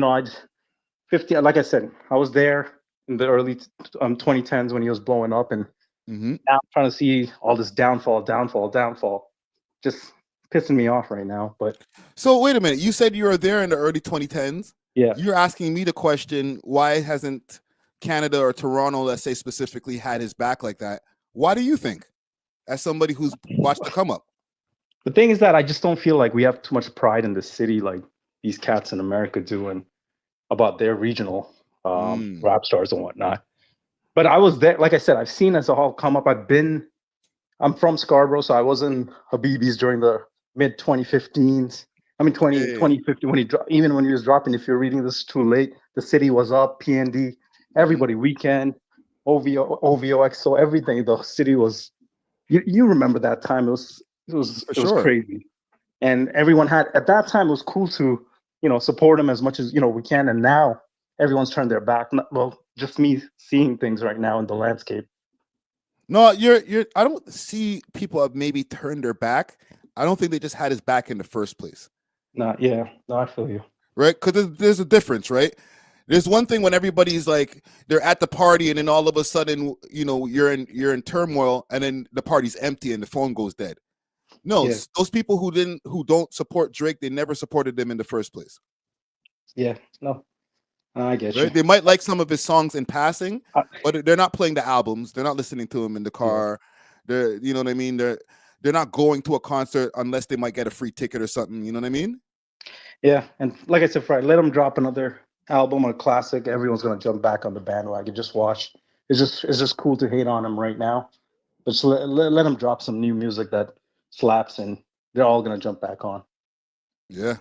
like I said, I was there in the early 2010s when he was blowing up, and now I'm trying to see all this downfall. Just pissing me off right now. But so wait a minute, you said you were there in the early 2010s. Yeah. You're asking me the question, why hasn't Canada or Toronto, let's say specifically, had his back like that? Why do you think, as somebody who's watched the come up? The thing is that I just don't feel like we have too much pride in the city like these cats in America do, and about their regional rap stars and whatnot. But I was there, like I said, I've seen this all come up. I'm from Scarborough, so I was in Habibi's during the mid 2015s. I mean 2015 when even when he was dropping. If you're reading this too late, the city was up. PND, everybody, Weekend, OVOX, so everything. The city was. You remember that time? It was crazy, and everyone had at that time. It was cool to support him as much as we can, and now everyone's turned their back. Well, just me seeing things right now in the landscape. No, you're. I don't see people have maybe turned their back. I don't think they just had his back in the first place. No, I feel you. Right, because there's a difference, right? There's one thing when everybody's like they're at the party, and then all of a sudden, you're in turmoil, and then the party's empty and the phone goes dead. No, those people who don't support Drake, they never supported him in the first place. Yeah, no, I get you. They might like some of his songs in passing, but they're not playing the albums. They're not listening to him in the car. They're, you know what I mean? They're not going to a concert unless they might get a free ticket or something. You know what I mean? Yeah, and like I said, Friday, let him drop another album or classic. Everyone's gonna jump back on the bandwagon. Just watch. It's just cool to hate on him right now. But just let him drop some new music that slaps, and they're all gonna jump back on. Yeah.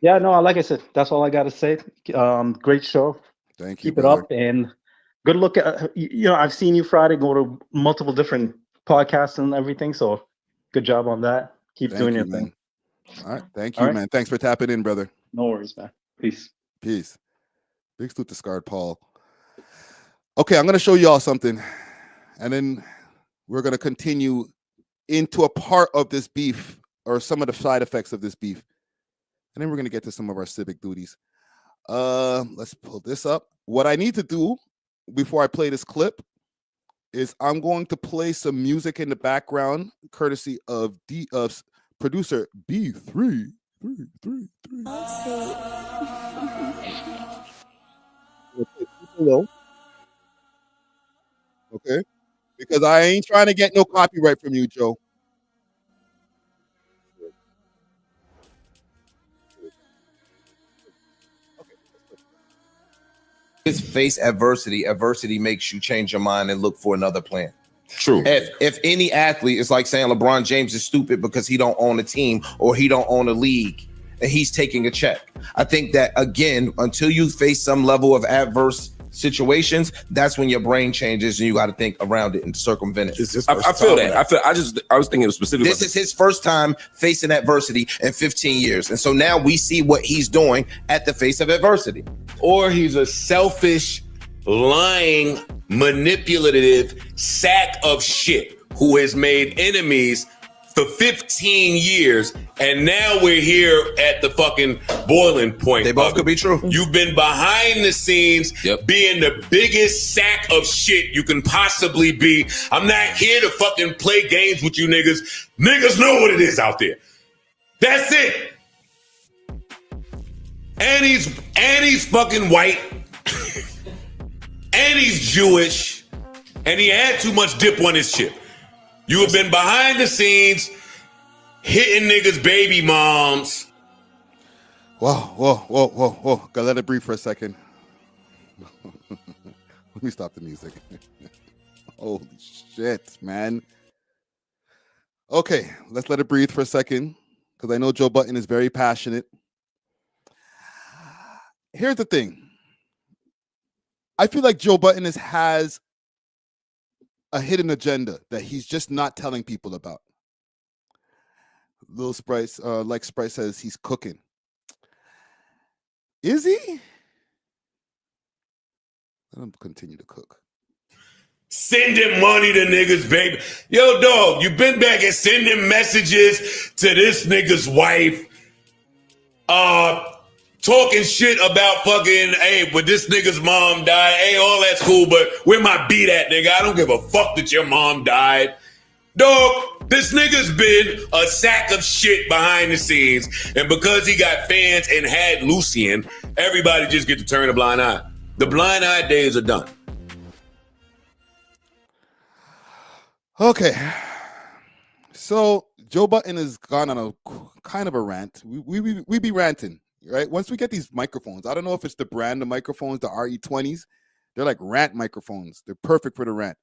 No, like I said, that's all I gotta say. Great show. Thank you. Keep it up, and good look at. I've seen you Friday go to multiple different podcasts and everything. So good job on that. Keep doing your thing. All right, thank you, man. Thanks for tapping in, brother. No worries, man. Peace. Big salute to Scarred Paul. Okay, I'm gonna show y'all something, and then we're gonna continue into a part of this beef or some of the side effects of this beef, and then we're gonna get to some of our civic duties. Let's pull this up. What I need to do before I play this clip is I'm going to play some music in the background, courtesy of producer B3. Okay, because I ain't trying to get no copyright from you, Joe. Face adversity. Adversity makes you change your mind and look for another plan. True. If any athlete, it's like saying LeBron James is stupid because he don't own a team or he don't own a league. and he's taking a check. I think that, again, until you face some level of adverse situations, that's when your brain changes and you got to think around it and circumvent it. I feel that. I was thinking specifically. This is his first time facing adversity in 15 years. And so now we see what he's doing at the face of adversity. Or he's a selfish, lying, manipulative sack of shit who has made enemies for 15 years, and now we're here at the fucking boiling point. They both could be true. You've been behind the scenes, being the biggest sack of shit you can possibly be. I'm not here to fucking play games with you niggas. Niggas know what it is out there. That's it. And he's fucking white. And he's Jewish. And he had too much dip on his chip. You have been behind the scenes, hitting niggas' baby moms. Whoa. Gotta let it breathe for a second. Let me stop the music. Holy shit, man. Okay, let's let it breathe for a second, because I know Joe Budden is very passionate. Here's the thing. I feel like Joe Budden has a hidden agenda that he's just not telling people about. Lil Sprice, like Sprice says, he's cooking. Is he? Let him continue to cook. Sending money to niggas, baby. Yo, dog, you been back and sending messages to this nigga's wife. Talking shit about fucking, hey, but this nigga's mom died. Hey, all that's cool, but where my beat at, nigga? I don't give a fuck that your mom died. Dog, this nigga's been a sack of shit behind the scenes. And because he got fans and had Lucian, everybody just get to turn a blind eye. The blind eye days are done. Okay. So Joe Budden has gone on a kind of a rant. We be ranting. Right? Once we get these microphones, I don't know if it's the brand of microphones, the RE20s. They're like rant microphones. They're perfect for the rant.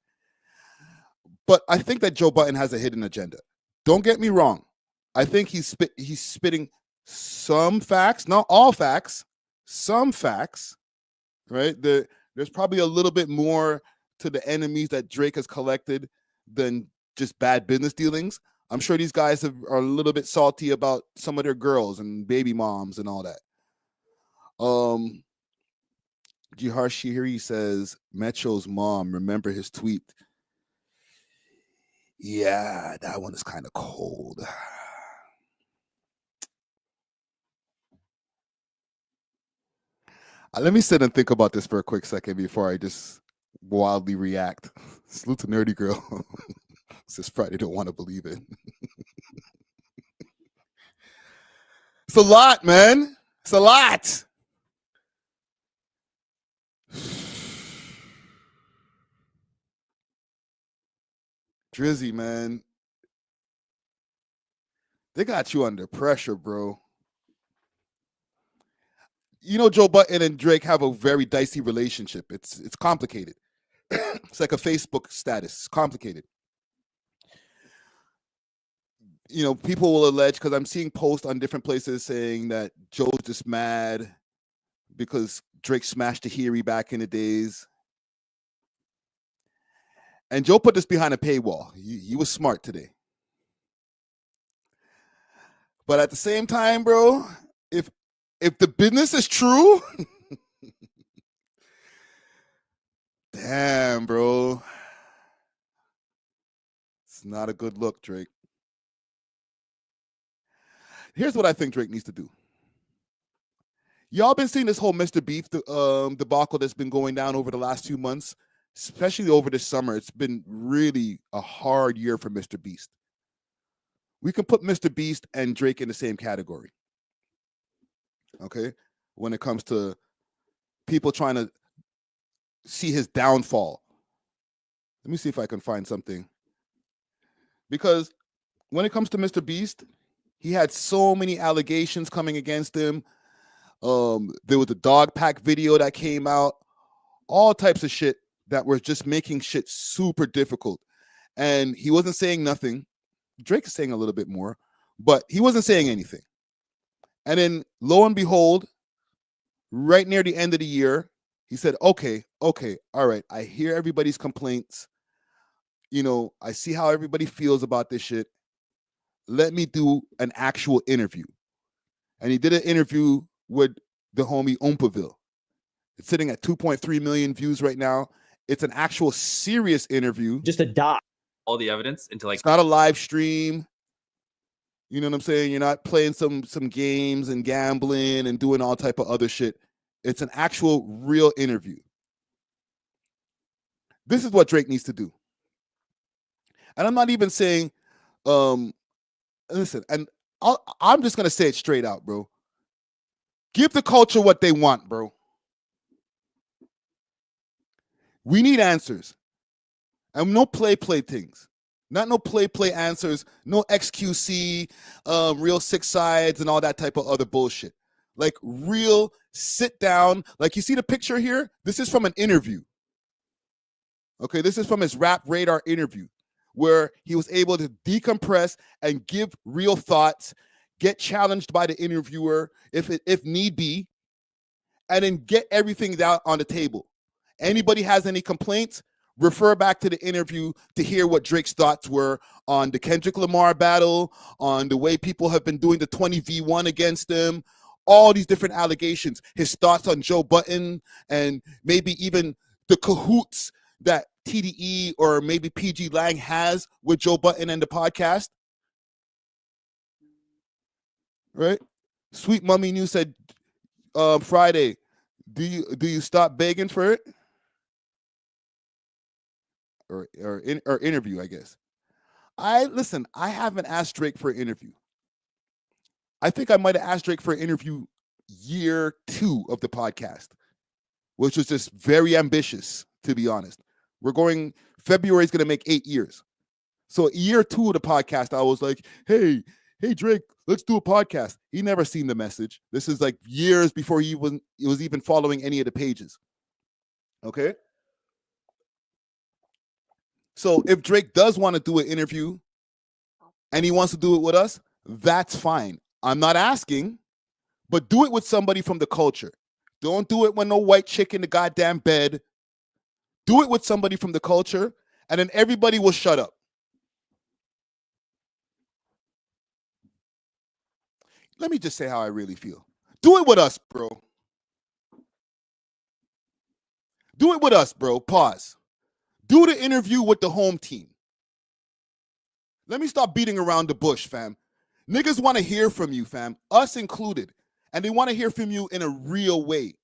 But I think that Joe Budden has a hidden agenda. Don't get me wrong. I think he's spitting some facts, not all facts, some facts. Right? There's probably a little bit more to the enemies that Drake has collected than just bad business dealings. I'm sure these guys are a little bit salty about some of their girls and baby moms and all that. Jihar Shihiri says, Metro's mom, remember his tweet? Yeah, that one is kind of cold. Let me sit and think about this for a quick second before I just wildly react. Salute to Nerdy Girl. Says Friday don't want to believe it. It's a lot, man. It's a lot. Drizzy, man. They got you under pressure, bro. You know, Joe Budden and Drake have a very dicey relationship. It's complicated. It's like a Facebook status. It's complicated. You know, people will allege, because I'm seeing posts on different places saying that Joe's just mad because Drake smashed Tahiri back in the days. And Joe put this behind a paywall. He was smart today. But at the same time, bro, if the business is true, damn, bro. It's not a good look, Drake. Here's what I think Drake needs to do. Y'all been seeing this whole Mr. Beef debacle that's been going down over the last 2 months, especially over this summer. It's been really a hard year for Mr. Beast. We can put Mr. Beast and Drake in the same category. Okay? When it comes to people trying to see his downfall. Let me see if I can find something. Because when it comes to Mr. Beast, he had so many allegations coming against him. There was a dog pack video that came out. All types of shit that were just making shit super difficult. And he wasn't saying nothing. Drake is saying a little bit more, but he wasn't saying anything. And then lo and behold, right near the end of the year, he said, okay, all right, I hear everybody's complaints. You know, I see how everybody feels about this shit. Let me do an actual interview. And he did an interview with the homie Oompaville. It's sitting at 2.3 million views right now. It's an actual serious interview. Just a doc. All the evidence into like. It's not a live stream. You know what I'm saying? You're not playing some games and gambling and doing all type of other shit. It's an actual real interview. This is what Drake needs to do. And I'm not even saying, listen, and I'm just going to say it straight out, bro. Give the culture what they want, bro. We need answers. And no play things. Not no play answers, no XQC, real 6 sides and all that type of other bullshit. Like real sit down. Like you see the picture here? This is from an interview. Okay, this is from his Rap Radar interview where he was able to decompress and give real thoughts, get challenged by the interviewer if need be, and then get everything out on the table. Anybody has any complaints, refer back to the interview to hear what Drake's thoughts were on the Kendrick Lamar battle, on the way people have been doing the 20v1 against him, all these different allegations, his thoughts on Joe Budden, and maybe even the cahoots that TDE or maybe PG Lang has with Joe Budden and the podcast. Right? Sweet Mummy News said Friday, do you stop begging for it? Or interview, I guess. I haven't asked Drake for an interview. I think I might have asked Drake for an interview year 2 of the podcast, which was just very ambitious, to be honest. February is going to make 8 years. So year 2 of the podcast, I was like, hey Drake, let's do a podcast. He never seen the message. This is like years before he was even following any of the pages. Okay? So if Drake does want to do an interview and he wants to do it with us, that's fine. I'm not asking, but do it with somebody from the culture. Don't do it with no white chick in the goddamn bed. Do it with somebody from the culture, and then everybody will shut up. Let me just say how I really feel. Do it with us, bro. Do it with us, bro. Pause. Do the interview with the home team. Let me stop beating around the bush, fam. Niggas want to hear from you, fam. Us included. And they want to hear from you in a real way.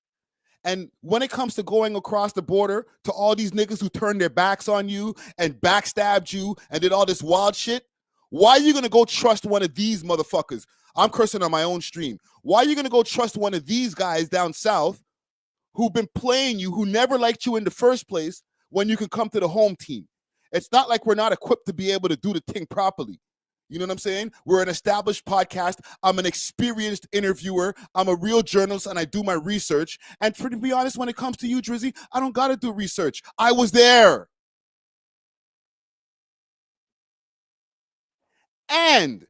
And when it comes to going across the border to all these niggas who turned their backs on you and backstabbed you and did all this wild shit, why are you going to go trust one of these motherfuckers? I'm cursing on my own stream. Why are you going to go trust one of these guys down south who've been playing you, who never liked you in the first place, when you can come to the home team? It's not like we're not equipped to be able to do the thing properly. You know what I'm saying? We're an established podcast. I'm an experienced interviewer. I'm a real journalist, and I do my research. And to be honest, when it comes to you, Drizzy, I don't got to do research. I was there. And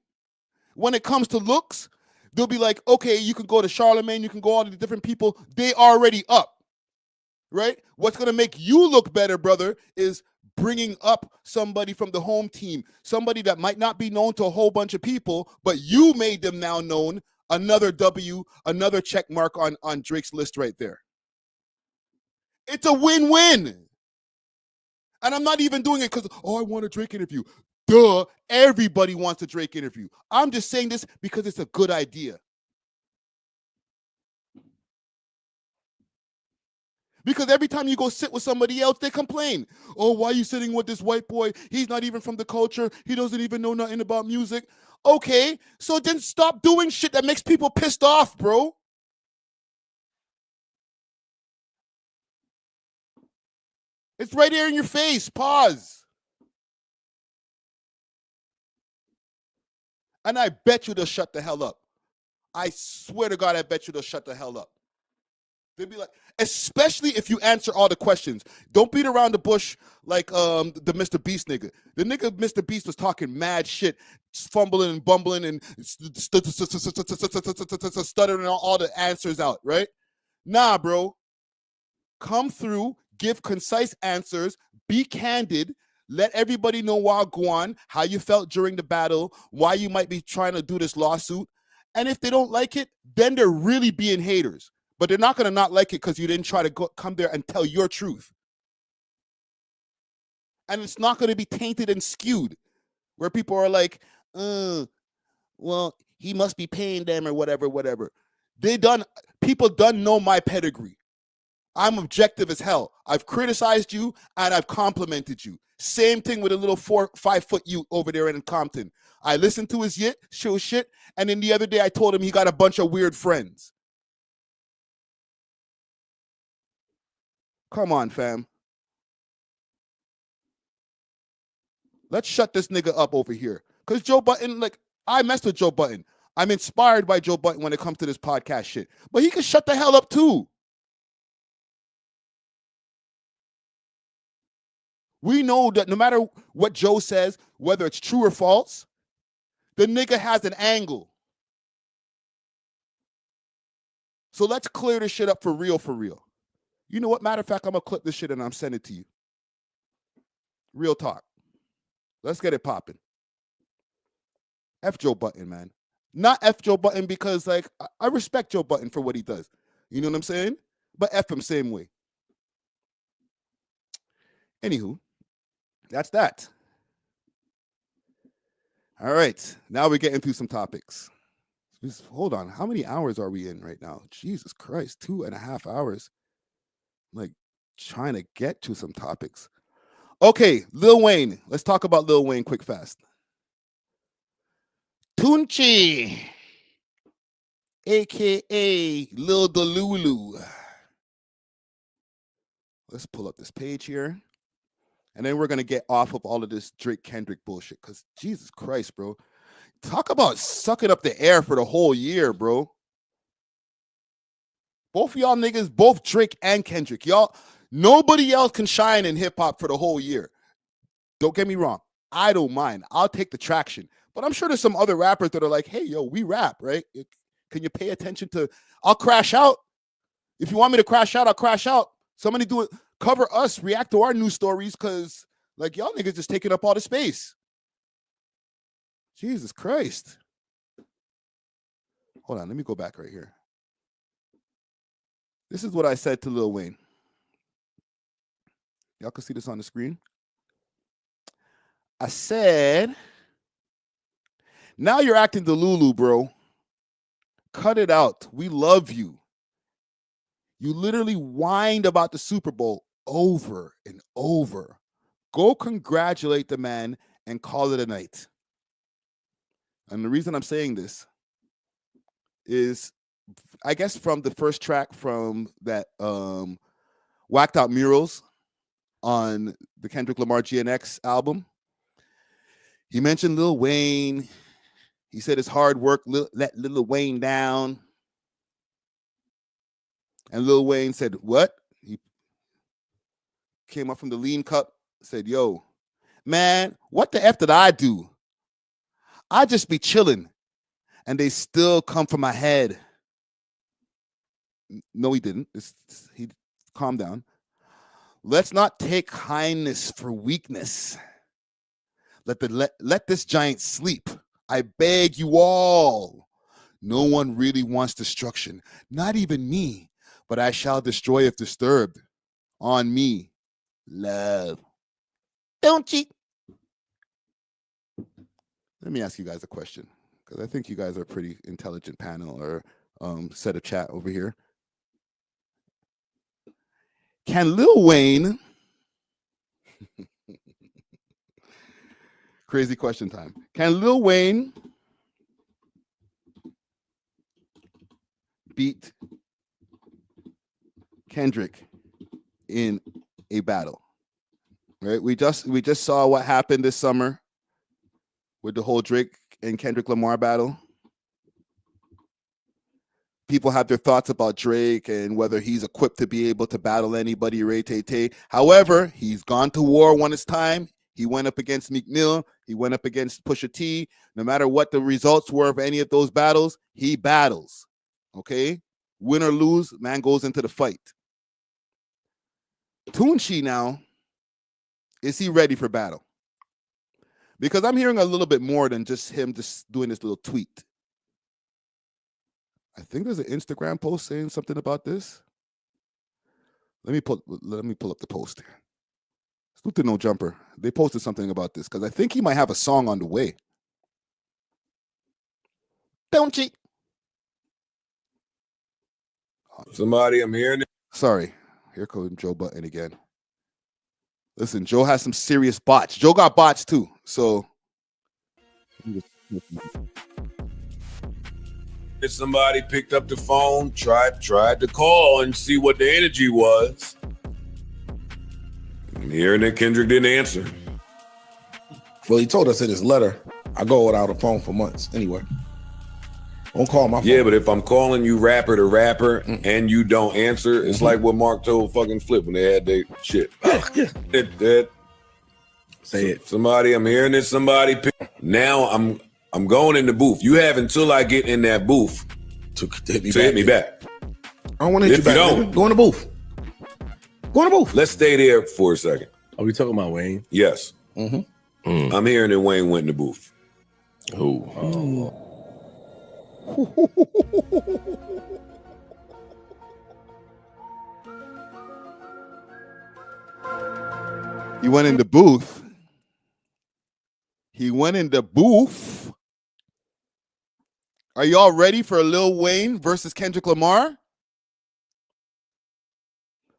when it comes to looks, they'll be like, okay, you can go to Charlemagne, you can go all the different people. They already up, right? What's going to make you look better, brother, is bringing up somebody from the home team, somebody that might not be known to a whole bunch of people, but you made them now known. Another W, another check mark on Drake's list right there. It's a win-win. And I'm not even doing it because, I want a Drake interview. Duh, everybody wants a Drake interview. I'm just saying this because it's a good idea. Because every time you go sit with somebody else, they complain. Oh, why are you sitting with this white boy? He's not even from the culture. He doesn't even know nothing about music. Okay, so then stop doing shit that makes people pissed off, bro. It's right here in your face. Pause. And I bet you they'll shut the hell up. I swear to God, I bet you they'll shut the hell up. They'd be like, especially if you answer all the questions. Don't beat around the bush like the Mr. Beast nigga. The nigga Mr. Beast was talking mad shit, fumbling and bumbling and stuttering all the answers out, right? Nah, bro. Come through, give concise answers, be candid, let everybody know while go on, how you felt during the battle, why you might be trying to do this lawsuit. And if they don't like it, then they're really being haters. But they're not going to not like it because you didn't try to come there and tell your truth. And it's not going to be tainted and skewed where people are like, well, he must be paying them or whatever. People done know my pedigree. I'm objective as hell. I've criticized you and I've complimented you. Same thing with a little 4-5 foot you over there in Compton. I listened to his show shit, and then the other day I told him he got a bunch of weird friends. Come on, fam. Let's shut this nigga up over here. Because Joe Budden, like, I mess with Joe Budden. I'm inspired by Joe Budden when it comes to this podcast shit. But he can shut the hell up too. We know that no matter what Joe says, whether it's true or false, the nigga has an angle. So let's clear this shit up for real, for real. You know what? Matter of fact, I'm going to clip this shit and I'm sending it to you. Real talk. Let's get it popping. F Joe Budden, man. Not F Joe Budden because, like, I respect Joe Budden for what he does. You know what I'm saying? But F him same way. Anywho, that's that. All right. Now we're getting through some topics. Just hold on. How many hours are we in right now? Jesus Christ. 2.5 hours. Like, trying to get to some topics. Okay, Lil Wayne. Let's talk about Lil Wayne quick fast. Tunchi, a.k.a. Lil Delulu. Let's pull up this page here. And then we're going to get off of all of this Drake Kendrick bullshit. Because Jesus Christ, bro. Talk about sucking up the air for the whole year, bro. Both of y'all niggas, both Drake and Kendrick. Y'all, nobody else can shine in hip-hop for the whole year. Don't get me wrong. I don't mind. I'll take the traction. But I'm sure there's some other rappers that are like, hey, yo, we rap, right? Can you pay attention to, I'll crash out. If you want me to crash out, I'll crash out. Somebody do it. Cover us, react to our news stories, because, like, y'all niggas just taking up all the space. Jesus Christ. Hold on, let me go back right here. This is what I said to Lil Wayne. Y'all can see this on the screen. I said, now you're acting Delulu, bro. Cut it out. We love you. You literally whined about the Super Bowl over and over. Go congratulate the man and call it a night. And the reason I'm saying this is, I guess from the first track from that Whacked Out Murals on the Kendrick Lamar GNX album, he mentioned Lil Wayne. He said his hard work let Lil Wayne down. And Lil Wayne said, what? He came up from the lean cup, said, yo, man, what the F did I do? I just be chilling, and they still come for my head. No, he didn't. He calmed down. Let's not take kindness for weakness. Let this giant sleep. I beg you all. No one really wants destruction, not even me, but I shall destroy if disturbed. On me, love. Don't cheat. Let me ask you guys a question, because I think you guys are a pretty intelligent panel or set of chat over here. Can Lil Wayne, crazy question time, can Lil Wayne beat Kendrick in a battle? Right? We just saw what happened this summer with the whole Drake and Kendrick Lamar battle. people have their thoughts about Drake and whether he's equipped to be able to battle anybody, Ray Tay. However, he's gone to war when it's time. He went up against Meek Mill. He went up against Pusha T. No matter what the results were of any of those battles, he battles. Okay? Win or lose, man goes into the fight. Tunchi now, is he ready for battle? Because I'm hearing a little bit more than just him just doing this little tweet. I think there's an Instagram post saying something about this. Let me pull up the post here. Salute to No Jumper. They posted something about this because I think he might have a song on the way. Don't cheat. Somebody, I'm hearing it. Sorry. Here comes Joe Budden again. Listen, Joe has some serious bots. Joe got bots too. So If somebody picked up the phone, tried to call and see what the energy was. I'm hearing that Kendrick didn't answer. Well, he told us in his letter, I go without a phone for months anyway. Don't call my phone. Yeah, but if I'm calling you rapper to rapper and you don't answer, it's like what Mark told fucking Flip when they had their shit. Say it. Somebody, I'm hearing this. Somebody. Now I'm going in the booth. You have until I get in that booth to hit me back. I don't want to hit you back. Don't, go in the booth. Go in the booth. Let's stay there for a second. Are we talking about Wayne? Yes. I'm hearing that Wayne went in the booth. Oh. he went in the booth. He went in the booth. Are y'all ready for Lil Wayne versus Kendrick Lamar?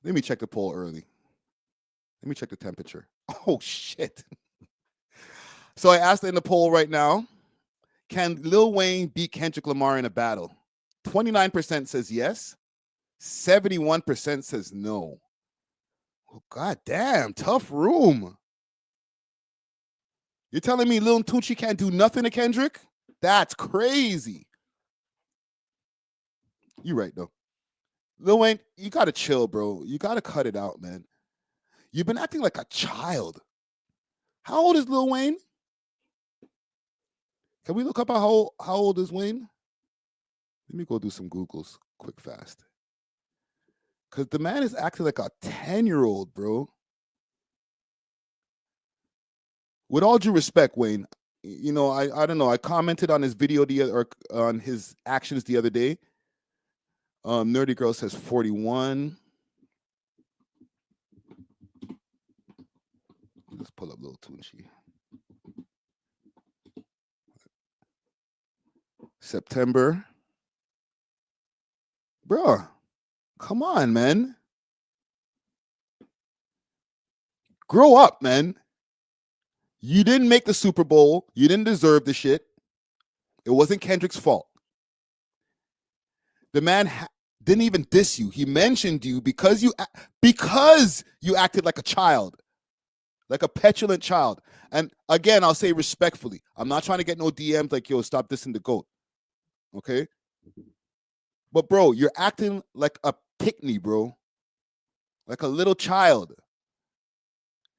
Let me check the poll early. Let me check the temperature. Oh, shit. So I asked in the poll right now, can Lil Wayne beat Kendrick Lamar in a battle? 29% says yes. 71% says no. Oh, God damn, tough room. You're telling me Lil Tucci can't do nothing to Kendrick? That's crazy. You're right, though. Lil Wayne, you got to chill, bro. You got to cut it out, man. You've been acting like a child. How old is Lil Wayne? Can we look up how old is Wayne? Let me go do some Googles quick, fast. Because the man is acting like a 10-year-old, bro. With all due respect, Wayne, you know, I don't know. I commented on his video on his actions the other day. Nerdy Girl says 41. Let's pull up Lil Tunchi. September. Bro, come on, man. Grow up, man. You didn't make the Super Bowl. You didn't deserve the shit. It wasn't Kendrick's fault. The man didn't even diss you. He mentioned you because you acted like a child, like a petulant child. And again, I'll say respectfully, I'm not trying to get no DMs like, yo, stop dissing the GOAT. Okay? But bro, you're acting like a pickney, bro. Like a little child.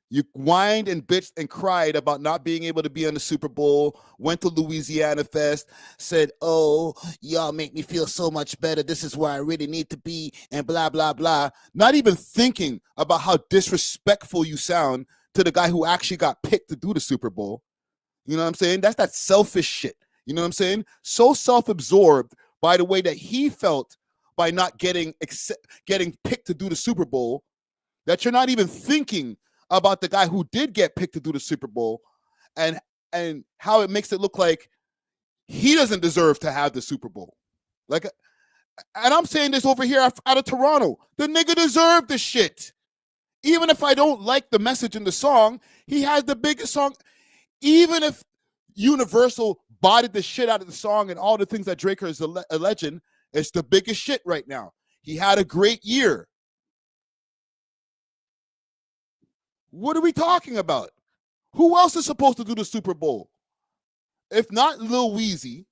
You whined and bitched and cried about not being able to be on the Super Bowl, went to Louisiana Fest, said, oh, y'all make me feel so much better. This is where I really need to be, and blah, blah, blah. Not even thinking about how disrespectful you sound to the guy who actually got picked to do the Super Bowl. You know what I'm saying? That's that selfish shit. You know what I'm saying? So self-absorbed by the way that he felt by not getting picked to do the Super Bowl that you're not even thinking about the guy who did get picked to do the Super Bowl and how it makes it look like he doesn't deserve to have the Super Bowl. Like, and I'm saying this over here out of Toronto. The nigga deserved the shit. Even if I don't like the message in the song, he has the biggest song. Even if Universal bodied the shit out of the song and all the things that Drake is alleging, it's the biggest shit right now. He had a great year. What are we talking about? Who else is supposed to do the Super Bowl? If not Lil Weezy.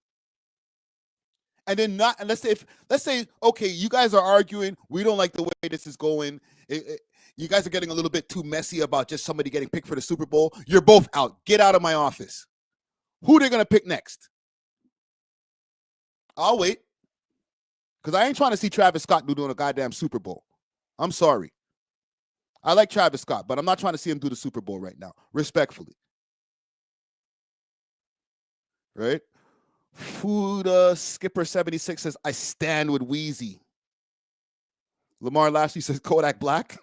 and then not, and let's say, okay, you guys are arguing, we don't like the way this is going. You guys are getting a little bit too messy about just somebody getting picked for the Super Bowl. You're both out. Get out of my office. Who they're gonna pick next? I'll wait. Because I ain't trying to see Travis Scott doing a goddamn Super Bowl. I'm sorry. I like Travis Scott, but I'm not trying to see him do the Super Bowl right now. Respectfully. Right? Food Skipper 76 says, I stand with Wheezy. Lamar Lashley says, Kodak Black.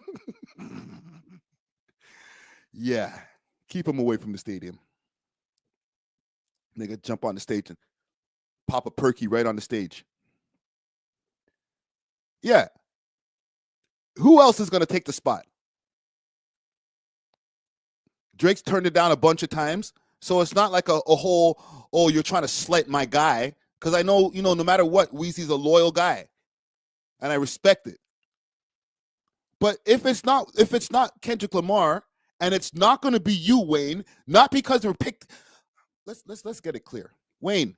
Yeah. Keep him away from the stadium. Nigga, jump on the stage and pop a perky right on the stage. Yeah. Who else is going to take the spot? Drake's turned it down a bunch of times. So it's not like a whole, oh, you're trying to slight my guy. Because I know, no matter what, Weezy's a loyal guy. And I respect it. But if it's not Kendrick Lamar, and it's not going to be you, Wayne, not because we're picked. Let's get it clear. Wayne.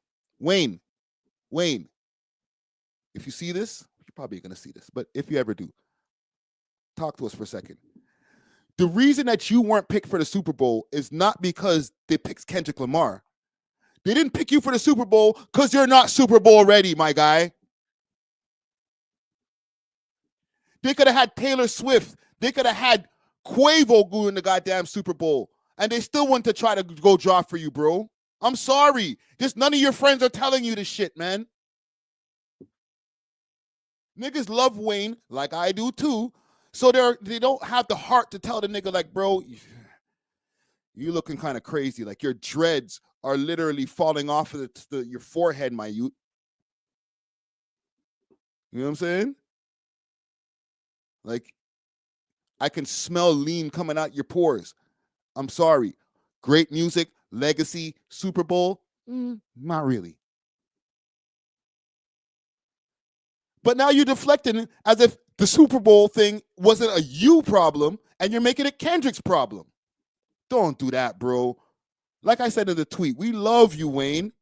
If you see this, you're probably going to see this. But if you ever do, talk to us for a second. The reason that you weren't picked for the Super Bowl is not because they picked Kendrick Lamar. They didn't pick you for the Super Bowl because you're not Super Bowl ready, my guy. They could have had Taylor Swift. They could have had Quavo go in the goddamn Super Bowl. And they still want to try to go draw for you, bro. I'm sorry. Just none of your friends are telling you this shit, man. Niggas love Wayne, like I do too. So they don't have the heart to tell the nigga, like, bro, you looking kind of crazy. Like your dreads are literally falling off of your forehead, my youth. You know what I'm saying? Like, I can smell lean coming out your pores. I'm sorry. Great music, legacy, Super Bowl? Not really. But now you're deflecting as if the Super Bowl thing wasn't a you problem and you're making it Kendrick's problem. Don't do that, bro. Like I said in the tweet, we love you, Wayne.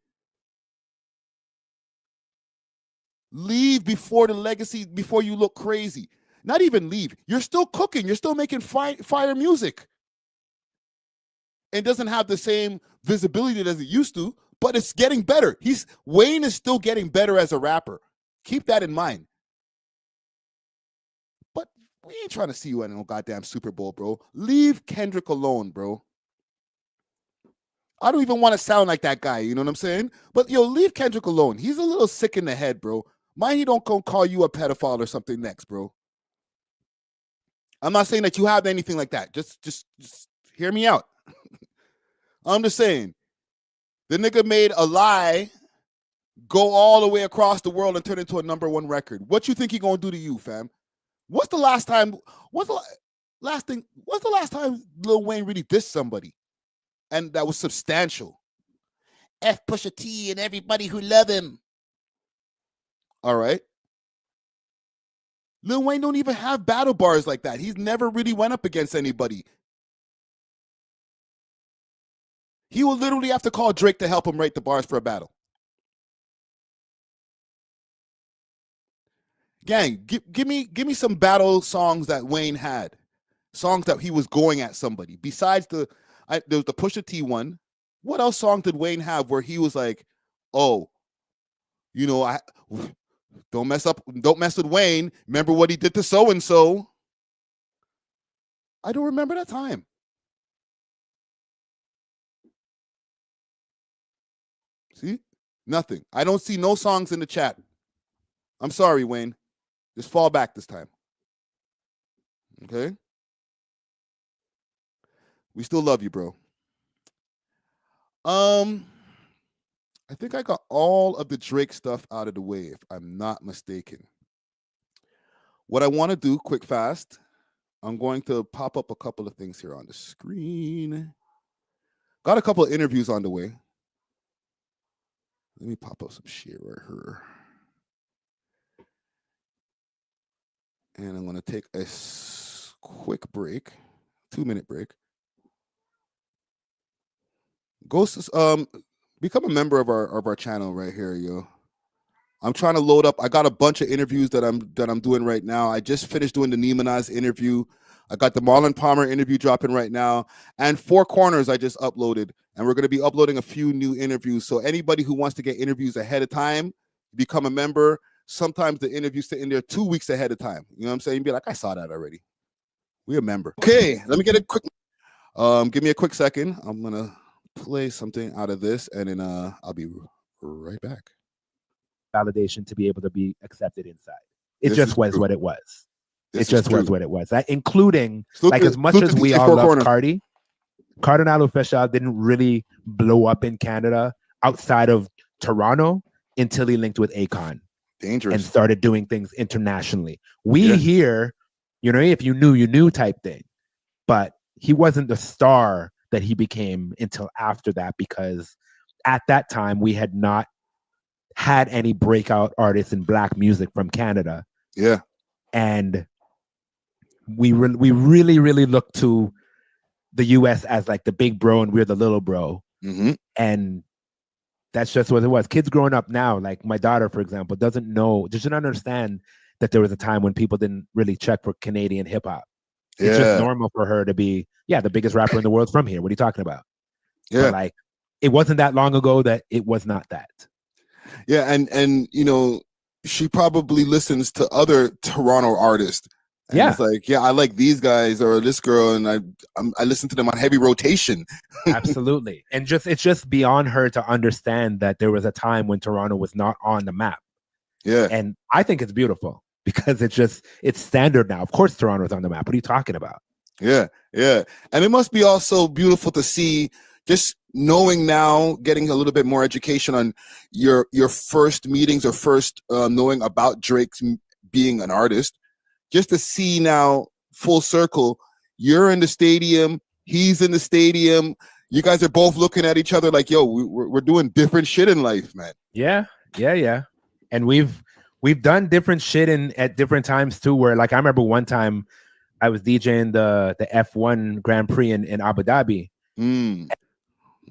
Leave before the legacy, before you look crazy. Not even leave. You're still cooking. You're still making fire music. It doesn't have the same visibility as it used to, but it's getting better. Wayne is still getting better as a rapper. Keep that in mind. But we ain't trying to see you at no goddamn Super Bowl, bro. Leave Kendrick alone, bro. I don't even want to sound like that guy, you know what I'm saying? But, leave Kendrick alone. He's a little sick in the head, bro. Mind he don't go call you a pedophile or something next, bro. I'm not saying that you have anything like that. Just hear me out. I'm just saying, the nigga made a lie go all the way across the world and turn into a #1 record. What you think he gonna do to you, fam? What's the last time Lil Wayne really dissed somebody? And that was substantial. F Pusha T and everybody who love him. All right. Lil Wayne don't even have battle bars like that. He's never really went up against anybody. He will literally have to call Drake to help him write the bars for a battle. Gang, give me some battle songs that Wayne had. Songs that he was going at somebody. Besides there was the Pusha T one. What else song did Wayne have where he was like, oh, don't mess with Wayne. Remember what he did to so-and-so. I don't remember that time. See? Nothing. I don't see no songs in the chat. I'm sorry, Wayne. Just fall back this time. Okay? We still love you, bro. I think I got all of the Drake stuff out of the way, if I'm not mistaken. What I want to do, quick, fast, I'm going to pop up a couple of things here on the screen. Got a couple of interviews on the way. Let me pop up some shit right here. And I'm going to take a quick break, 2-minute break. Go become a member of our channel right here, yo. I'm trying to load up. I got a bunch of interviews that I'm doing right now. I just finished doing the Nimanaz interview. I got the Marlon Palmer interview dropping right now, and Four Corners I just uploaded, and we're going to be uploading a few new interviews. So anybody who wants to get interviews ahead of time, become a member. Sometimes the interviews sit in there 2 weeks ahead of time. You know what I'm saying? You'd be like, I saw that already. We're a member. Okay, let me get a quick. Give me a quick second. I'm gonna play something out of this, and then I'll be right back. Validation to be able to be accepted inside. It This just is was true. what it was. This It just is was true. what it was. Including, Salute like, to- as much salute as to we DJ all Four love Corners. Cardi, Cardinal Official didn't really blow up in Canada outside of Toronto until he linked with Akon. Dangerous. And started doing things internationally. We Yeah. here, you know, if you knew, you knew type thing. But he wasn't the star that he became until after that, because at that time we had not had any breakout artists in Black music from Canada. Yeah. And we really looked to the US as like the big bro and we're the little bro. Mm-hmm. And that's just what it was. Kids growing up now, like my daughter, for example, doesn't understand that there was a time when people didn't really check for Canadian hip hop. It's Yeah. just normal for her to be, the biggest rapper in the world from here. What are you talking about? Yeah. But like, it wasn't that long ago that it was not that. Yeah, and you know, she probably listens to other Toronto artists. And Yeah. it's like, yeah, I like these guys or this girl, and I listen to them on heavy rotation. Absolutely. And it's just beyond her to understand that there was a time when Toronto was not on the map. Yeah. And I think it's beautiful because it's standard now. Of course Toronto's on the map. What are you talking about? Yeah, yeah. And it must be also beautiful to see, just knowing now, getting a little bit more education on your first meetings or first knowing about Drake's being an artist, just to see now full circle, you're in the stadium, he's in the stadium, you guys are both looking at each other like, yo, we're doing different shit in life, man. Yeah. And we've done different shit at different times too, where like I remember one time I was DJing the F1 Grand Prix in Abu Dhabi.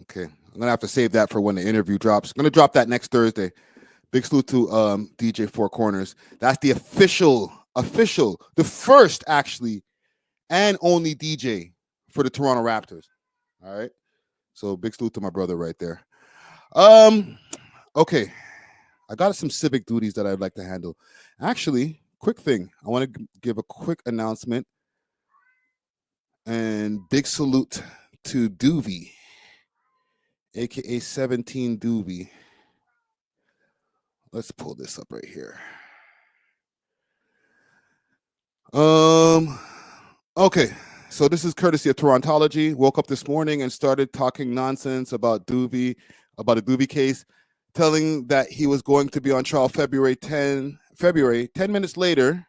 Okay, I'm gonna have to save that for when the interview drops. I'm gonna drop that next Thursday. Big salute to DJ Four Corners. That's the official, the first actually and only DJ for the Toronto Raptors. All right, so big salute to my brother right there. Okay, I got some civic duties that I'd like to handle. Actually, quick thing, I want to give a quick announcement. And big salute to DUVY, aka 17 DUVY. Let's pull this up right here. Okay, so this is courtesy of Torontology. Woke up this morning and started talking nonsense about DUVY, about a DUVY case, telling that he was going to be on trial February 10 minutes later.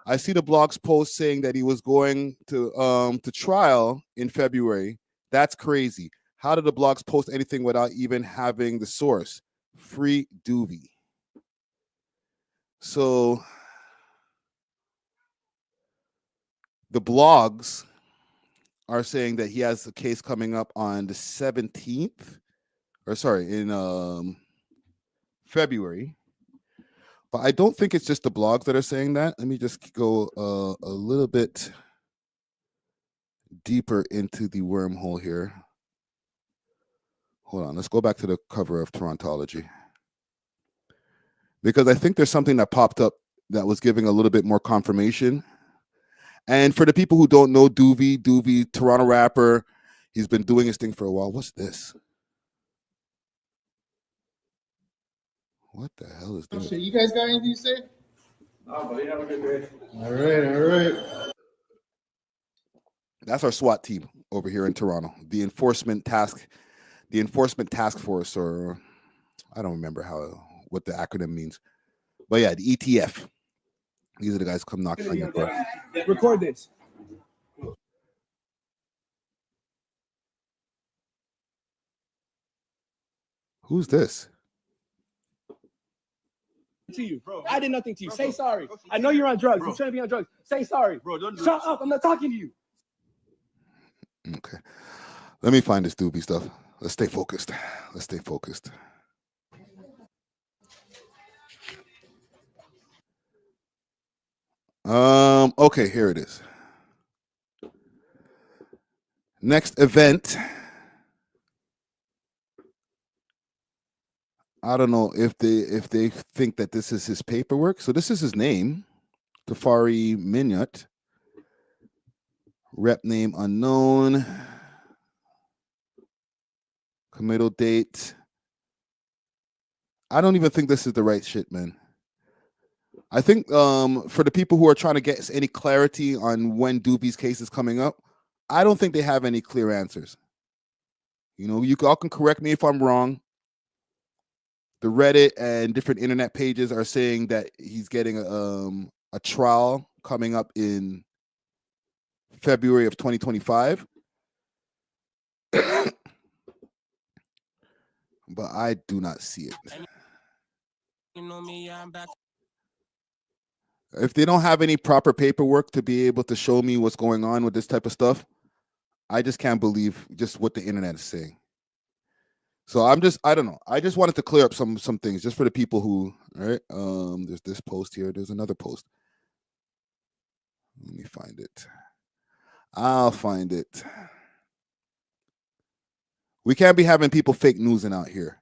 I see the blog's post saying that he was going to trial in February. That's crazy. How did the blogs post anything without even having the source? Free DUVY. So the blogs are saying that he has a case coming up on the 17th, or sorry, in February. But I don't think it's just the blogs that are saying that. Let me just go a little bit deeper into the wormhole here. Hold on, let's go back to the cover of Torontology, because I think there's something that popped up that was giving a little bit more confirmation. And for the people who don't know DUVY, Toronto rapper, he's been doing his thing for a while. What's this? What the hell is this? You guys got anything to say? Oh, buddy, have a good day. All right. That's our SWAT team over here in Toronto. The enforcement task force, or I don't remember what the acronym means. But yeah, the ETF. These are the guys who come knocking on your door. Record this. Who's this? To you, bro. I did nothing to you. Say sorry. I know you're on drugs. You shouldn't be on drugs. Say sorry. Bro, don't do Shut up. I'm not talking to you. Okay. Let me find this DUVY stuff. Let's stay focused. Okay, here it is. Next event. I don't know if they think that this is his paperwork. So this is his name, Tafari Minyat. Rep name unknown. Committal date. I don't even think this is the right shit, man. I think for the people who are trying to get any clarity on when DUVY's case is coming up, I don't think they have any clear answers. You know, you all can correct me if I'm wrong. The Reddit and different internet pages are saying that he's getting a trial coming up in February of 2025. But I do not see it. If they don't have any proper paperwork to be able to show me what's going on with this type of stuff, I just can't believe just what the internet is saying. So I don't know. I just wanted to clear up some things just for the people who, all right? There's this post here. There's another post. Let me find it. I'll find it. We can't be having people fake newsing out here.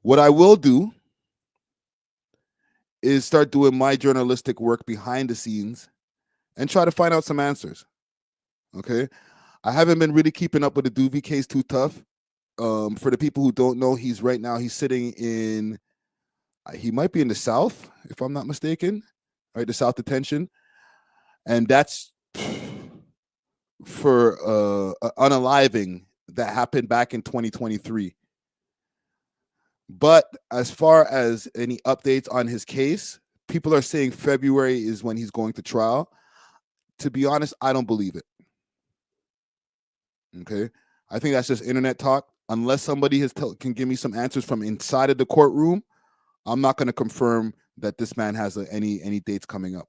What I will do is start doing my journalistic work behind the scenes and try to find out some answers. Okay? I haven't been really keeping up with the DUVY case too tough. For the people who don't know, he's sitting in, he might be in the South, if I'm not mistaken, right? The South detention. And that's for unaliving that happened back in 2023. But as far as any updates on his case, people are saying February is when he's going to trial. To be honest, I don't believe it. Okay? I think that's just internet talk. Unless somebody can give me some answers from inside of the courtroom, I'm not going to confirm that this man has any dates coming up.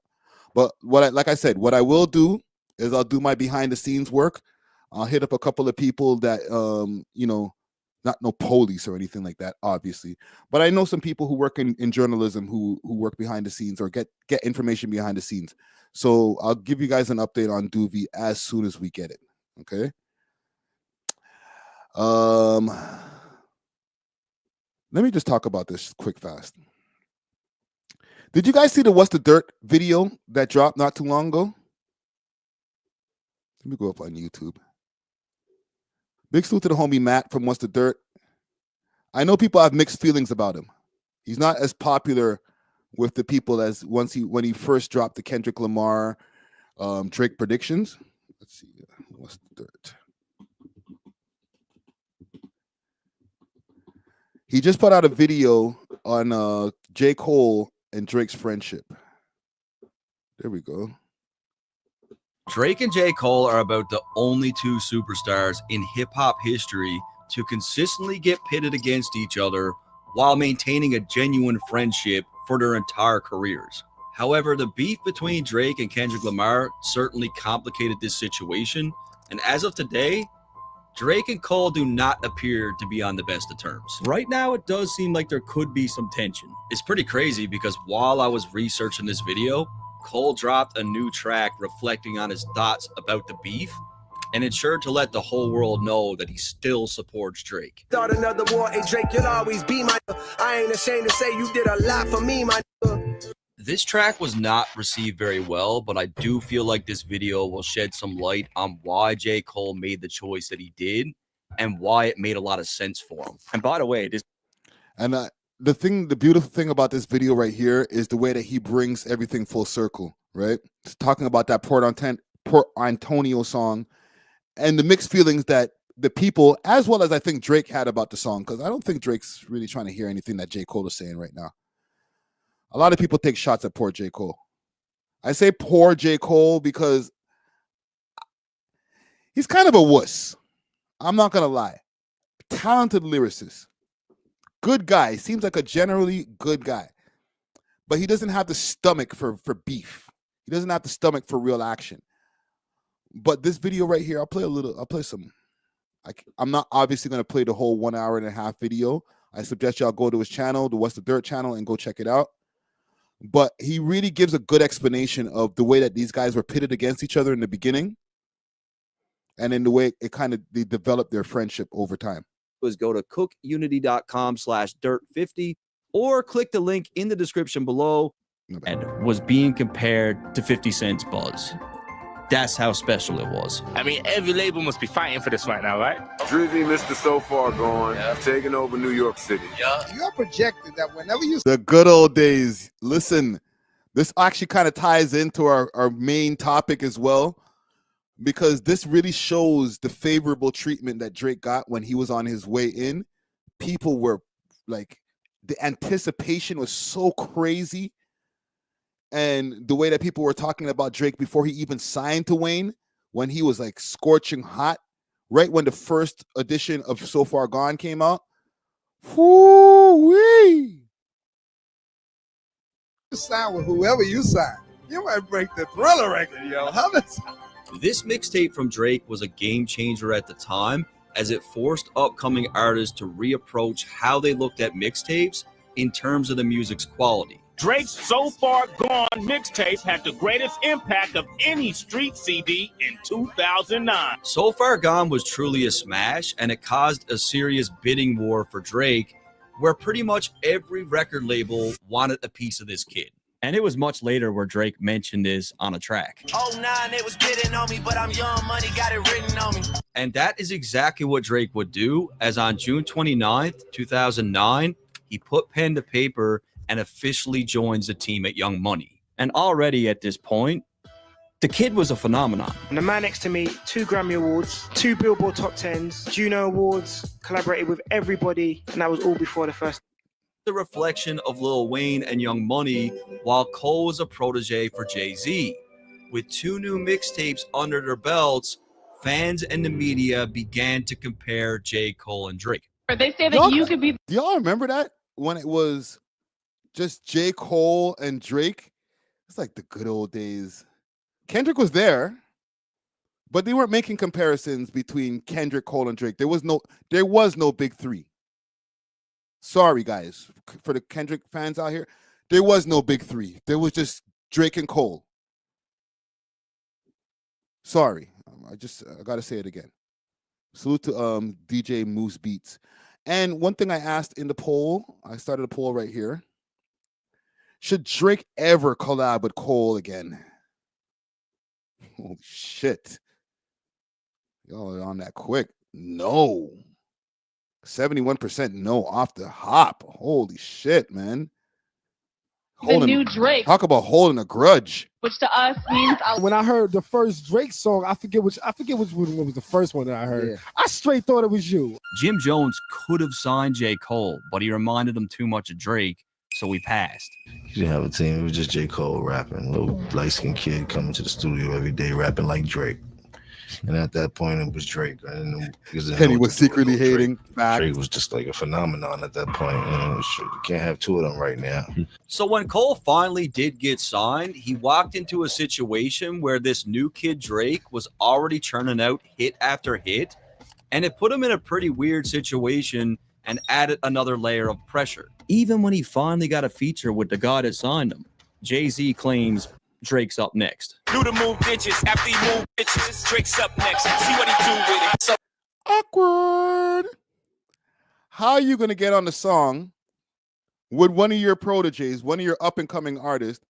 But like I said, what I will do is I'll do my behind the scenes work. I'll hit up a couple of people that you know, not no police or anything like that, obviously. But I know some people who work in journalism who work behind the scenes or get information behind the scenes. So I'll give you guys an update on DUVY as soon as we get it. Okay. Let me just talk about this quick fast. Did you guys see the What's the Dirt video that dropped not too long ago? Let me go up on YouTube. Big salute to the homie Matt from What's the Dirt. I know people have mixed feelings about him. He's not as popular with the people as when he first dropped the Kendrick Lamar Drake predictions. Let's see. What's the Dirt? He just put out a video on J.Cole and Drake's friendship. There we go. Drake and J. Cole are about the only two superstars in hip-hop history to consistently get pitted against each other while maintaining a genuine friendship for their entire careers. However, the beef between Drake and Kendrick Lamar certainly complicated this situation, and as of today, Drake and Cole do not appear to be on the best of terms. Right now, it does seem like there could be some tension. It's pretty crazy because while I was researching this video, Cole dropped a new track reflecting on his thoughts about the beef and ensured to let the whole world know that he still supports Drake. Start another war, hey Drake, you'll always be my. I ain't ashamed to say you did a lot for me, my. This track was not received very well, but I do feel like this video will shed some light on why J. Cole made the choice that he did and why it made a lot of sense for him. And by the way, this the beautiful thing about this video right here is the way that he brings everything full circle, right? It's talking about that Port Antonio song and the mixed feelings that the people, as well as I think Drake had about the song, because I don't think Drake's really trying to hear anything that J. Cole is saying right now. A lot of people take shots at poor J. Cole. I say poor J. Cole because he's kind of a wuss. I'm not going to lie. Talented lyricist. Good guy. Seems like a generally good guy. But he doesn't have the stomach for beef. He doesn't have the stomach for real action. But this video right here, I'll play some. I'm not obviously going to play the whole 1.5 hour video. I suggest y'all go to his channel, the What's the Dirt channel, and go check it out. but he really gives a good explanation of the way that these guys were pitted against each other in the beginning, and in the way it kind of they developed their friendship over time. Was go to cookunity.com/dirt50 or click the link in the description below. And was being compared to 50 Cent's Buzz. That's how special it was. I mean, every label must be fighting for this right now, right? Drizzy, Mr. So Far Gone, taking over New York City. You're projected that whenever you The good old days. Listen, this actually kind of ties into our main topic as well, because this really shows the favorable treatment that Drake got when he was on his way in. People were like, the anticipation was so crazy. And the way that people were talking about Drake before he even signed to Wayne, when he was like scorching hot, right when the first edition of So Far Gone came out. Woo-wee! You sign with whoever you sign, you might break the Thriller record, yo. How does This mixtape from Drake was a game changer at the time, as it forced upcoming artists to reapproach how they looked at mixtapes in terms of the music's quality. Drake's So Far Gone mixtape had the greatest impact of any street CD in 2009. So Far Gone was truly a smash, and it caused a serious bidding war for Drake, where pretty much every record label wanted a piece of this kid. And it was much later where Drake mentioned this on a track. 09, it was bidding on me, but I'm young, money got it written on me. And that is exactly what Drake would do, as on June 29th, 2009, he put pen to paper and officially joins the team at Young Money. And already at this point, the kid was a phenomenon. And the man next to me, 2 Grammy Awards, 2 Billboard Top 10s, Juno Awards, collaborated with everybody, and that was all before the first. The reflection of Lil Wayne and Young Money, while Cole was a protege for Jay-Z. With 2 new mixtapes under their belts, fans and the media began to compare J. Cole and Drake. They say that you could be. Do y'all remember that when it was just J. Cole and Drake? It's like the good old days. Kendrick was there, but they weren't making comparisons between Kendrick, Cole, and Drake. There was no big three. Sorry, guys, for the Kendrick fans out here, there was no big three. There was just Drake and Cole. Sorry, I gotta say it again. Salute to DJ Moose Beats. And one thing I asked in the poll, I started a poll right here. Should Drake ever collab with Cole again? Holy shit. Y'all are on that quick. No. 71% no off the hop. Holy shit, man. The new Drake. Talk about holding a grudge. Which to us means When I heard the first Drake song, I forget which one was the first one that I heard. Yeah. I straight thought it was you. Jim Jones could have signed J. Cole, but he reminded him too much of Drake, so we passed. You didn't have a team. It was just J. Cole rapping. Little light-skinned kid coming to the studio every day rapping like Drake. And at that point, it was Drake. And he was secretly hating. Drake was just like a phenomenon at that point. You can't have 2 of them right now. So when Cole finally did get signed, he walked into a situation where this new kid Drake was already churning out hit after hit, and it put him in a pretty weird situation and added another layer of pressure. Even when he finally got a feature with the guy that signed him, Jay-Z claims Drake's up next. Do the move, bitches. After you move, bitches, Drake's up next. See what he do with it. So awkward. How are you going to get on the song with one of your proteges, one of your up-and-coming artists,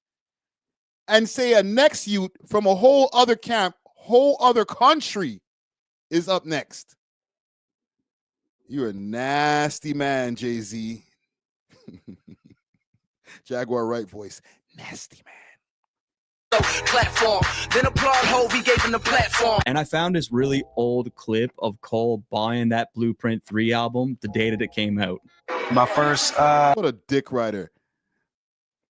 and say a next youth from a whole other camp, whole other country is up next? You're a nasty man, Jay-Z. Jaguar Wright voice. Nasty man. Platform. Then applaud Hov, he gave him the platform. And I found this really old clip of Cole buying that Blueprint 3 album the day that it came out. My first what a dick rider.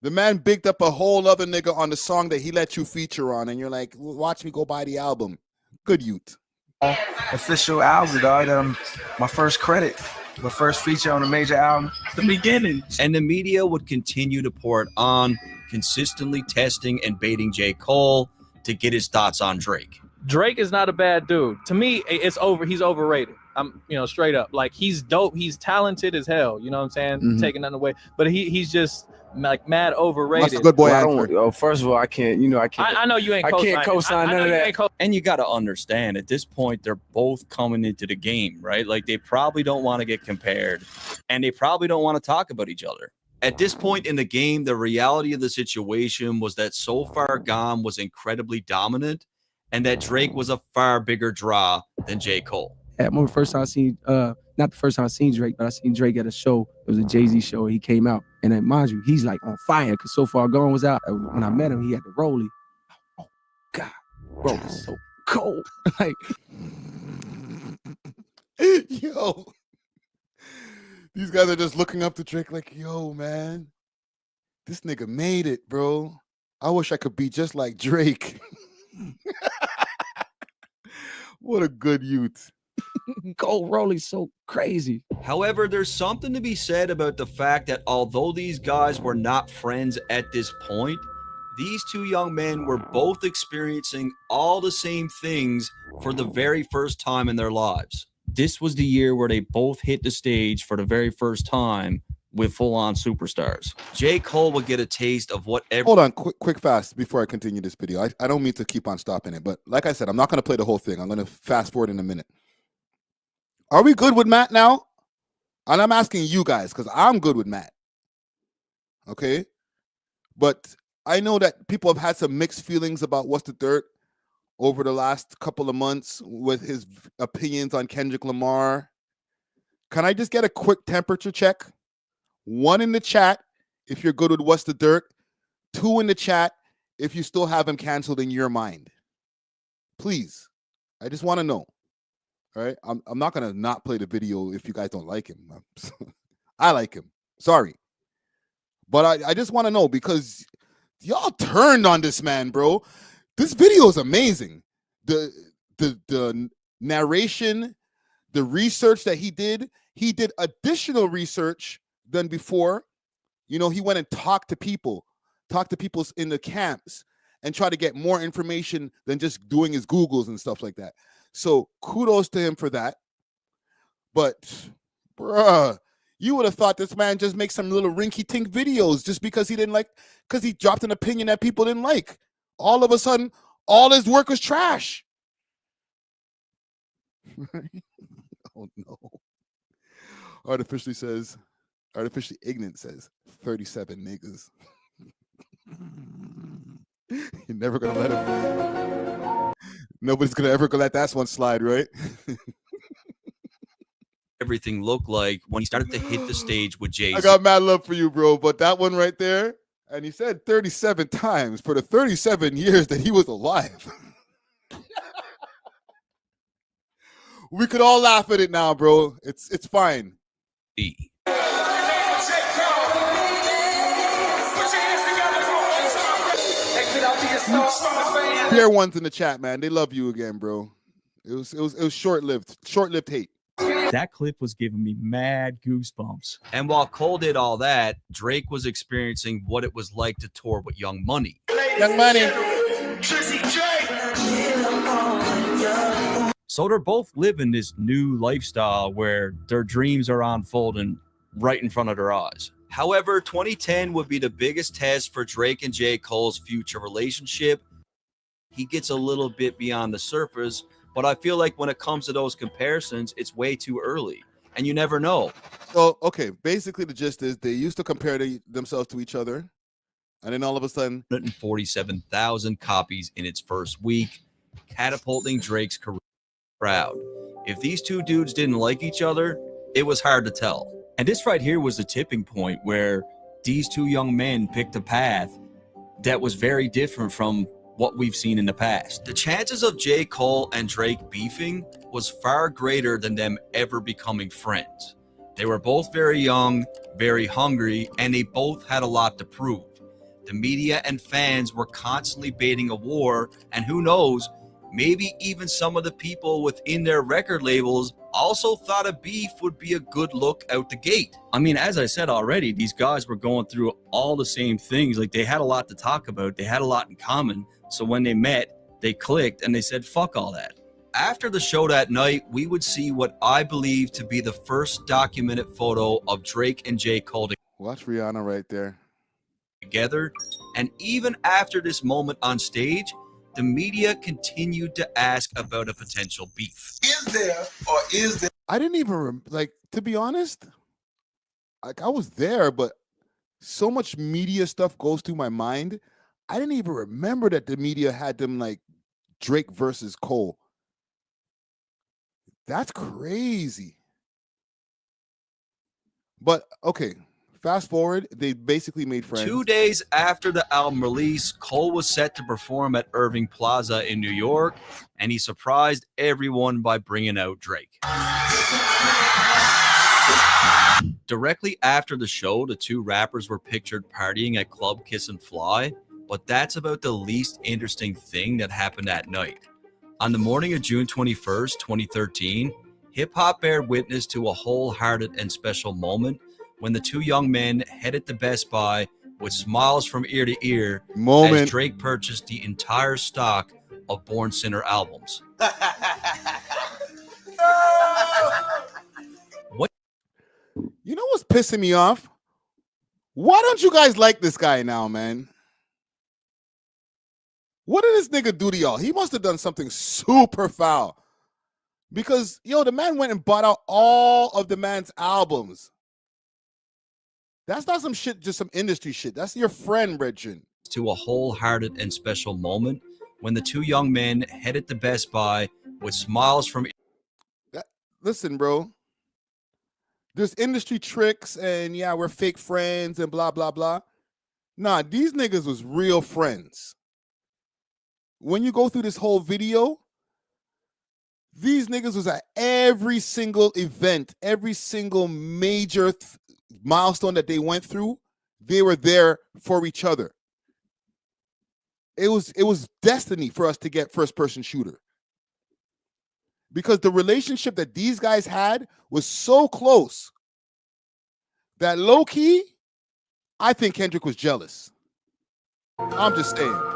The man bigged up a whole other nigga on the song that he let you feature on, and you're like, watch me go buy the album. Good youth. official album, dog. My first credit, my first feature on a major album. The beginning. And the media would continue to pour it on, consistently testing and baiting J. Cole to get his thoughts on Drake. Drake is not a bad dude. To me, it's he's overrated. I'm, straight up. Like, he's dope. He's talented as hell. You know what I'm saying? Mm-hmm. Taking nothing away. But he's just like mad overrated. That's a good boy Well, answer. first of all, I can't. You know, I can't. I know you ain't. I can't co-sign none of that. And you got to understand, at this point, they're both coming into the game, right? Like, they probably don't want to get compared, and they probably don't want to talk about each other. At this point in the game, the reality of the situation was that So Far Gone was incredibly dominant, and that Drake was a far bigger draw than J. Cole. I remember the first time I seen, not the first time I seen Drake, but I seen Drake at a show. It was a Jay-Z show. He came out, and then, mind you, he's like on fire because So Far Gone was out. When I met him, he had the rollie. Oh God, bro, it's so cold. Like, yo, these guys are just looking up to Drake like, yo, man, this nigga made it, bro. I wish I could be just like Drake. What a good youth. gold rollie so crazy. However, there's something to be said about the fact that although these guys were not friends at this point, these two young men were both experiencing all the same things for the very first time in their lives. This was the year where they both hit the stage for the very first time with full-on superstars. J. Cole would get a taste of what Hold on, quick, fast, before I continue this video. I don't mean to keep on stopping it, but like I said, I'm not going to play the whole thing. I'm going to fast forward in a minute. Are we good with Matt now? And I'm asking you guys, because I'm good with Matt. Okay? But I know that people have had some mixed feelings about What's the Dirt over the last couple of months with his opinions on Kendrick Lamar. Can I just get a quick temperature check? 1 in the chat if you're good with What's the Dirt. 2 in the chat if you still have him canceled in your mind. Please. I just want to know. All right? I'm not going to not play the video if you guys don't like him. I like him. Sorry. But I just want to know because y'all turned on this man, bro. This video is amazing. The narration, the research that he did additional research than before. You know, he went and talked to people in the camps and try to get more information than just doing his Googles and stuff like that. So kudos to him for that. But, bruh, you would have thought this man just makes some little rinky-tink videos just because he dropped an opinion that people didn't like. All of a sudden, all his work was trash. Oh, no. Artificially ignorant says 37 niggas. You're never going to let him. Nobody's going to ever let that one slide, right? everything looked like when he started to hit the stage with Jay-Z. I got mad love for you, bro. But that one right there, and he said 37 times for the 37 years that he was alive. We could all laugh at it now, bro. It's fine. There ones in the chat, man. They love you again, bro. It was short-lived hate. That clip was giving me mad goosebumps. And while Cole did all that, Drake was experiencing what it was like to tour with Young Money. Young Money. So they're both living this new lifestyle where their dreams are unfolding right in front of their eyes. However, 2010 would be the biggest test for Drake and J. Cole's future relationship. He gets a little bit beyond the surface, but I feel like when it comes to those comparisons, it's way too early, and you never know. So, okay, basically the gist is they used to compare themselves to each other, and then all of a sudden... 147,000 copies in its first week, catapulting Drake's career proud. If these two dudes didn't like each other, it was hard to tell. And this right here was the tipping point where these two young men picked a path that was very different from what we've seen in the past. The chances of J. Cole and Drake beefing was far greater than them ever becoming friends. They were both very young, very hungry, and they both had a lot to prove. The media and fans were constantly baiting a war, and who knows, maybe even some of the people within their record labels also thought a beef would be a good look out the gate. I mean, as I said already, these guys were going through all the same things. Like, they had a lot to talk about. They had a lot in common. So when they met, they clicked and they said, fuck all that. After the show that night, we would see what I believe to be the first documented photo of Drake and J. Cole. Watch Rihanna right there. together. And even after this moment on stage, the media continued to ask about a potential beef. Is there or is there? I didn't even like, to be honest. Like, I was there, but so much media stuff goes through my mind. I didn't even remember that the media had them like Drake versus Cole. That's crazy. But okay, fast forward, they basically made friends. 2 days after the album release, Cole was set to perform at Irving Plaza in New York, and he surprised everyone by bringing out Drake. Directly after the show, the two rappers were pictured partying at Club Kiss and Fly, but that's about the least interesting thing that happened that night. On the morning of June 21st, 2013, hip-hop bared witness to a wholehearted and special moment when the two young men headed to Best Buy with smiles from ear to ear as Drake purchased the entire stock of Born Sinner albums. You know what's pissing me off? Why don't you guys like this guy now, man? What did this nigga do to y'all? He must have done something super foul. Because, yo, the man went and bought out all of the man's albums. That's not some shit, just some industry shit. That's your friend, Regin. To a wholehearted and special moment when the two young men headed to Best Buy with smiles from... Listen, bro. There's industry tricks and, yeah, we're fake friends and blah, blah, blah. Nah, these niggas was real friends. When you go through this whole video, these niggas was at every single event, every single major milestone that they went through, they were there for each other. It was destiny for us to get first-person shooter. Because the relationship that these guys had was so close that low-key, I think Kendrick was jealous. I'm just saying.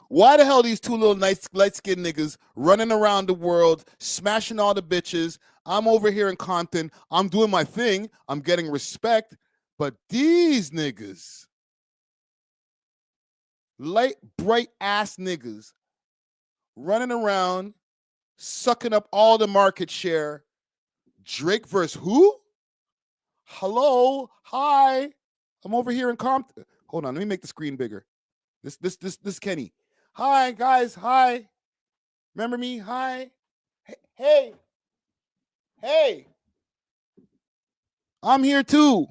Why the hell these two little nice light-skinned niggas running around the world, smashing all the bitches? I'm over here in Compton. I'm doing my thing. I'm getting respect. But these niggas, light, bright-ass niggas, running around, sucking up all the market share. Drake versus who? Hello? Hi. I'm over here in Compton. Hold on. Let me make the screen bigger. This Kenny. Hi, guys. Hi. Remember me? Hi. Hey. Hey. I'm here too.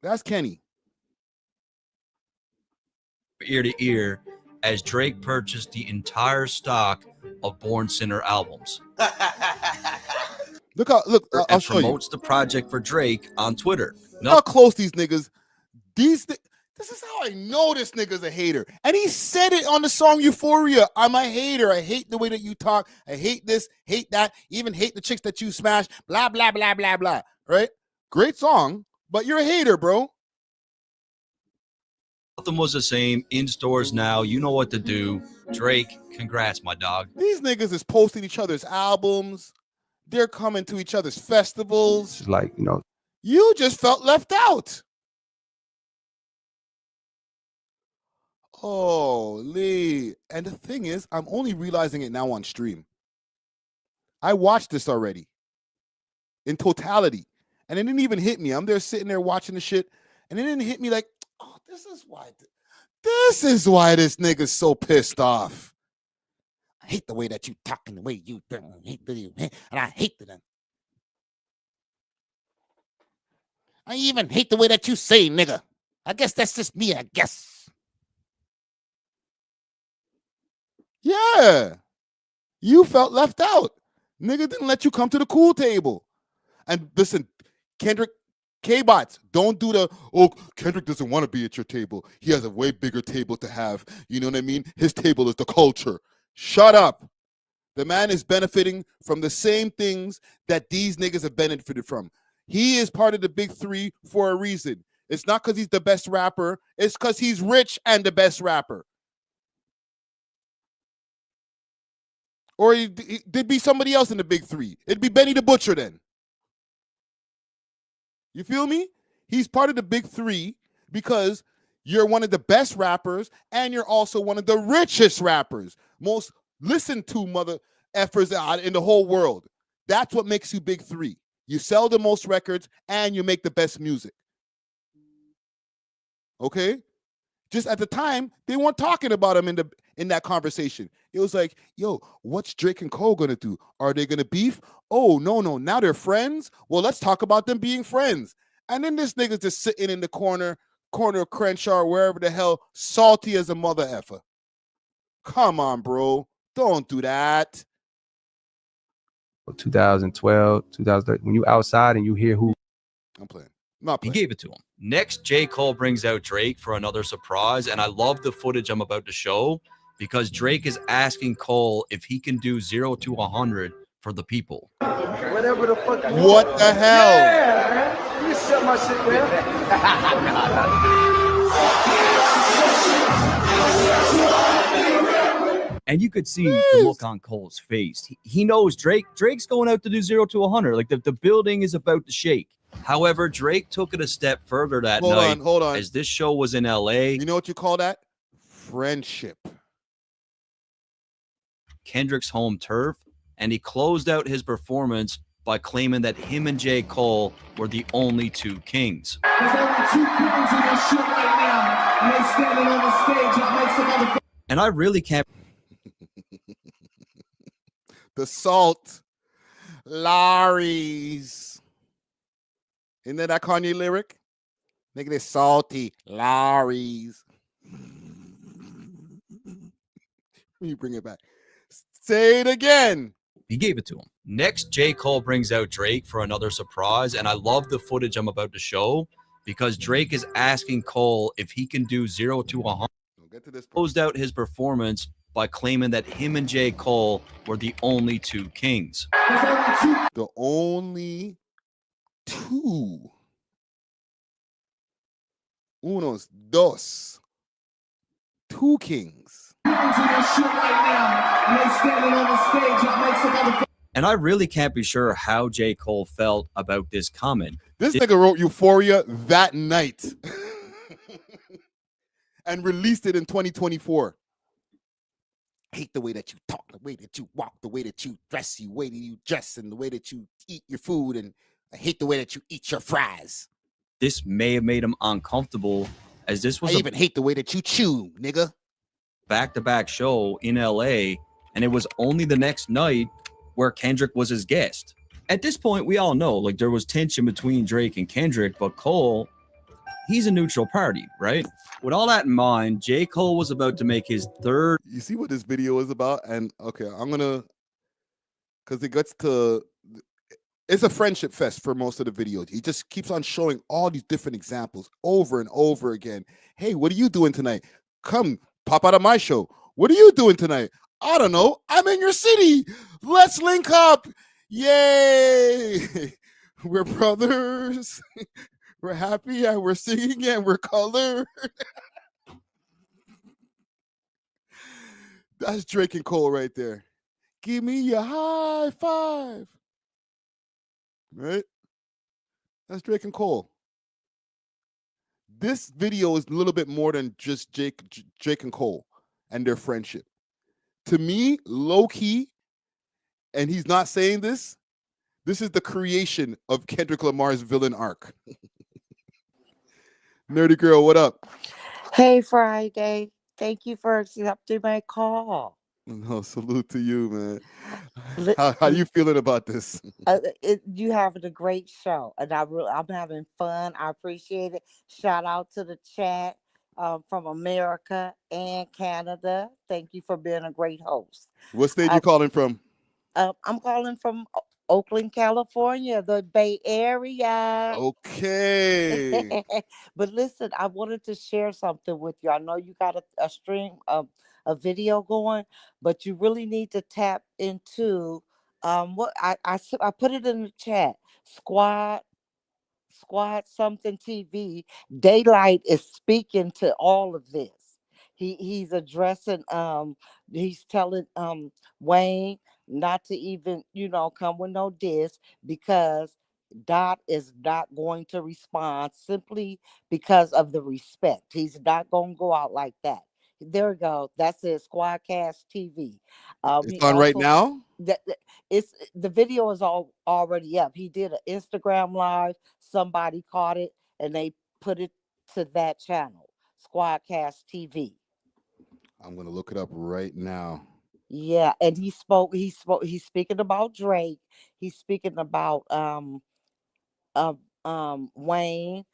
That's Kenny. Ear to ear as Drake purchased the entire stock of Born Sinner albums. Look, I'll show you. Promotes the project for Drake on Twitter. Look how close these niggas. This is how I know this nigga's a hater. And he said it on the song Euphoria. I'm a hater. I hate the way that you talk. I hate this, hate that, even hate the chicks that you smash. Blah, blah, blah, blah, blah. Right? Great song, but you're a hater, bro. Nothing was the same. In stores now. You know what to do. Drake, congrats, my dog. These niggas is posting each other's albums. They're coming to each other's festivals. Like, you know. You just felt left out. Holy. And the thing is, I'm only realizing it now on stream. I watched this already in totality, and it didn't even hit me. I'm there sitting there watching the shit, and it didn't hit me like, oh, this is why this nigga's so pissed off. I hate the way that you talk and the way you do, and I hate them. I even hate the way that you say, nigga. I guess that's just me, I guess. Yeah. You felt left out. Nigga didn't let you come to the cool table. And listen, Kendrick, K-Bots, don't do the, oh, Kendrick doesn't want to be at your table. He has a way bigger table to have. You know what I mean? His table is the culture. Shut up. The man is benefiting from the same things that these niggas have benefited from. He is part of the big three for a reason. It's not because he's the best rapper. It's because he's rich and the best rapper. Or there'd be somebody else in the big three. It'd be Benny the Butcher then. You feel me? He's part of the big three because you're one of the best rappers and you're also one of the richest rappers, most listened to mother effers in the whole world. That's what makes you big three. You sell the most records and you make the best music. Okay? Just at the time, they weren't talking about him in that conversation. It was like, yo, what's Drake and Cole gonna do? Are they gonna beef? Oh, no. Now they're friends? Well, let's talk about them being friends. And then this nigga's just sitting in the corner of Crenshaw or wherever the hell, salty as a mother effer. Come on, bro. Don't do that. 2012, 2013, when you outside and you hear who. I'm playing. He gave it to him. Next, J. Cole brings out Drake for another surprise, and I love the footage I'm about to show because Drake is asking Cole if he can do 0 to 100 for the people. Whatever the fuck. What the hell? Yeah, man. You shut my shit down. And you could see the look on Cole's face. He knows Drake's going out to do 0 to 100. Like the building is about to shake. However, Drake took it a step further that night. Hold on. As this show was in LA. You know what you call that? Friendship. Kendrick's home turf, and he closed out his performance by claiming that him and J. Cole were the only two kings. There's only two kings in this shit right now, and they standing on the stage. It makes some other. And I really can't. The salt. Larry's. Isn't that Kanye lyric? Nigga, this salty. Larry's. You bring it back. Say it again. He gave it to him. Next, J. Cole brings out Drake for another surprise, and I love the footage I'm about to show because Drake is asking Cole if he can do 0 to 100. Closed out his performance by claiming that him and J. Cole were the only two kings. The only two. Unos, dos. Two kings. And I really can't be sure how J. Cole felt about this comment. This nigga wrote Euphoria that night and released it in 2024. Hate the way that you talk, the way that you walk, the way that you dress, the way that you dress, and the way that you eat your food, and I hate the way that you eat your fries. This may have made him uncomfortable, as this was I even hate the way that you chew, nigga. Back-to-back show in LA, and it was only the next night where Kendrick was his guest. At this point, we all know, like, there was tension between Drake and Kendrick, but Cole, he's a neutral party, right? With all that in mind, J. Cole was about to make his third. You see what this video is about? And okay, I'm gonna, because it gets to, it's a friendship fest for most of the videos. He just keeps on showing all these different examples over and over again. Hey, what are you doing tonight? Come pop out of my show. What are you doing tonight? I don't know. I'm in your city. Let's link up. Yay. We're brothers. We're happy and we're singing and we're colored. That's Drake and Cole right there. Give me your high five. Right? That's Drake and Cole. This video is a little bit more than just Drake and Cole and their friendship. To me, low-key, and he's not saying this, this is the creation of Kendrick Lamar's villain arc. Nerdy girl, what up? Hey, Friday. Thank you for accepting my call. No, salute to you, man. How you feeling about this? You having a great show, and I'm having fun. I appreciate it. Shout out to the chat from America and Canada. Thank you for being a great host. What state you calling from? I'm calling from Oakland, California, the Bay Area. Okay. But listen, I wanted to share something with you. I know you got a stream of a video going, but you really need to tap into what I put it in the chat. Squad something TV. DAYLYT is speaking to all of this. He's addressing he's telling Wayne not to even, come with no diss because Dot is not going to respond simply because of the respect. He's not going to go out like that. There we go. That's it. Squadcast TV. It's He on right also now. it's the video is all already up. He did an Instagram live. Somebody caught it and they put it to that channel, Squadcast TV. I'm gonna look it up right now. Yeah, and he spoke. He's speaking about Drake. He's speaking about Wayne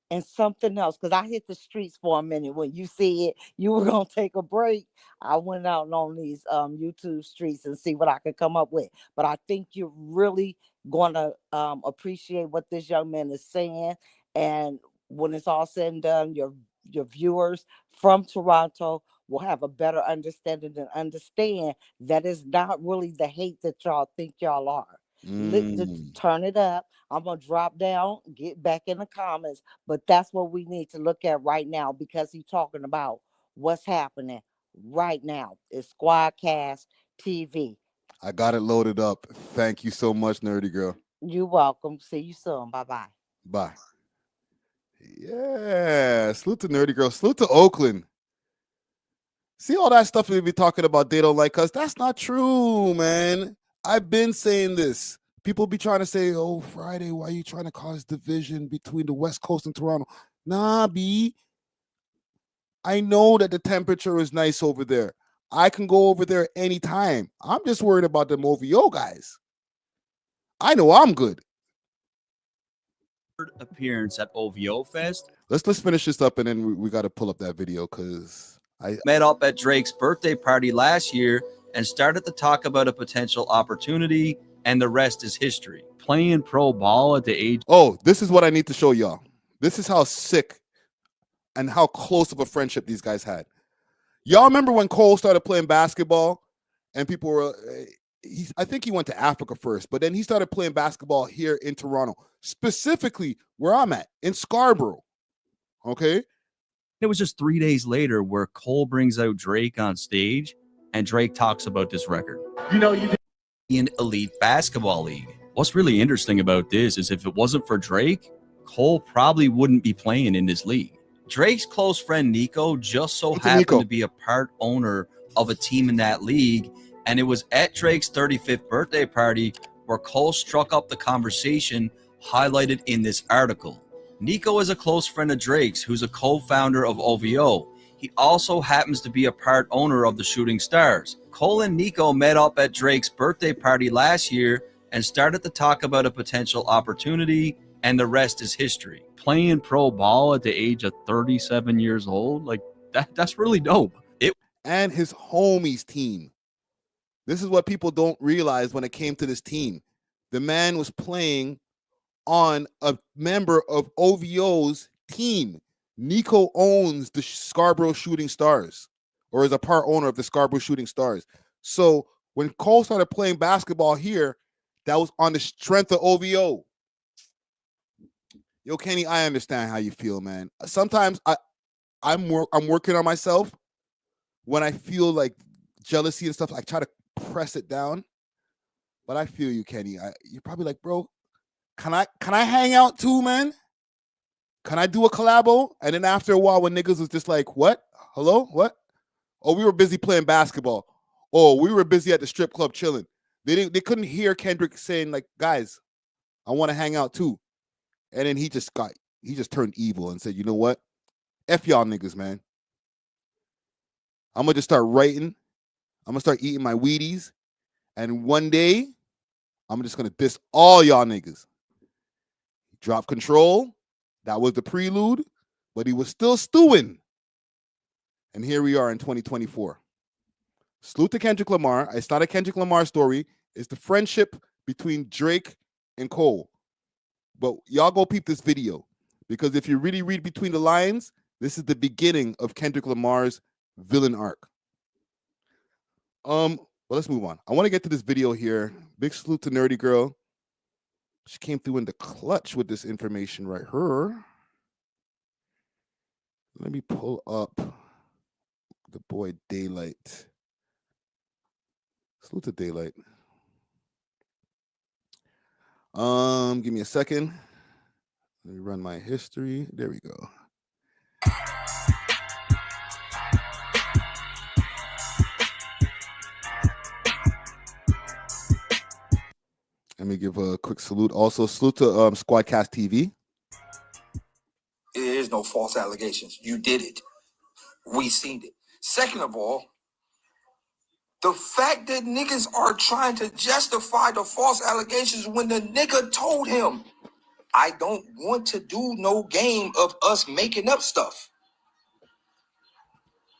and something else, because I hit the streets for a minute when you said you were gonna take a break. I went out on these YouTube streets and see what I could come up with. But I think you're really gonna appreciate what this young man is saying, and when it's all said and done, your viewers from Toronto will have a better understanding and understand that it's not really the hate that y'all think y'all are. Turn it up. I'm gonna drop down, get back in the comments, but that's what we need to look at right now, because he's talking about what's happening right now. It's Squadcast TV. I got it loaded up. Thank you so much, Nerdy Girl. You're welcome. See you soon. Bye-bye. Bye. Yeah, salute to Nerdy Girl. Salute to Oakland. See all that stuff we be talking about, they don't like us. That's not true, man. I've been saying this. People be trying to say, oh, Friday, why are you trying to cause division between the West Coast and Toronto? Nah, B. I know that the temperature is nice over there. I can go over there anytime. I'm just worried about them OVO guys. I know I'm good. Appearance at OVO Fest. Let's finish this up, and then we got to pull up that video because I met up at Drake's birthday party last year and started to talk about a potential opportunity, and the rest is history. Playing pro ball at the age. Oh, this is what I need to show y'all. This is how sick and how close of a friendship these guys had. Y'all remember when Cole started playing basketball and people were, I think he went to Africa first, but then he started playing basketball here in Toronto, specifically where I'm at, in Scarborough. Okay? It was just 3 days later where Cole brings out Drake on stage and Drake talks about this record. You know, you in Elite Basketball League. What's really interesting about this is if it wasn't for Drake, Cole probably wouldn't be playing in this league. Drake's close friend Nico just so happened to be a part owner of a team in that league, and it was at Drake's 35th birthday party where Cole struck up the conversation highlighted in this article. Nico is a close friend of Drake's who's a co-founder of OVO. He also happens to be a part owner of the Shooting Stars. Cole and Nico met up at Drake's birthday party last year and started to talk about a potential opportunity, and the rest is history. Playing pro ball at the age of 37 years old, like that's really dope. And his homies team. This is what people don't realize when it came to this team. The man was playing on a member of OVO's team. Nico owns the Scarborough Shooting Stars, or is a part owner of the Scarborough Shooting Stars. So when Cole started playing basketball here, that was on the strength of OVO. Yo, Kenny, I understand how you feel, man. Sometimes I'm working on myself. When I feel like jealousy and stuff, I try to press it down. But I feel you, Kenny. You're probably like, bro, can I hang out too, man? Can I do a collabo? And then after a while, when niggas was just like, what? Hello? What? Oh, we were busy playing basketball. Oh, we were busy at the strip club chilling. They couldn't hear Kendrick saying, like, guys, I want to hang out too. And then he just turned evil and said, you know what? F y'all niggas, man. I'm going to just start writing. I'm going to start eating my Wheaties. And one day, I'm just going to diss all y'all niggas. Drop Control. That was the prelude. But he was still stewing. And here we are in 2024. Salute to Kendrick Lamar. It's not a Kendrick Lamar story. It's the friendship between Drake and Cole. But y'all go peep this video. Because if you really read between the lines, this is the beginning of Kendrick Lamar's villain arc. Well, let's move on. I want to get to this video here. Big salute to Nerdy Girl. She came through in the clutch with this information right here. Let me pull up the boy DAYLYT. Salute to DAYLYT. Give me a second. Let me run my history. There we go. Let me give a quick salute. Also, salute to Squadcast TV. There is no false allegations. You did it. We seen it. Second of all, the fact that niggas are trying to justify the false allegations when the nigga told him, I don't want to do no game of us making up stuff.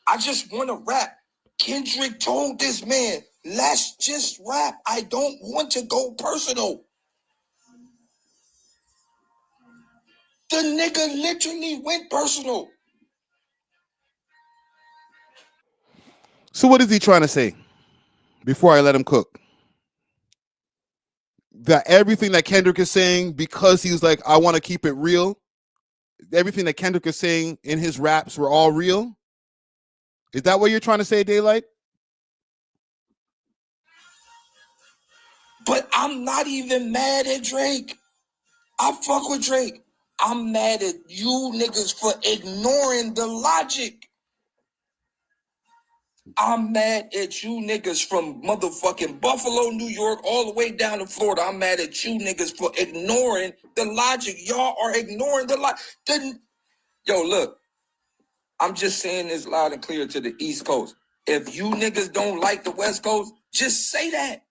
I just want to rap. Kendrick told this man, let's just rap. I don't want to go personal. The nigga literally went personal. So what is he trying to say? Before I let him cook. That everything that Kendrick is saying, because he was like, I want to keep it real. Everything that Kendrick is saying in his raps were all real. Is that what you're trying to say, DAYLYT? But I'm not even mad at Drake. I fuck with Drake. I'm mad at you niggas for ignoring the logic. I'm mad at you niggas from motherfucking Buffalo, New York, all the way down to Florida. I'm mad at you niggas for ignoring the logic. Y'all are ignoring the logic. Yo, look, I'm just saying this loud and clear to the East Coast. If you niggas don't like the West Coast, just say that.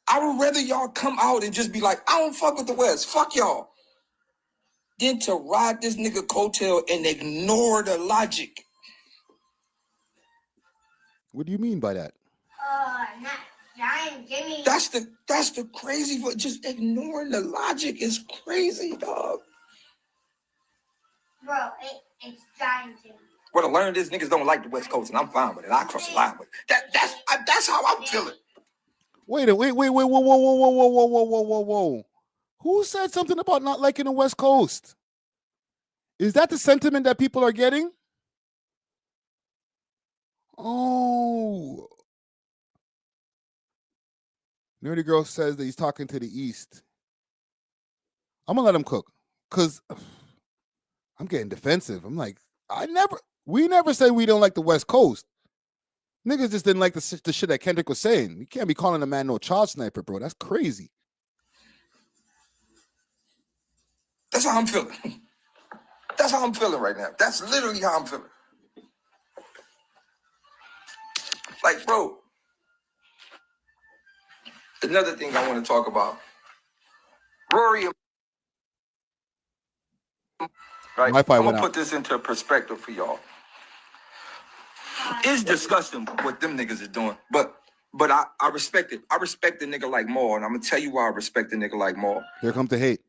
I would rather y'all come out and just be like, I don't fuck with the West. Fuck y'all. Than to ride this nigga coattail and ignore the logic. What do you mean by that? Not Giant Jimmy. That's the crazy, but just ignoring the logic is crazy, dog. Bro, it's Giant Jimmy. Well, to learn this, niggas don't like the West Coast, and I'm fine with it. I cross the line with it. That's how I'm feeling. Wait, whoa. Who said something about not liking the West Coast? Is that the sentiment that people are getting? Oh. Nerdy Girl says that he's talking to the East. I'm going to let him cook because I'm getting defensive. I'm like, we never said we don't like the West Coast. Niggas just didn't like the shit that Kendrick was saying. You can't be calling a man no child sniper, bro. That's crazy. That's how I'm feeling. That's how I'm feeling right now. That's literally how I'm feeling. Like, bro, another thing I want to talk about. Rory, right? I'm going to put this into perspective for y'all. It's disgusting what them niggas is doing, but I respect it. I respect a nigga like Maul, and I'm going to tell you why I respect a nigga like Maul. Here comes the hate.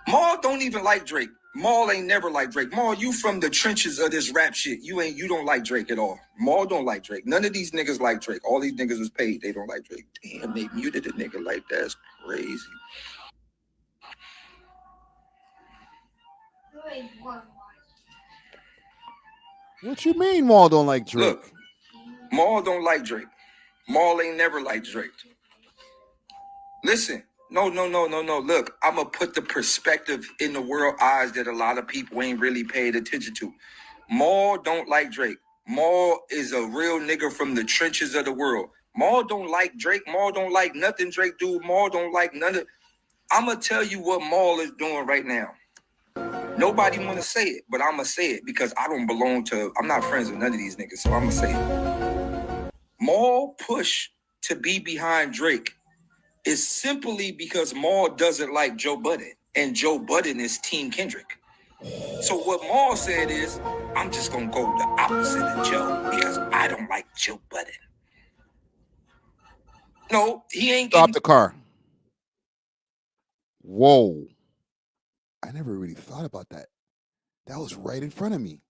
Maul don't even like Drake. Maul ain't never like Drake. Maul, you from the trenches of this rap shit. You don't like Drake at all. Maul don't like Drake. None of these niggas like Drake. All these niggas was paid. They don't like Drake. Damn, they muted a nigga like that. That's crazy. What you mean Maul don't like Drake? Look, Maul don't like Drake. Maul ain't never liked Drake. Listen. No. Look, I'm going to put the perspective in the world eyes that a lot of people ain't really paid attention to. Maul don't like Drake. Maul is a real nigga from the trenches of the world. Maul don't like Drake. Maul don't like nothing Drake do. Maul don't like none of... I'm going to tell you what Maul is doing right now. Nobody want to say it, but I'm going to say it because I don't belong to... I'm not friends with none of these niggas, so I'm going to say it. Maul push to be behind Drake is simply because Maul doesn't like Joe Budden, and Joe Budden is Team Kendrick. So what Maul said is, I'm just going to go the opposite of Joe because I don't like Joe Budden. No, he ain't Stop the car. Whoa. I never really thought about that. That was right in front of me.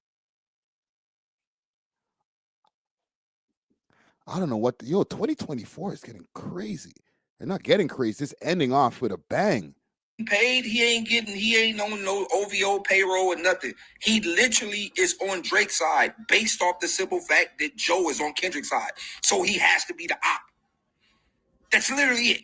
I don't know what... 2024 is getting crazy. They're not getting crazy. It's ending off with a bang. Paid, he ain't on no OVO payroll or nothing. He literally is on Drake's side based off the simple fact that Joe is on Kendrick's side. So he has to be the op. That's literally it.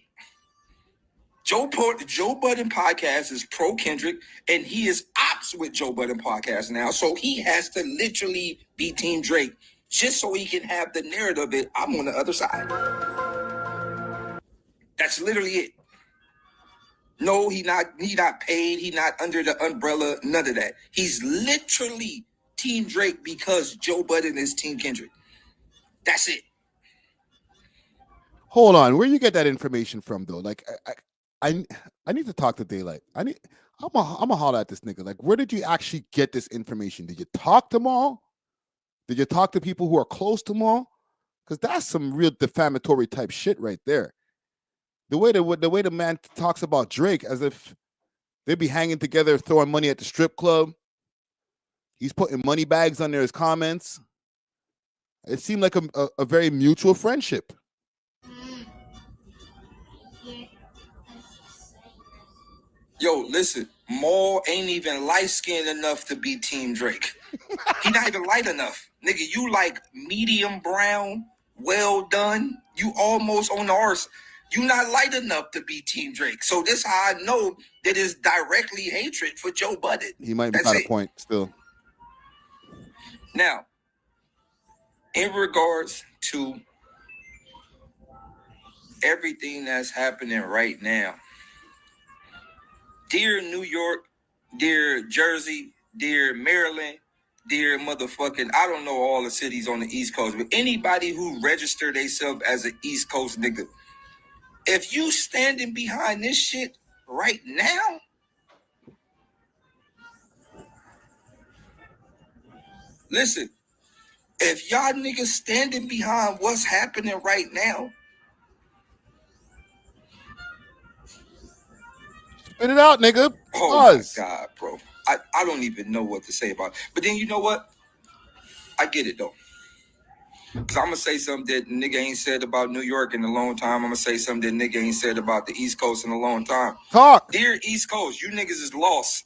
Joe Budden podcast is pro Kendrick, and he is ops with Joe Budden podcast now. So he has to literally be Team Drake just so he can have the narrative that I'm on the other side. That's literally it. No, he not paid. He not under the umbrella. None of that. He's literally Team Drake because Joe Budden is Team Kendrick. That's it. Hold on, where you get that information from though? Like, I need to talk to DAYLYT. I'm gonna holler at this nigga. Like, where did you actually get this information? Did you talk to Maul? Did you talk to people who are close to Maul? Because that's some real defamatory type shit right there. The way the man talks about Drake as if they'd be hanging together, throwing money at the strip club. He's putting money bags under his comments. It seemed like a very mutual friendship. Yo, listen, Maul ain't even light-skinned enough to be Team Drake. He not even light enough. Nigga, you like medium brown, well done. You almost on the arse. You not light enough to be Team Drake. So this how I know that it's directly hatred for Joe Budden. He might be got a point still. Now, in regards to everything that's happening right now, dear New York, dear Jersey, dear Maryland, dear motherfucking, I don't know all the cities on the East Coast, but anybody who registered themselves as an East Coast nigga, if you standing behind this shit right now, listen, if y'all niggas standing behind what's happening right now, spit it out, nigga. oh my God, bro. I don't even know what to say about it. But then you know what? I get it though. Because I'm going to say something that nigga ain't said about New York in a long time. I'm going to say something that nigga ain't said about the East Coast in a long time. Talk. Dear East Coast, you niggas is lost.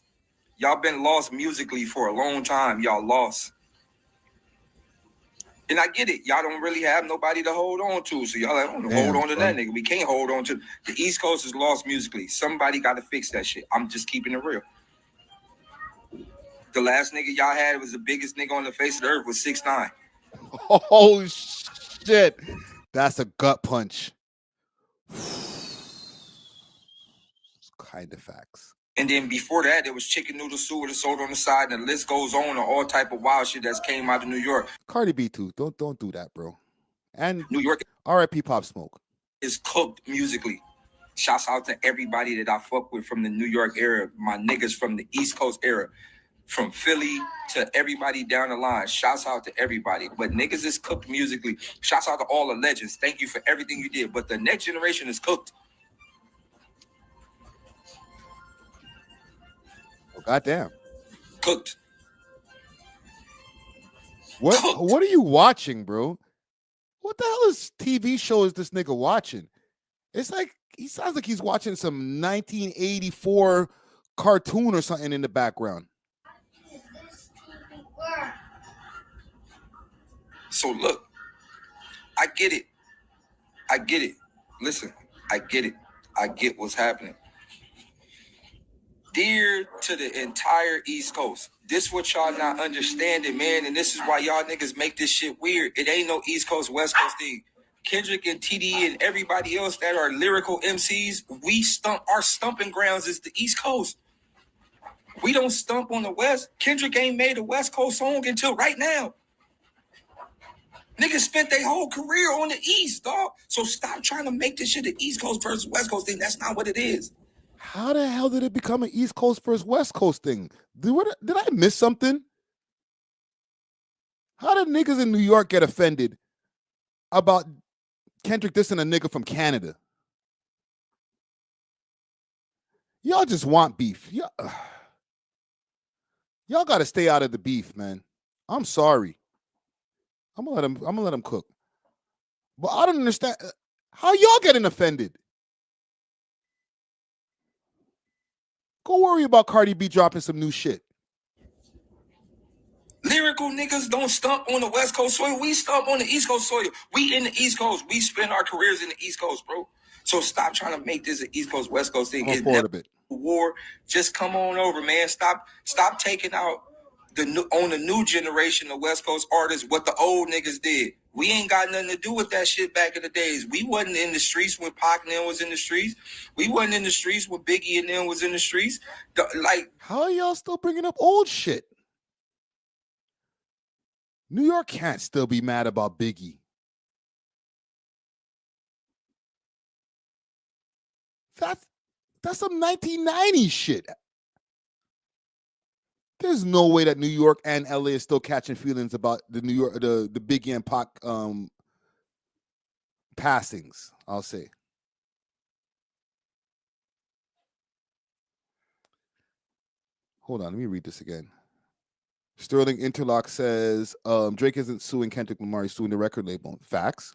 Y'all been lost musically for a long time. Y'all lost. And I get it. Y'all don't really have nobody to hold on to. So y'all like, hold on to that nigga. We can't hold on to. The East Coast is lost musically. Somebody got to fix that shit. I'm just keeping it real. The last nigga y'all had was the biggest nigga on the face of the earth was 6'9". Oh shit, that's a gut punch. Kind of facts. And then before that, there was chicken noodle soup with a soda on the side, and the list goes on all type of wild shit that's came out of New York. Cardi B too. Don't do that, bro. And New York, R.I.P. Pop Smoke, is cooked musically. Shouts out to everybody that I fuck with from the New York era, my niggas from the East Coast era. From Philly to everybody down the line. Shouts out to everybody. But niggas is cooked musically. Shouts out to all the legends. Thank you for everything you did. But the next generation is cooked. Oh, goddamn. Cooked. What are you watching, bro? What the hell is TV show is this nigga watching? It's like he sounds like he's watching some 1984 cartoon or something in the background. So look, I get it. I get it. Listen, I get it. I get what's happening. Dear to the entire East Coast, this what y'all not understanding, man, and this is why y'all niggas make this shit weird. It ain't no East Coast, West Coast thing. Kendrick and TD and everybody else that are lyrical MCs, our stumping grounds is the East Coast. We don't stump on the West. Kendrick ain't made a West Coast song until right now. Niggas spent their whole career on the East, dog. So stop trying to make this shit an East Coast versus West Coast thing. That's not what it is. How the hell did it become an East Coast versus West Coast thing? Did I miss something? How did niggas in New York get offended about Kendrick dissing a nigga from Canada? Y'all just want beef. Y'all got to stay out of the beef, man. I'm sorry. I'm gonna let him cook. But I don't understand how y'all getting offended. Go worry about Cardi B dropping some new shit. Lyrical niggas don't stump on the West Coast soil. We stump on the East Coast soil. We in the East Coast. We spend our careers in the East Coast, bro. So stop trying to make this an East Coast, West Coast thing. I'm on It's board never a bit. war. Just come on over, man. Stop taking out the new generation of West Coast artists what the old niggas did. We ain't got nothing to do with that shit back in the days. We wasn't in the streets when Pac and them was in the streets. We wasn't in the streets when Biggie and them was in the streets. How are y'all still bringing up old shit? New York can't still be mad about Biggie. That's some 1990s shit. There's no way that New York and LA is still catching feelings about the Biggie and Pac passings, I'll say. Hold on, let me read this again. Sterling Interlock says Drake isn't suing Kendrick Lamar, he's suing the record label. Facts.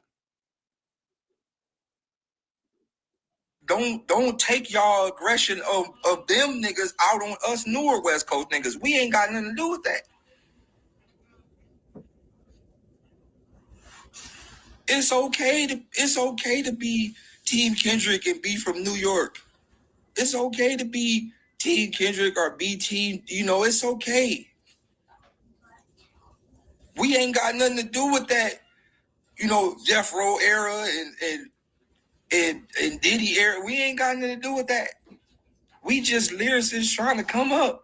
Don't take y'all aggression of them niggas out on us newer West Coast niggas. We ain't got nothing to do with that. It's okay to be Team Kendrick and be from New York. It's okay to be Team Kendrick or be Team, it's okay. We ain't got nothing to do with that, Death Row era and Diddy era. We ain't got nothing to do with that. We just lyricists trying to come up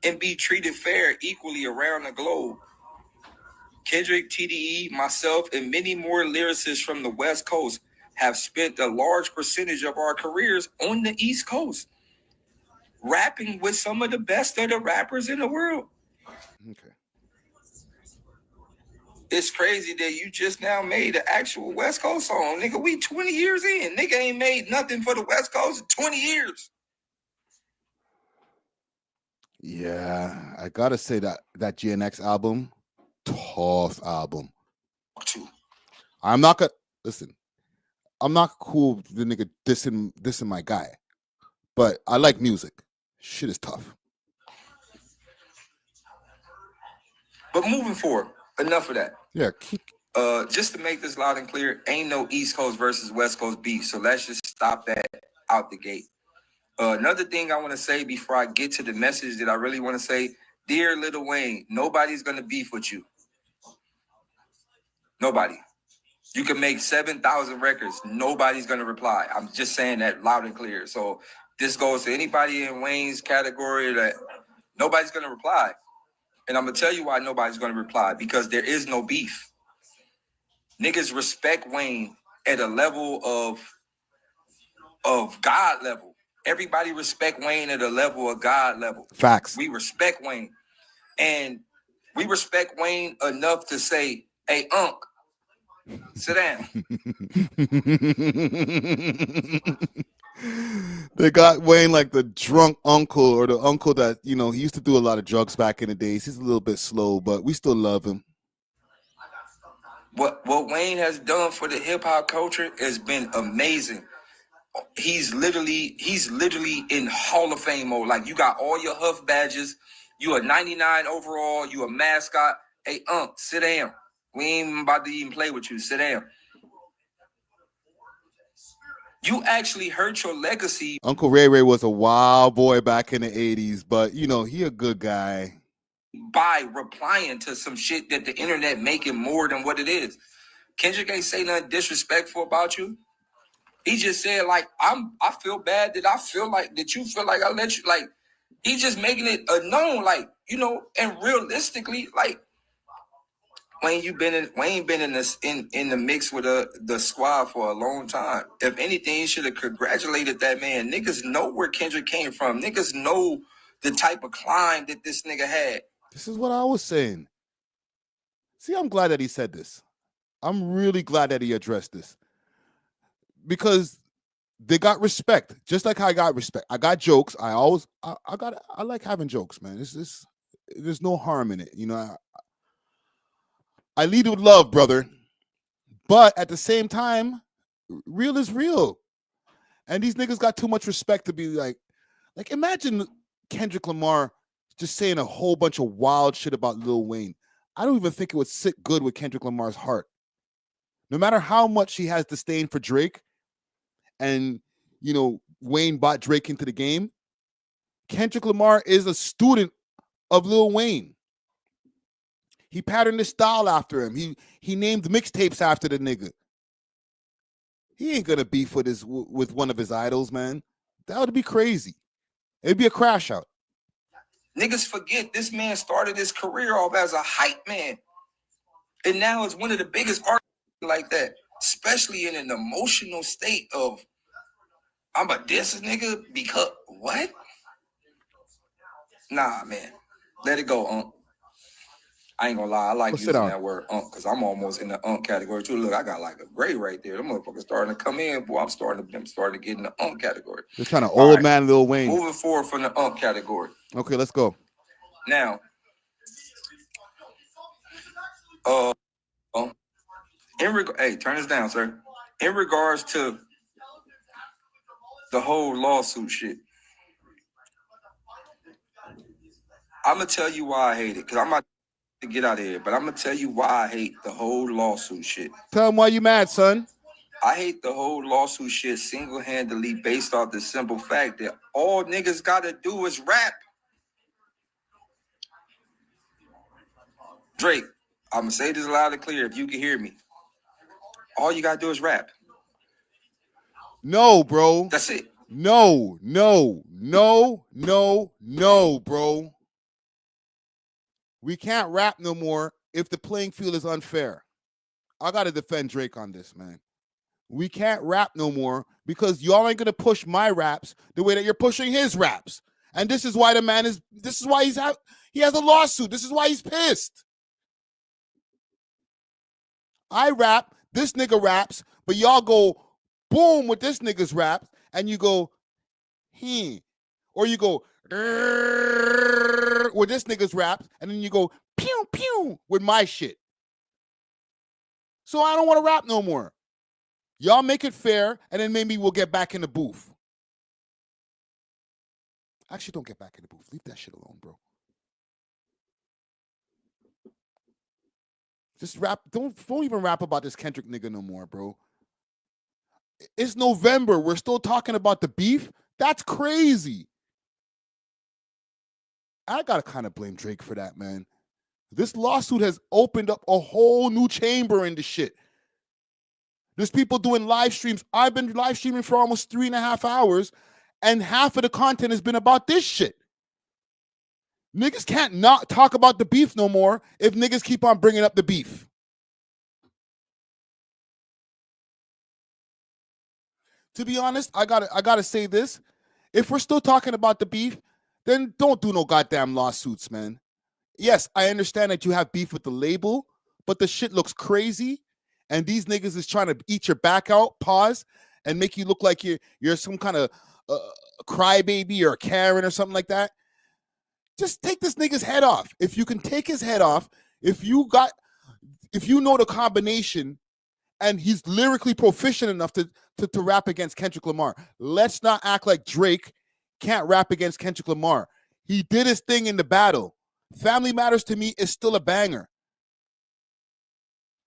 and be treated fair equally around the globe. Kendrick, TDE, myself, and many more lyricists from the West Coast have spent a large percentage of our careers on the East Coast, rapping with some of the best of the rappers in the world. Okay. It's crazy that you just now made an actual West Coast song. Nigga, we 20 years in. Nigga ain't made nothing for the West Coast in 20 years. Yeah, I gotta say that GNX album, tough album. I'm not gonna listen. I'm not cool with the nigga dissing my guy, but I like music. Shit is tough. But moving forward, enough of that. Yeah. Just to make this loud and clear, ain't no East Coast versus West Coast beef. So let's just stop that out the gate. Another thing I want to say before I get to the message that I really want to say, dear Lil Wayne, nobody's gonna beef with you. Nobody. You can make 7,000 records. Nobody's gonna reply. I'm just saying that loud and clear. So this goes to anybody in Wayne's category that nobody's gonna reply. And I'm gonna tell you why nobody's gonna reply, because there is no beef. Niggas respect Wayne at a level of God level. Everybody respect Wayne at a level of God level. Facts. We respect Wayne. And we respect Wayne enough to say, hey, Unc, sit down. They got Wayne like the drunk uncle, or the uncle that, he used to do a lot of drugs back in the days. He's a little bit slow, but we still love him. What Wayne has done for the hip hop culture has been amazing. He's literally in Hall of Fame mode. Like, you got all your Huff badges. You a 99 overall. You a mascot. Hey, sit down. We ain't about to even play with you. Sit down. You actually hurt your legacy. Uncle Ray Ray was a wild boy back in the 80s, but, he a good guy. By replying to some shit that the internet making more than what it is. Kendrick ain't say nothing disrespectful about you. He just said, like, I feel bad that I feel like that you feel like I let you, like, he just making it known, like, and realistically, like, Wayne been in this in the mix with the squad for a long time. If anything, you should have congratulated that man. Niggas know where Kendrick came from. Niggas know the type of climb that this nigga had. This is what I was saying. See, I'm glad that he said this. I'm really glad that he addressed this. Because they got respect, just like I got respect. I got jokes. I like having jokes, man. There's no harm in it. I lead with love, brother. But at the same time, real is real. And these niggas got too much respect to be like imagine Kendrick Lamar just saying a whole bunch of wild shit about Lil Wayne. I don't even think it would sit good with Kendrick Lamar's heart. No matter how much he has disdain for Drake, and Wayne bought Drake into the game. Kendrick Lamar is a student of Lil Wayne. He patterned his style after him. He named mixtapes after the nigga. He ain't gonna beef with one of his idols, man. That would be crazy. It'd be a crash out. Niggas forget this man started his career off as a hype man. And now it's one of the biggest artists like that. Especially in an emotional state of, I'm a diss nigga because, what? Nah, man. Let it go, Unc. I ain't gonna lie, I like using that word Unc because I'm almost in the Unc category too. Look, I got like a gray right there. Them motherfuckers starting to come in, boy. I'm starting to get in the Unc category. This kind of old man Lil Wayne. Moving forward from the Unc category. Okay, let's go. Now, hey, turn this down, sir. In regards to the whole lawsuit shit, I'm gonna tell you why I hate it because I'm not to get out of here, but I'm gonna tell you why I hate the whole lawsuit shit. Tell him why you mad, son. I hate the whole lawsuit shit single-handedly based off the simple fact that all niggas gotta do is rap. Drake, I'm gonna say this loud and clear if you can hear me. All you gotta do is rap. No, bro. That's it. No, bro. We can't rap no more if the playing field is unfair. I gotta defend Drake on this, man. We can't rap no more because y'all ain't gonna push my raps the way that you're pushing his raps. And this is why he has a lawsuit. This is why he's pissed. I rap, this nigga raps, but y'all go boom with this nigga's rap, and you go, or you go with this nigga's raps, and then you go pew pew with my shit. So I don't want to rap no more. Y'all make it fair, and then maybe we'll get back in the booth. Actually, don't get back in the booth. Leave that shit alone, bro. Just rap. Don't even rap about this Kendrick nigga no more, bro. It's November. We're still talking about the beef. That's crazy. I gotta kind of blame Drake for that, man. This lawsuit has opened up a whole new chamber in the shit. There's people doing live streams. I've been live streaming for almost 3.5 hours, and half of the content has been about this shit. Niggas can't not talk about the beef no more if niggas keep on bringing up the beef. To be honest, I gotta say this. If we're still talking about the beef, then don't do no goddamn lawsuits, man. Yes, I understand that you have beef with the label, but the shit looks crazy, and these niggas is trying to eat your back out, pause, and make you look like you're some kind of crybaby or a Karen or something like that. Just take this nigga's head off. If you can take his head off, if you know the combination, and he's lyrically proficient enough to rap against Kendrick Lamar. Let's not act like Drake can't rap against Kendrick Lamar. He did his thing in the battle. Family Matters to me is still a banger.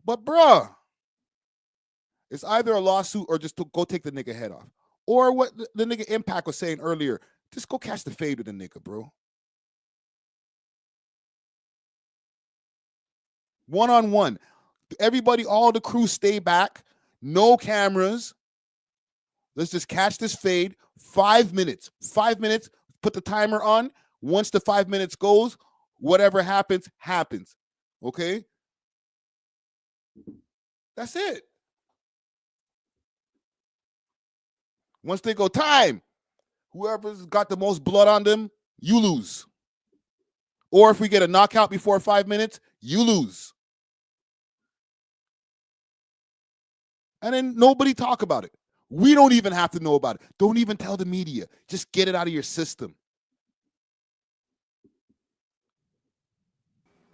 But bruh, it's either a lawsuit or just to go take the nigga head off. Or what the nigga Impact was saying earlier, just go catch the fade with the nigga, bro. One-on-one. Everybody, all the crew stay back. No cameras. Let's just catch this fade. 5 minutes. 5 minutes. Put the timer on. Once the 5 minutes goes, whatever happens, happens. Okay? That's it. Once they go time, whoever's got the most blood on them, you lose. Or if we get a knockout before 5 minutes, you lose. And then nobody talk about it. We don't even have to know about it. Don't even tell the media. Just get it out of your system.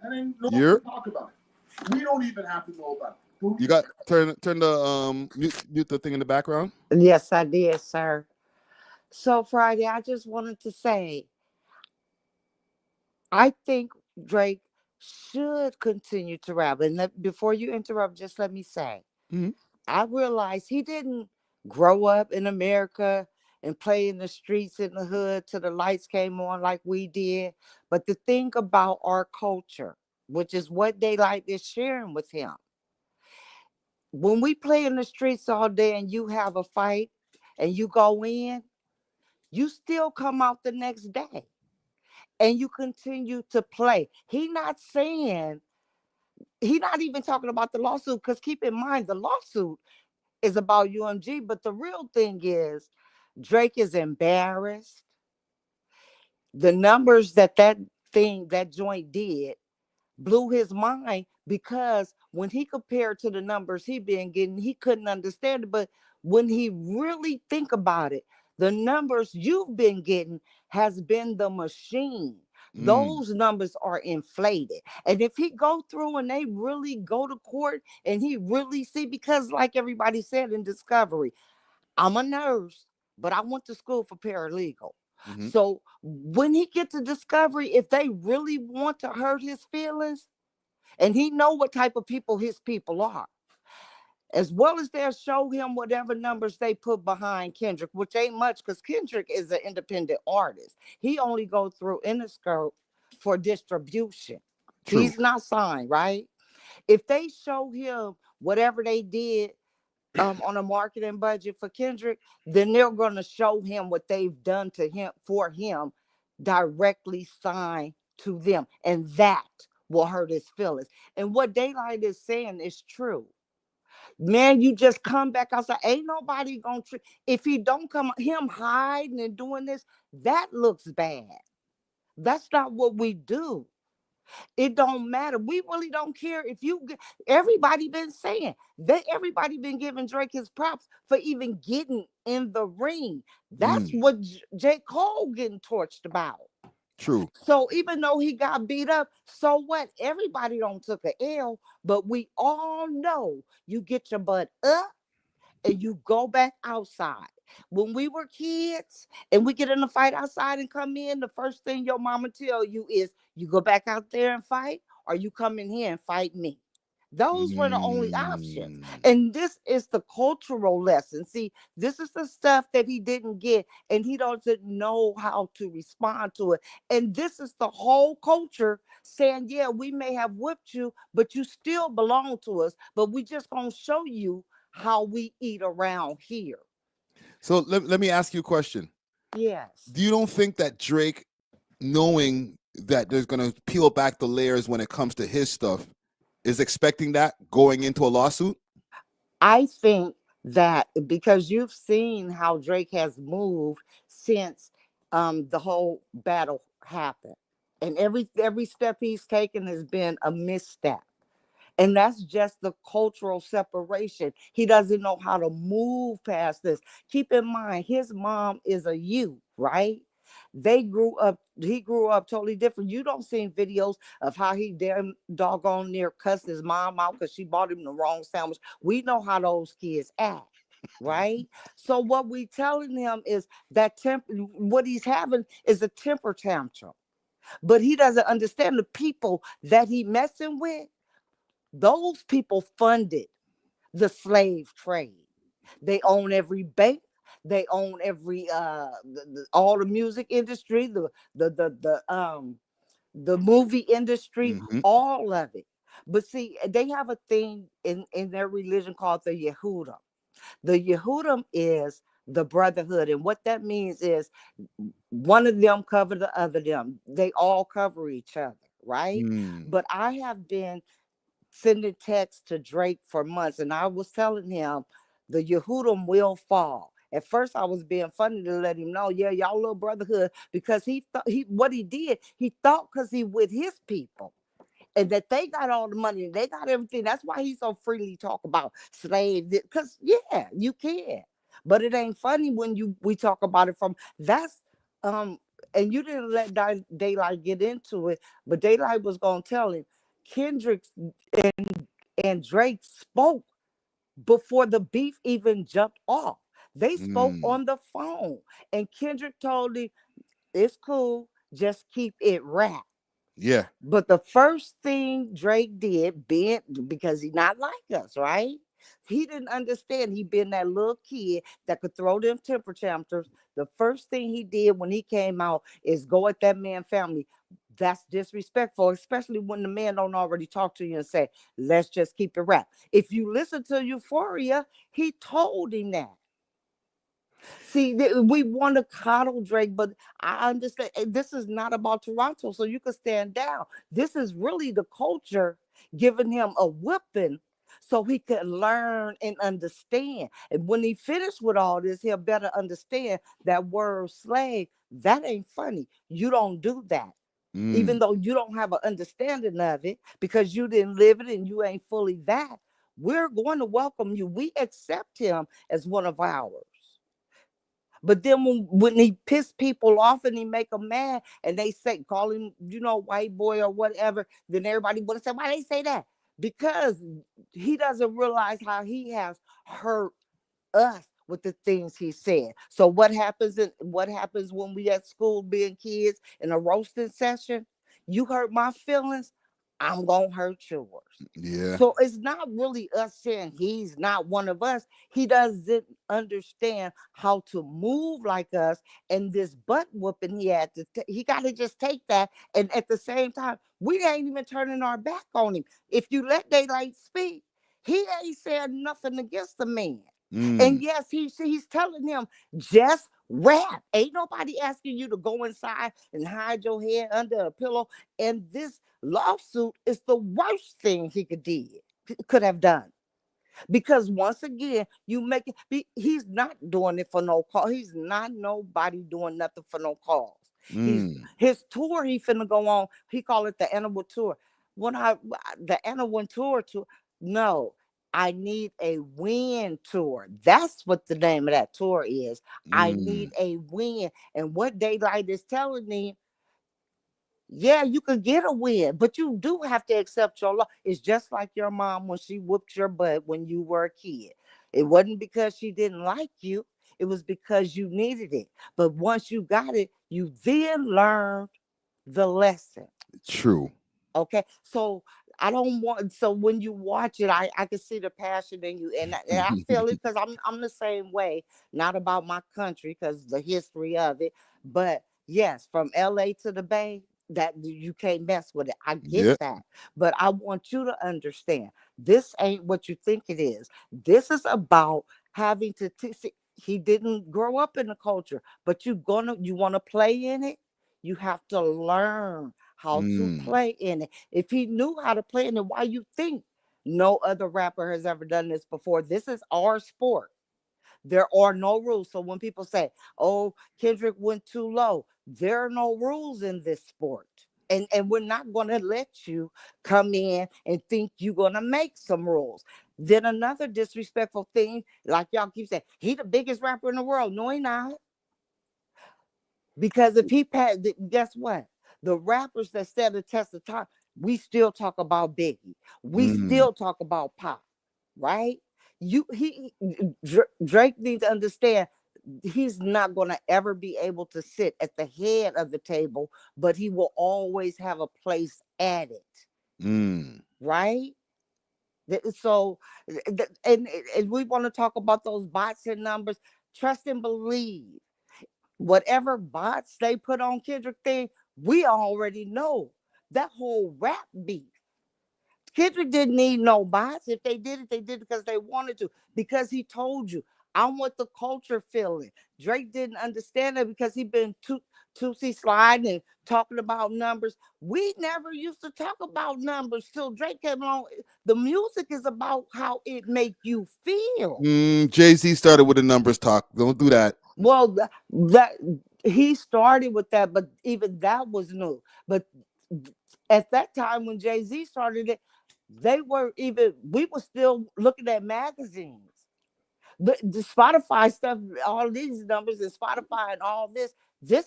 And then nobody talk about it. We don't even have to know about it. You got turn the mute the thing in the background? Yes, I did, sir. So Friday, I just wanted to say, I think Drake should continue to rap. And before you interrupt, just let me say, I realized he didn't grow up in America and play in the streets in the hood till the lights came on like we did. But the thing about our culture, which is what DAYLYT is sharing with him, when we play in the streets all day and you have a fight and you go in, you still come out the next day and you continue to play. He's not even talking about the lawsuit, because keep in mind, the lawsuit is about UMG, but the real thing is Drake is embarrassed. The numbers that joint did blew his mind, because when he compared to the numbers he been getting, he couldn't understand it. But when he really think about it, the numbers you've been getting has been the machine. Those numbers are inflated. And if he go through and they really go to court and he really see, because like everybody said in Discovery, I'm a nurse, but I went to school for paralegal. So when he gets to Discovery, if they really want to hurt his feelings, and he know what type of people his people are, as well as they'll show him whatever numbers they put behind Kendrick, which ain't much, because Kendrick is an independent artist. He only goes through Interscope for distribution. True. He's not signed, right? If they show him whatever they did on a marketing budget for Kendrick, then they're going to show him what they've done to him for him, directly signed to them, and that will hurt his feelings. And what DAYLYT is saying is true. Man, you just come back outside. Ain't nobody gonna if he don't come, him hiding and doing this, that looks bad. That's not what we do. It don't matter. We really don't care if you everybody been saying that, everybody been giving Drake his props for even getting in the ring. That's what J.Cole getting torched about. True. So even though he got beat up, so what? Everybody don't took an L, but we all know you get your butt up and you go back outside. When we were kids and we get in a fight outside and come in, the first thing your mama tell you is you go back out there and fight, or you come in here and fight me. Those were the only options. And this is the cultural lesson. See, this is the stuff that he didn't get, and he doesn't know how to respond to it. And this is the whole culture saying, yeah, we may have whipped you, but you still belong to us. But we just gonna show you how we eat around here. So let me ask you a question. Yes. Do you don't think that Drake, knowing that there's going to peel back the layers when it comes to his stuff, is expecting that going into a lawsuit? I think that because you've seen how Drake has moved since the whole battle happened, and every step he's taken has been a misstep. And that's just the cultural separation. He doesn't know how to move past this. Keep in mind, his mom is a you, right? He grew up totally different. You don't see videos of how he damn doggone near cussed his mom out because she bought him the wrong sandwich. We know how those kids act, right? So what we telling him is that what he's having is a temper tantrum. But he doesn't understand the people that he messing with. Those people funded the slave trade. They own every bank. They own every all the music industry, the movie industry, all of it. But see, they have a thing in their religion called the Yehudim. The Yehudim is the brotherhood, and what that means is one of them cover the other them. They all cover each other, right? But I have been sending texts to Drake for months, and I was telling him the Yehudim will fall. At first, I was being funny to let him know, yeah, y'all little brotherhood, because he what he did, he thought because he with his people and that they got all the money and they got everything. That's why he so freely talk about slaves, because yeah, you can, but it ain't funny when we talk about it from that's and you didn't let DAYLYT get into it, but DAYLYT was gonna tell him. Kendricks and Drake spoke before the beef even jumped off. They spoke on the phone, and Kendrick told him, it's cool, just keep it wrapped. Yeah. But the first thing Drake did, because he's not like us, right? He didn't understand. He been that little kid that could throw them temper tantrums. The first thing he did when he came out is go at that man family. That's disrespectful, especially when the man don't already talk to you and say, let's just keep it rap. If you listen to Euphoria, he told him that. See, we want to coddle Drake, but I understand this is not about Toronto, so you can stand down. This is really the culture giving him a whipping so he can learn and understand. And when he finished with all this, he'll better understand that word slave, that ain't funny. You don't do that. Even though you don't have an understanding of it because you didn't live it and you ain't fully that, we're going to welcome you. We accept him as one of ours. But then when he piss people off and he make them mad and they say, call him, white boy or whatever, then everybody would say, why they say that? Because he doesn't realize how he has hurt us with the things he said. So what happens when we at school being kids in a roasting session? You hurt my feelings, I'm gonna hurt yours. Yeah. So it's not really us saying he's not one of us. He doesn't understand how to move like us. And this butt whooping he had to, he got to just take that. And at the same time, we ain't even turning our back on him. If you let DAYLYT speak, he ain't saying nothing against the man. And yes, he's telling him, just rap. Ain't nobody asking you to go inside and hide your head under a pillow. And this lawsuit is the worst thing he could have done. Because once again, he's not doing it for no call. He's not nobody doing nothing for no cause. His tour he finna go on, he call it the Animal Tour. The Animal Tour, no. I need a win tour. That's what the name of that tour is. I need a win. And what DAYLYT is telling me, yeah, you could get a win, but you do have to accept your law. It's just like your mom when she whooped your butt when you were a kid. It wasn't because she didn't like you. It was because you needed it. But once you got it, you then learned the lesson. True. Okay. So I don't want, so when you watch it, I can see the passion in you. And I feel it because I'm the same way, not about my country because the history of it. But yes, from LA to the Bay, that you can't mess with it. I get that. But I want you to understand, this ain't what you think it is. This is about having to see, he didn't grow up in the culture, but you want to play in it, you have to learn how to play in it. If he knew how to play in it, why you think no other rapper has ever done this before? This is our sport. There are no rules. So when people say, oh, Kendrick went too low, there are no rules in this sport. And we're not going to let you come in and think you're going to make some rules. Then another disrespectful thing, like y'all keep saying, he the biggest rapper in the world. No, he not. Because if he passed, guess what? The rappers that stand the test of time, we still talk about Biggie. We still talk about Pop, right? Drake needs to understand he's not going to ever be able to sit at the head of the table, but he will always have a place at it, right? So, and we want to talk about those bots and numbers. Trust and believe. Whatever bots they put on Kendrick thing, we already know that whole rap beef. Kendrick didn't need no bots. If they did it because they wanted to. Because he told you, I want the culture feeling. Drake didn't understand that because he been Tootsie sliding and talking about numbers. We never used to talk about numbers till Drake came along. The music is about how it make you feel. Jay-Z started with the numbers talk. Don't do that. Well, that he started with that, but even that was new. But at that time when Jay-Z started it, we were still looking at magazines. The Spotify stuff, all these numbers and Spotify and all this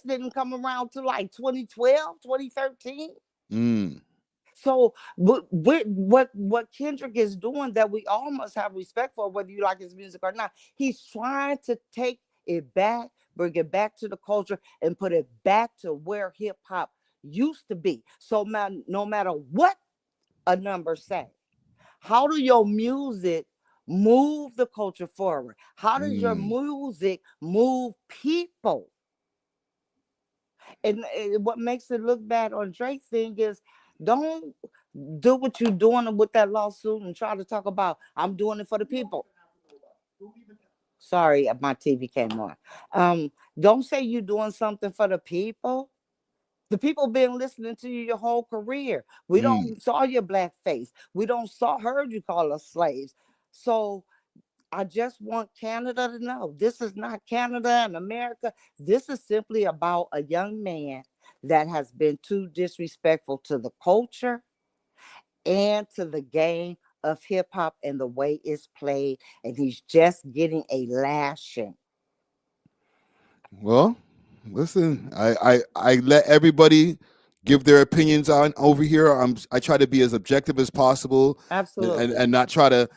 didn't come around till like 2012, 2013. So what Kendrick is doing that we all must have respect for, whether you like his music or not, he's trying to take it back, bring it back to the culture and put it back to where hip hop used to be. So no matter what a number say, how do your music move the culture forward? How does your music move people? And what makes it look bad on Drake's thing is, don't do what you're doing with that lawsuit and try to talk about, I'm doing it for the people. Sorry, my TV came on. Don't say you're doing something for the people. The people been listening to you your whole career. We don't saw your black face. We don't heard you call us slaves. So I just want Canada to know this is not Canada and America. This is simply about a young man that has been too disrespectful to the culture and to the game of hip hop and the way it's played. And he's just getting a lashing. Well, listen, I let everybody give their opinions on over here. I try to be as objective as possible. Absolutely. And not try to,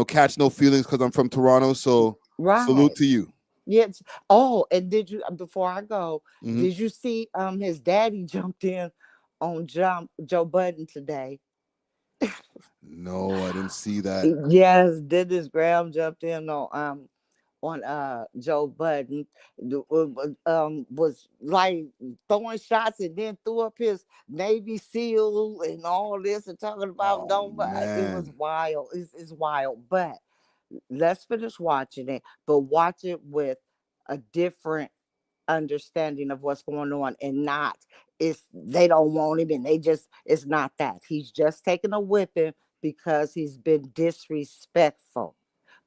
catch no feelings because I'm from Toronto. So salute to you. Yes. Oh, and did you, before I go, did you see his daddy jumped in on Joe Budden today? No, I didn't see that. Yes, Dennis Graham jumped in on Joe Budden, was like throwing shots and then threw up his Navy SEAL and all this and talking about it was wild. It's wild. But let's finish watching it, but watch it with a different understanding of what's going on, and not they don't want him and it's not that. He's just taking a whipping because he's been disrespectful.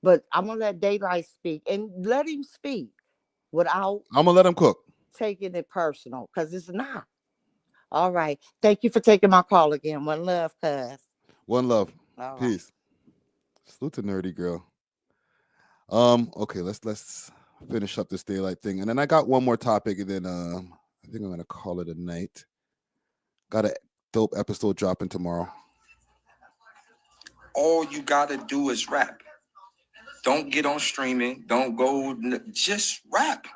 But I'm gonna let DAYLYT speak and let him speak without I'm gonna let him cook. Taking it personal, because it's not. All right. Thank you for taking my call again. One love, cuz. One love. All right. Peace. Salute to Nerdy Girl. Okay, let's finish up this DAYLYT thing. And then I got one more topic, and then I think I'm gonna call it a night. Got a dope episode dropping tomorrow. All you gotta do is rap. Don't get on streaming. Don't go. Just rap.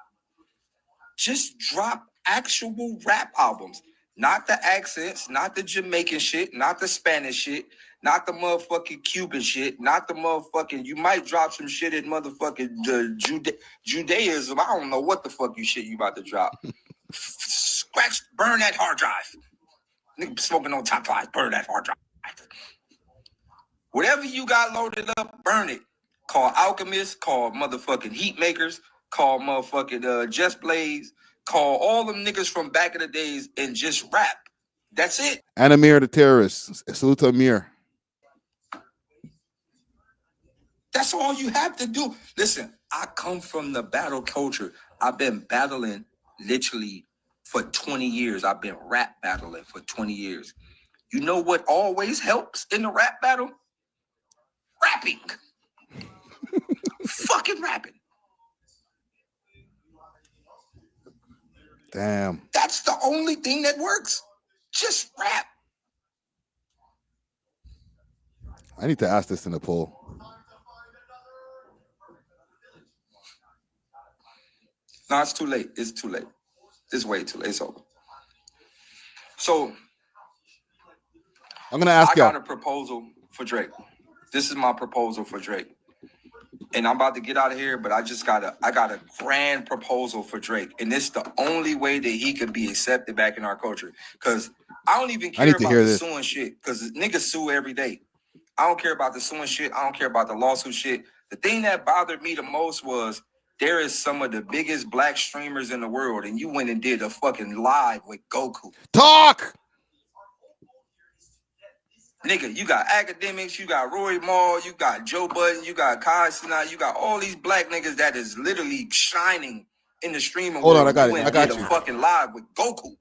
Just drop actual rap albums. Not the accents, not the Jamaican shit, not the Spanish shit, not the motherfucking Cuban shit, not the motherfucking. You might drop some shit in motherfucking Judaism. I don't know what the fuck you about to drop. Scratch, burn that hard drive. Nigga smoking on top 5, burn that hard drive. Whatever you got loaded up, burn it. Call alchemists, call motherfucking heat makers, call motherfucking Just Blaze, call all them niggas from back in the days and just rap. That's it. And Amir the terrorist. Salute to Amir. That's all you have to do. Listen, I come from the battle culture. I've been battling literally for 20 years. I've been rap battling for 20 years. You know what always helps in the rap battle? Rapping. Fucking rapping. Damn. That's the only thing that works. Just rap. I need to ask this in the poll. No, it's too late. It's too late. It's way too late. It's over. So I'm gonna ask y'all. y'all. I got a proposal for Drake. This is my proposal for Drake. And I'm about to get out of here, but I got a grand proposal for Drake. And this is the only way that he could be accepted back in our culture. Because I don't even care about the suing shit. Because niggas sue every day. I don't care about the suing shit. I don't care about the lawsuit shit. The thing that bothered me the most was there is some of the biggest black streamers in the world, and you went and did a fucking live with Goku. Talk! Nigga, you got academics, you got Roy Maul, you got Joe Budden, you got Kai Sinat, you got all these black niggas that is literally shining in the streaming world. Hold on, I got it. I got you. you. A fucking live with Goku.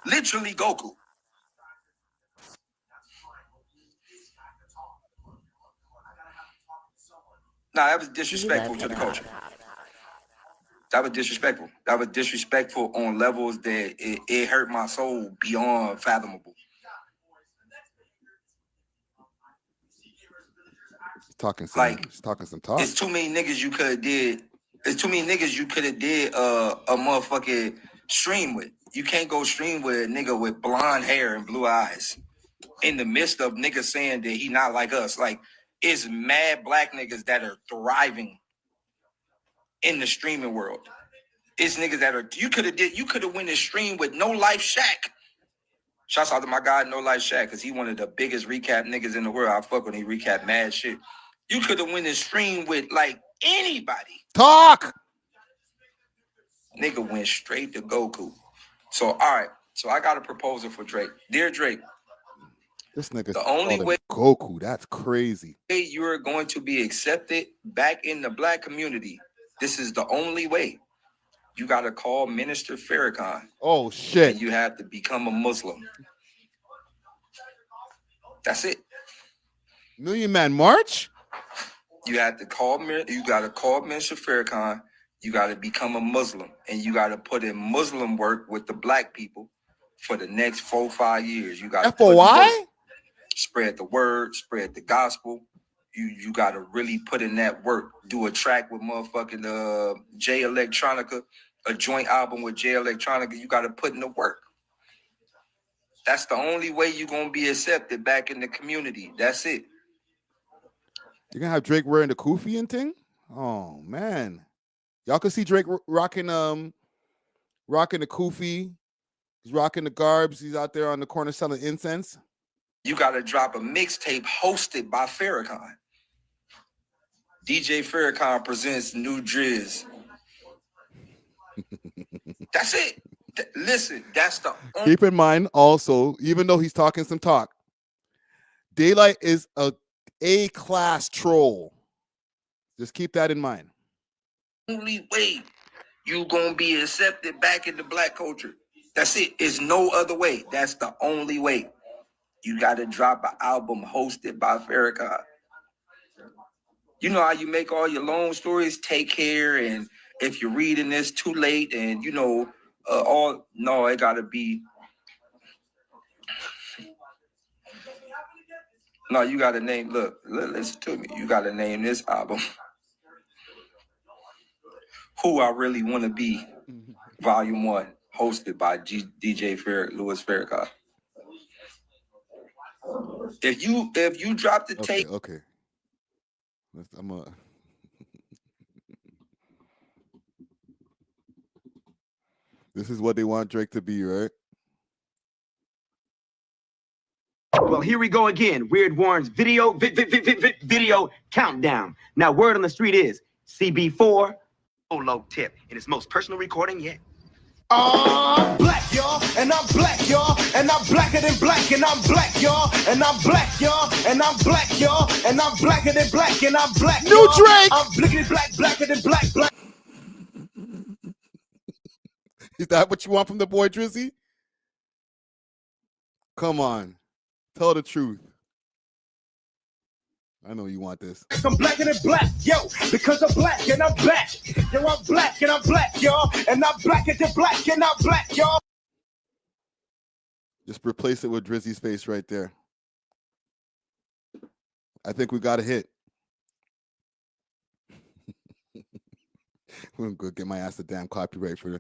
Literally Goku. Nah, that was disrespectful to the culture. That was disrespectful. That was disrespectful on levels that it hurt my soul beyond fathomable. Talking some talk. It's too many niggas you could have did. It's too many niggas you could have did a motherfucking stream with. You can't go stream with a nigga with blonde hair and blue eyes in the midst of niggas saying that he not like us. Like, It's mad black niggas that are thriving in the streaming world. It's niggas that are, you could have win this stream with No Life Shaq. Shouts out to my guy No Life Shaq, because he one of the biggest recap niggas in the world. I fuck when he recap mad shit. You could have win this stream with like anybody. Talk. Nigga went straight to Goku. So, all right. So I got a proposal for Drake. Dear Drake, This nigga the only called him way Goku. That's crazy. you're going to be accepted back in the black community, this is the only way. You got to call Minister Farrakhan. Oh, shit. And you have to become a Muslim. That's it. Million Man March? You have to call Minister Farrakhan. You got to become a Muslim. And you got to put in Muslim work with the black people for the next 4-5 years. You got to FOI? Spread the word, spread the gospel. You got to really put in that work. Do a track with motherfucking J Electronica, a joint album with J Electronica. You got to put in the work. That's the only way you're going to be accepted back in the community. That's it. You're gonna have Drake wearing the kufi and thing? Oh man. Y'all can see Drake rocking the kufi. He's rocking the garbs. He's out there on the corner selling incense. You got to drop a mixtape hosted by Farrakhan. DJ Farrakhan presents New Driz. That's it. Listen, that's the only. Keep in mind also, even though he's talking some talk, DAYLYT is a A-class troll. Just keep that in mind. Only way you gonna be accepted back into black culture. That's it. It's no other way. That's the only way. You got to drop an album hosted by Farrakhan. You know how you make all your long stories? Take care, and if you're reading this too late, and you know it gotta be. No, you gotta name. Look, listen to me. You gotta name this album "Who I Really Want to Be," Volume 1, hosted by DJ Louis Farrakhan. If you drop the tape, okay. This is what they want Drake to be, right? Well, here we go again. Weird Warren's video countdown. Now, word on the street is CB4 solo tip in his most personal recording yet. I'm black, y'all, and I'm black, y'all, and I'm blacker than black, and I'm black, y'all, and I'm black, y'all, and I'm black, y'all, and I'm blacker than black, and I'm black. New Drake. I'm blickety black, blacker than black. Is that what you want from the boy Drizzy? Come on. Tell the truth. I know you want this. I'm blacker than black, yo, because I'm black and I'm black. Yo, I'm black and I'm black, y'all, and I'm blacker than black and I'm black, y'all. Just replace it with Drizzy's face right there. I think we got a hit. I'm gonna get my ass a damn copyright for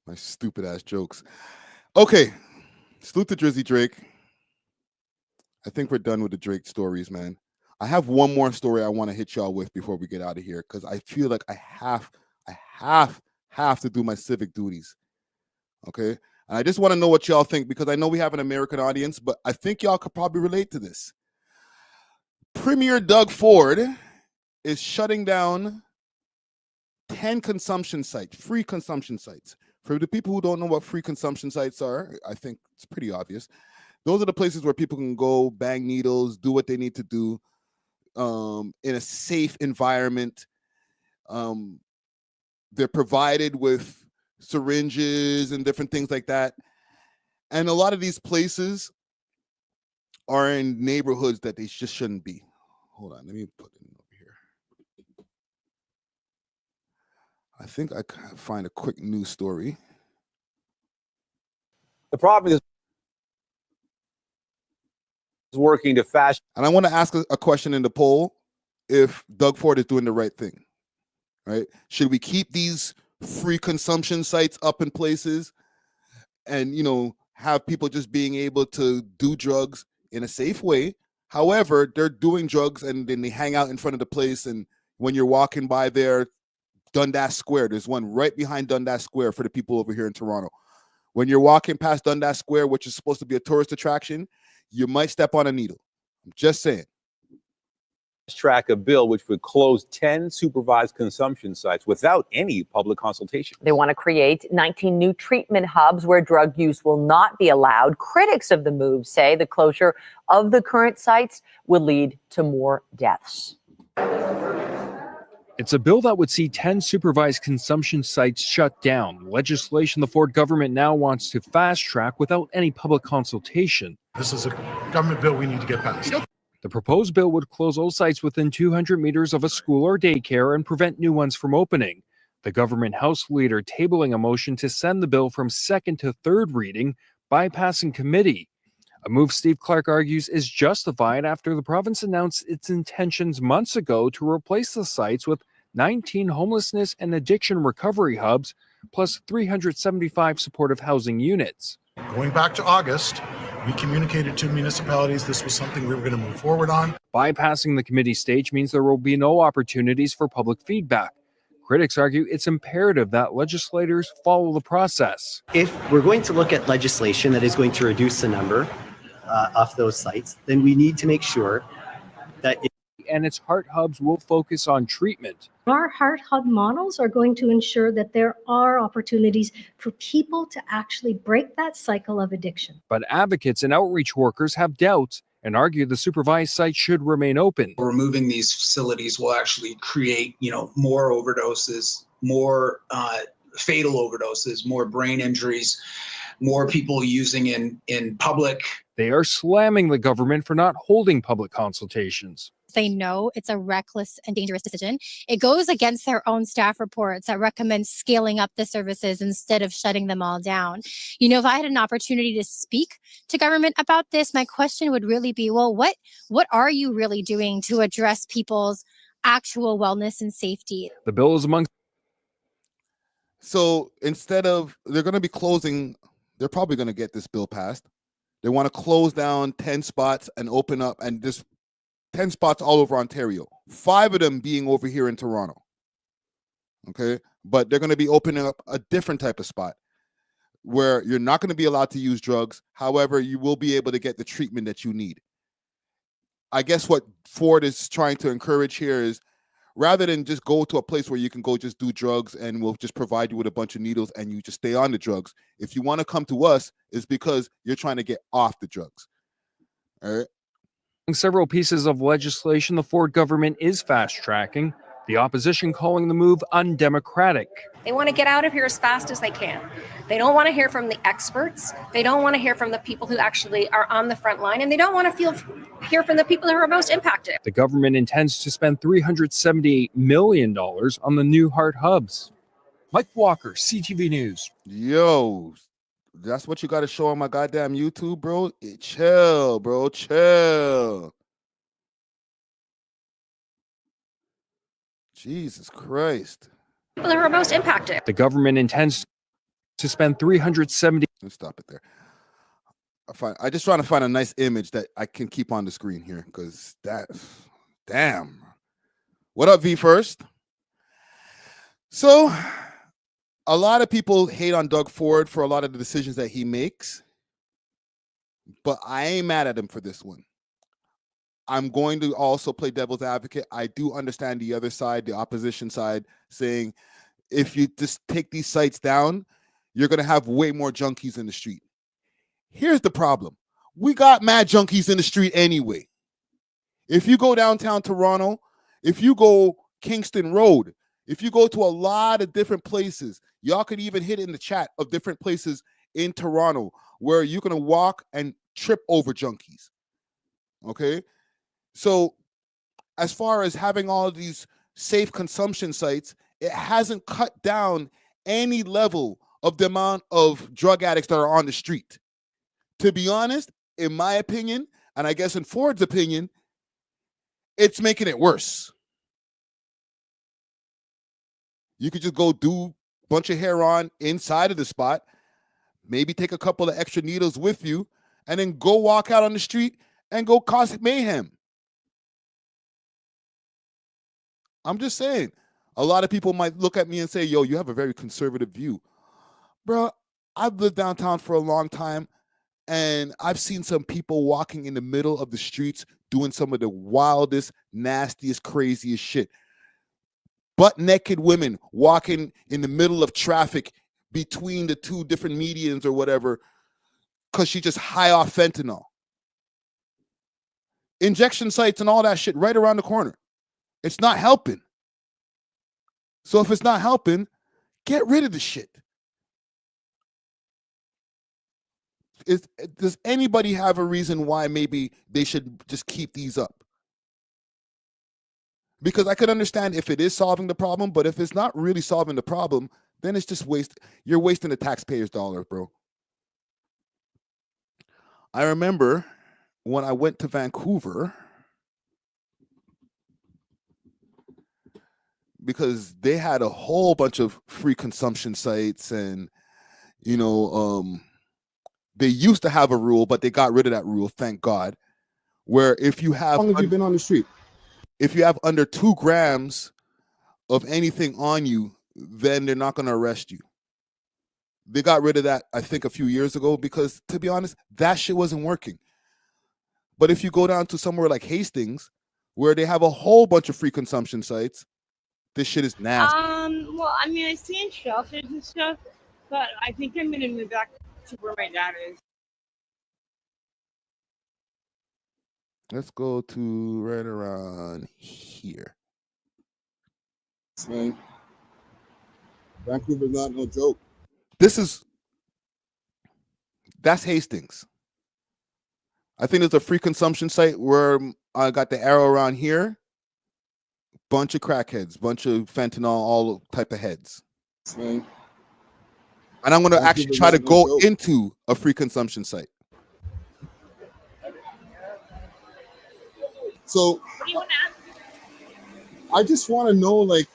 my stupid ass jokes. Okay, salute to Drizzy Drake. I think we're done with the Drake stories, man. I have one more story I want to hit y'all with before we get out of here, because I feel like I have to do my civic duties. Okay, and I just want to know what y'all think, because I know we have an American audience, but I think y'all could probably relate to this. Premier Doug Ford is shutting down 10 consumption sites, free consumption sites. For the people who don't know what free consumption sites are, I think it's pretty obvious. Those are the places where people can go, bang needles, do what they need to do in a safe environment. They're provided with syringes and different things like that. And a lot of these places are in neighborhoods that they just shouldn't be. Hold on, let me put it over here. I think I can find a quick news story. The problem is working to fashion. And I want to ask a question in the poll: if Doug Ford is doing the right thing, right? Should we keep these free consumption sites up in places and, you know, have people just being able to do drugs in a safe way However, they're doing drugs and then they hang out in front of the place. And when you're walking by there, Dundas Square, there's one right behind Dundas Square for the people over here in Toronto. When you're walking past Dundas Square, which is supposed to be a tourist attraction, you might step on a needle. I'm just saying. Track a bill which would close 10 supervised consumption sites without any public consultation. They want to create 19 new treatment hubs where drug use will not be allowed. Critics of the move say the closure of the current sites will lead to more deaths. It's a bill that would see 10 supervised consumption sites shut down. Legislation the Ford government now wants to fast track without any public consultation. This is a government bill we need to get passed. The proposed bill would close all sites within 200 meters of a school or daycare and prevent new ones from opening. The government House leader tabling a motion to send the bill from second to third reading, bypassing committee. A move Steve Clark argues is justified after the province announced its intentions months ago to replace the sites with 19 homelessness and addiction recovery hubs, plus 375 supportive housing units. Going back to August, we communicated to municipalities this was something we were going to move forward on. Bypassing the committee stage means there will be no opportunities for public feedback. Critics argue it's imperative that legislators follow the process. If we're going to look at legislation that is going to reduce the number of those sites, then we need to make sure that and its heart hubs will focus on treatment. Our heart hub models are going to ensure that there are opportunities for people to actually break that cycle of addiction. But advocates and outreach workers have doubts and argue the supervised sites should remain open. Removing these facilities will actually create, more overdoses, more fatal overdoses, more brain injuries, more people using in public. They are slamming the government for not holding public consultations. They know it's a reckless and dangerous decision. It goes against their own staff reports that recommend scaling up the services instead of shutting them all down. If I had an opportunity to speak to government about this, my question would really be, well, what are you really doing to address people's actual wellness and safety? The bill is among. So instead of, they're going to be closing, they're probably going to get this bill passed. They want to close down 10 spots and open up, and this 10 spots all over Ontario, 5 of them being over here in Toronto. Okay, but they're going to be opening up a different type of spot where you're not going to be allowed to use drugs. However, you will be able to get the treatment that you need. I guess what Ford is trying to encourage here is, rather than just go to a place where you can go just do drugs and we'll just provide you with a bunch of needles and you just stay on the drugs, if you want to come to us, it's because you're trying to get off the drugs. All right. Several pieces of legislation the Ford government is fast-tracking, the opposition calling the move undemocratic. They want to get out of here as fast as they can. They don't want to hear from the experts. They don't want to hear from the people who actually are on the front line, and they don't want to hear from the people who are most impacted. The government intends to spend $378 million on the new heart hubs. Mike Walker, CTV News. Yo, that's what you got to show on my goddamn YouTube, bro. Chill, bro. Chill. Jesus Christ. People who are most impacted. The government intends to spend $370. Let's stop it there. I just trying to find a nice image that I can keep on the screen here, because damn. What up, V First? So, a lot of people hate on Doug Ford for a lot of the decisions that he makes, but I ain't mad at him for this one. I'm going to also play devil's advocate. I do understand the other side, the opposition side, saying if you just take these sites down, you're going to have way more junkies in the street. Here's the problem. We got mad junkies in the street anyway. If you go downtown Toronto, if you go Kingston Road, if you go to a lot of different places, y'all could even hit in the chat of different places in Toronto where you're going to walk and trip over junkies. Okay? So as far as having all of these safe consumption sites, it hasn't cut down any level of the amount of drug addicts that are on the street. To be honest, in my opinion, and I guess in Ford's opinion, it's making it worse. You could just go do a bunch of heroin inside of the spot, maybe take a couple of extra needles with you, and then go walk out on the street and go cause mayhem. I'm just saying. A lot of people might look at me and say, yo, you have a very conservative view. Bro, I've lived downtown for a long time, and I've seen some people walking in the middle of the streets doing some of the wildest, nastiest, craziest shit. Butt naked women walking in the middle of traffic between the two different medians or whatever because she just high off fentanyl. Injection sites and all that shit right around the corner. It's not helping. So if it's not helping, get rid of the shit. Does anybody have a reason why maybe they should just keep these up? Because I could understand if it is solving the problem, but if it's not really solving the problem, then it's just you're wasting the taxpayers' dollars, bro. I remember when I went to Vancouver, because they had a whole bunch of free consumption sites, and they used to have a rule, but they got rid of that rule, thank God, where if you have... How long have you been on the street? If you have under 2 grams of anything on you, then they're not going to arrest you. They got rid of that, I think, a few years ago because, to be honest, that shit wasn't working. But if you go down to somewhere like Hastings, where they have a whole bunch of free consumption sites, this shit is nasty. Well, I mean, I see in shelters and stuff, but I think I'm going to move back to where my dad is. Let's go to right around here. Man, Vancouver's not no joke. That's Hastings. I think there's a free consumption site where I got the arrow around here. Bunch of crackheads, bunch of fentanyl, all type of heads. Man. And I'm going to actually try to go into a free consumption site. So I just want to know, like,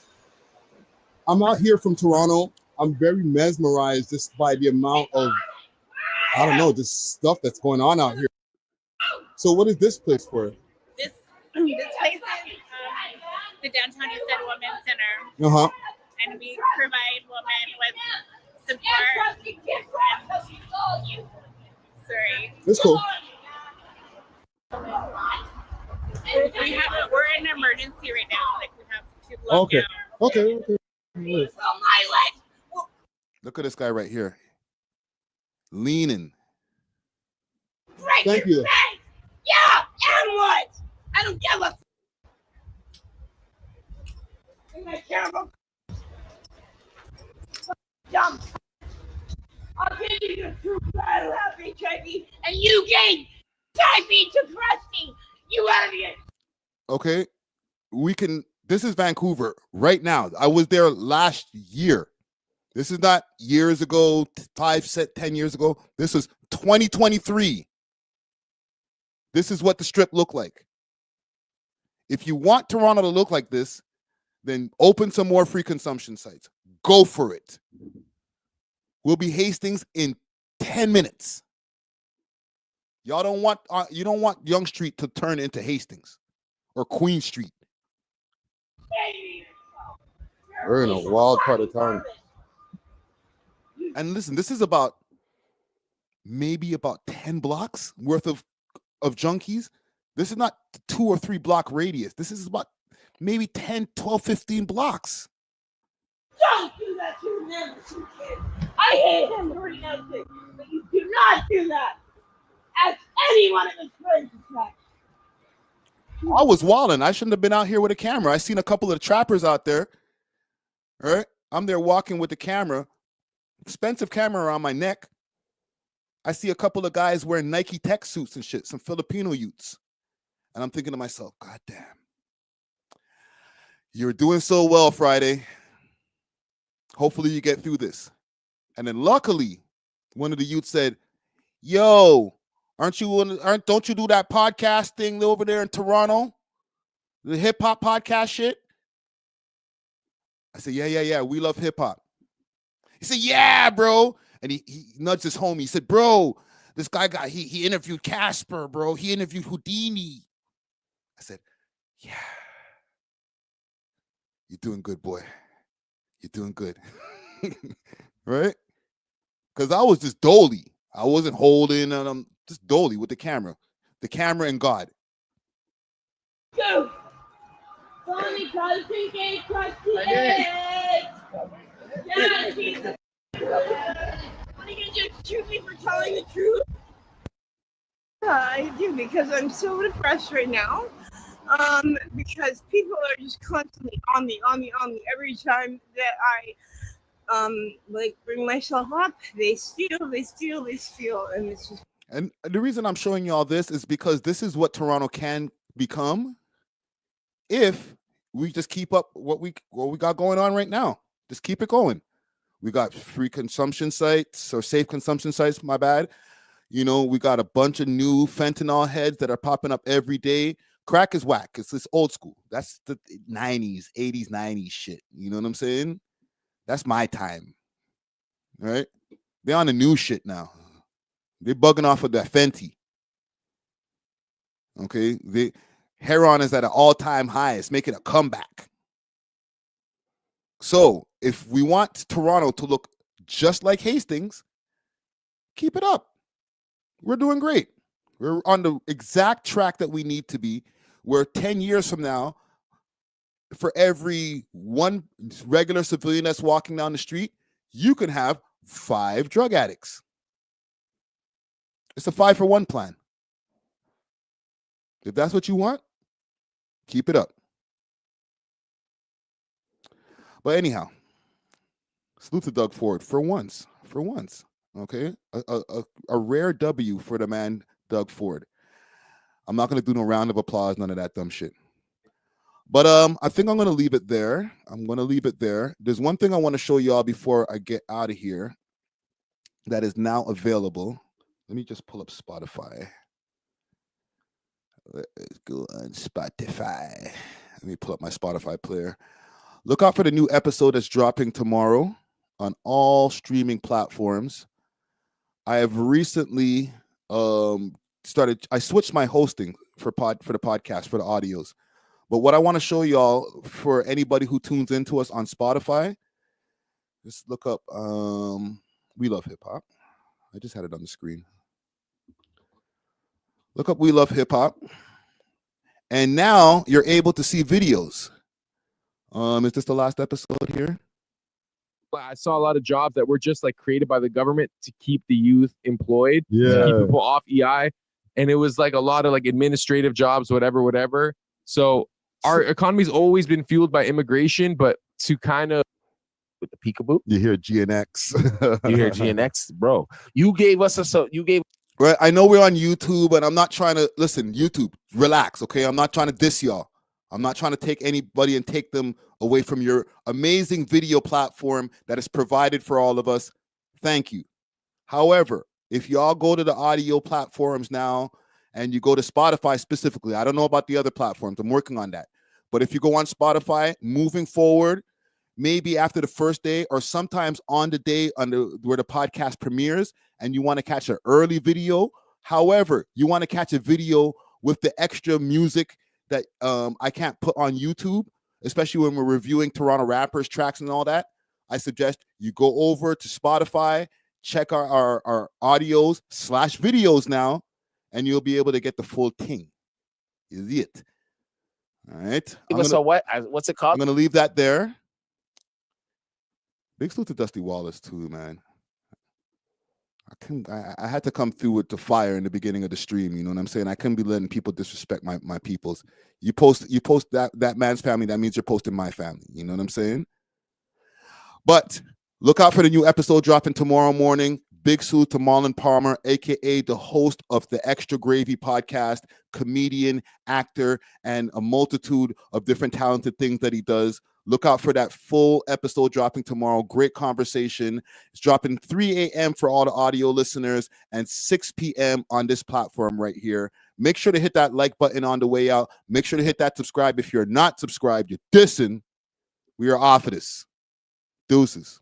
I'm out here from Toronto. I'm very mesmerized just by the amount of, I don't know, just stuff that's going on out here. So what is this place for? This place is the Downtown East Side Women's Center. Uh-huh. And we provide women with support. Sorry. That's cool. We're in an emergency right now. Like, we have to lock Okay. down. Okay. Look at this guy right here. Leaning. Thank you. Yeah, and what? I don't give a dumb. I'll give you the truth. I don't have HIV, and you gained HIV to crush me. You out of here. Okay. This is Vancouver right now. I was there last year. This is not years ago, 10 years ago. This is 2023. This is what the strip looked like. If you want Toronto to look like this, then open some more free consumption sites. Go for it. We'll be Hastings in 10 minutes. Y'all don't want you don't want Yonge Street to turn into Hastings or Queen Street. We're in a wild part of town. And listen, this is maybe about 10 blocks worth of junkies. This is not 2 or 3 block radius. This is about maybe 10, 12, 15 blocks. Don't do that to your man, you kid. I hate him for nothing, but you do not do that. Ask any one of his friends to try. I was wilding. I shouldn't have been out here with a camera. I seen a couple of trappers out there. All right. I'm there walking with the camera. Expensive camera around my neck. I see a couple of guys wearing Nike tech suits and shit, some Filipino youths. And I'm thinking to myself, God damn. You're doing so well, Friday. Hopefully you get through this. And then luckily, one of the youths said, yo, don't you do that podcast thing over there in Toronto? The hip hop podcast shit? I said, yeah. We love hip hop. He said, yeah, bro. And he nudged his homie. He said, bro, this guy he interviewed Casper, bro. He interviewed Houdini. I said, yeah, you're doing good, boy. You're doing good. Right? Because I was just dolly. I wasn't holding, and I'm just dolly with the camera and God. Go. Bonnie Cousin gave crusty eggs. Yeah, Jesus. What are you gonna do? Shoot me for telling the truth? I do, because I'm so depressed right now. Because people are just constantly on me every time that I like bring myself up. They steal, and it's just. And the reason I'm showing you all this is because this is what Toronto can become if we just keep up what we got going on right now. Just keep it going. We got free consumption sites, or safe consumption sites, my bad. You know, we got a bunch of new fentanyl heads that are popping up every day. Crack is whack. It's old school. That's the 90s, 80s, 90s shit. You know what I'm saying? That's my time. Right? They're on the new shit now. They're bugging off of that Fenty. Okay? Heroin is at an all-time high. It's making a comeback. So if we want Toronto to look just like Hastings, keep it up. We're doing great. We're on the exact track that we need to be, where 10 years from now, for every one regular civilian that's walking down the street, you can have 5 drug addicts. It's a 5-for-1 plan. If that's what you want, keep it up. But anyhow, salute to Doug Ford for once. Okay, a rare W for the man Doug Ford. I'm not gonna do no round of applause, none of that dumb shit. But I think I'm gonna leave it there. There's one thing I want to show y'all before I get out of here that is now available. Let me just pull up Spotify. Let's go on Spotify. Let me pull up my Spotify player. Look out for the new episode that's dropping tomorrow on all streaming platforms. I have recently I switched my hosting for the podcast, for the audios. But what I want to show y'all, for anybody who tunes into us on Spotify, just look up We Love Hip Hop. I just had it on the screen. Look up We Love Hip Hop. And now you're able to see videos. Is this the last episode here? I saw a lot of jobs that were just like created by the government to keep the youth employed, to keep people off EI. And it was like a lot of like administrative jobs, whatever. So our economy's always been fueled by immigration, but to kind of with the peekaboo. You hear GNX. You hear GNX, bro. You gave us Right, I know we're on YouTube, and I'm not trying to listen. YouTube, relax, okay? I'm not trying to diss y'all. I'm not trying to take anybody and take them away from your amazing video platform that is provided for all of us. Thank you. However, if y'all go to the audio platforms now and you go to Spotify specifically, I don't know about the other platforms. I'm working on that. But if you go on Spotify, moving forward, maybe after the first day or sometimes on the day where the podcast premieres, and you want to catch an early video. However, you want to catch a video with the extra music that I can't put on YouTube, especially when we're reviewing Toronto rappers, tracks, and all that. I suggest you go over to Spotify, check our audios / videos now, and you'll be able to get the full thing. Is it? All right. What's it called? I'm going to leave that there. Big salute to Dusty Wallace too, man. I had to come through with the fire in the beginning of the stream. You know what I'm saying? I couldn't be letting people disrespect my peoples. You post that man's family, that means you're posting my family. You know what I'm saying? But look out for the new episode dropping tomorrow morning. Big salute to Marlon Palmer, aka the host of the Extra Gravy podcast, comedian, actor, and a multitude of different talented things that he does. Look out for that full episode dropping tomorrow. Great conversation. It's dropping 3 a.m. for all the audio listeners and 6 p.m. on this platform right here. Make sure to hit that like button on the way out. Make sure to hit that subscribe. If you're not subscribed, you're dissing. We are off of this. Deuces.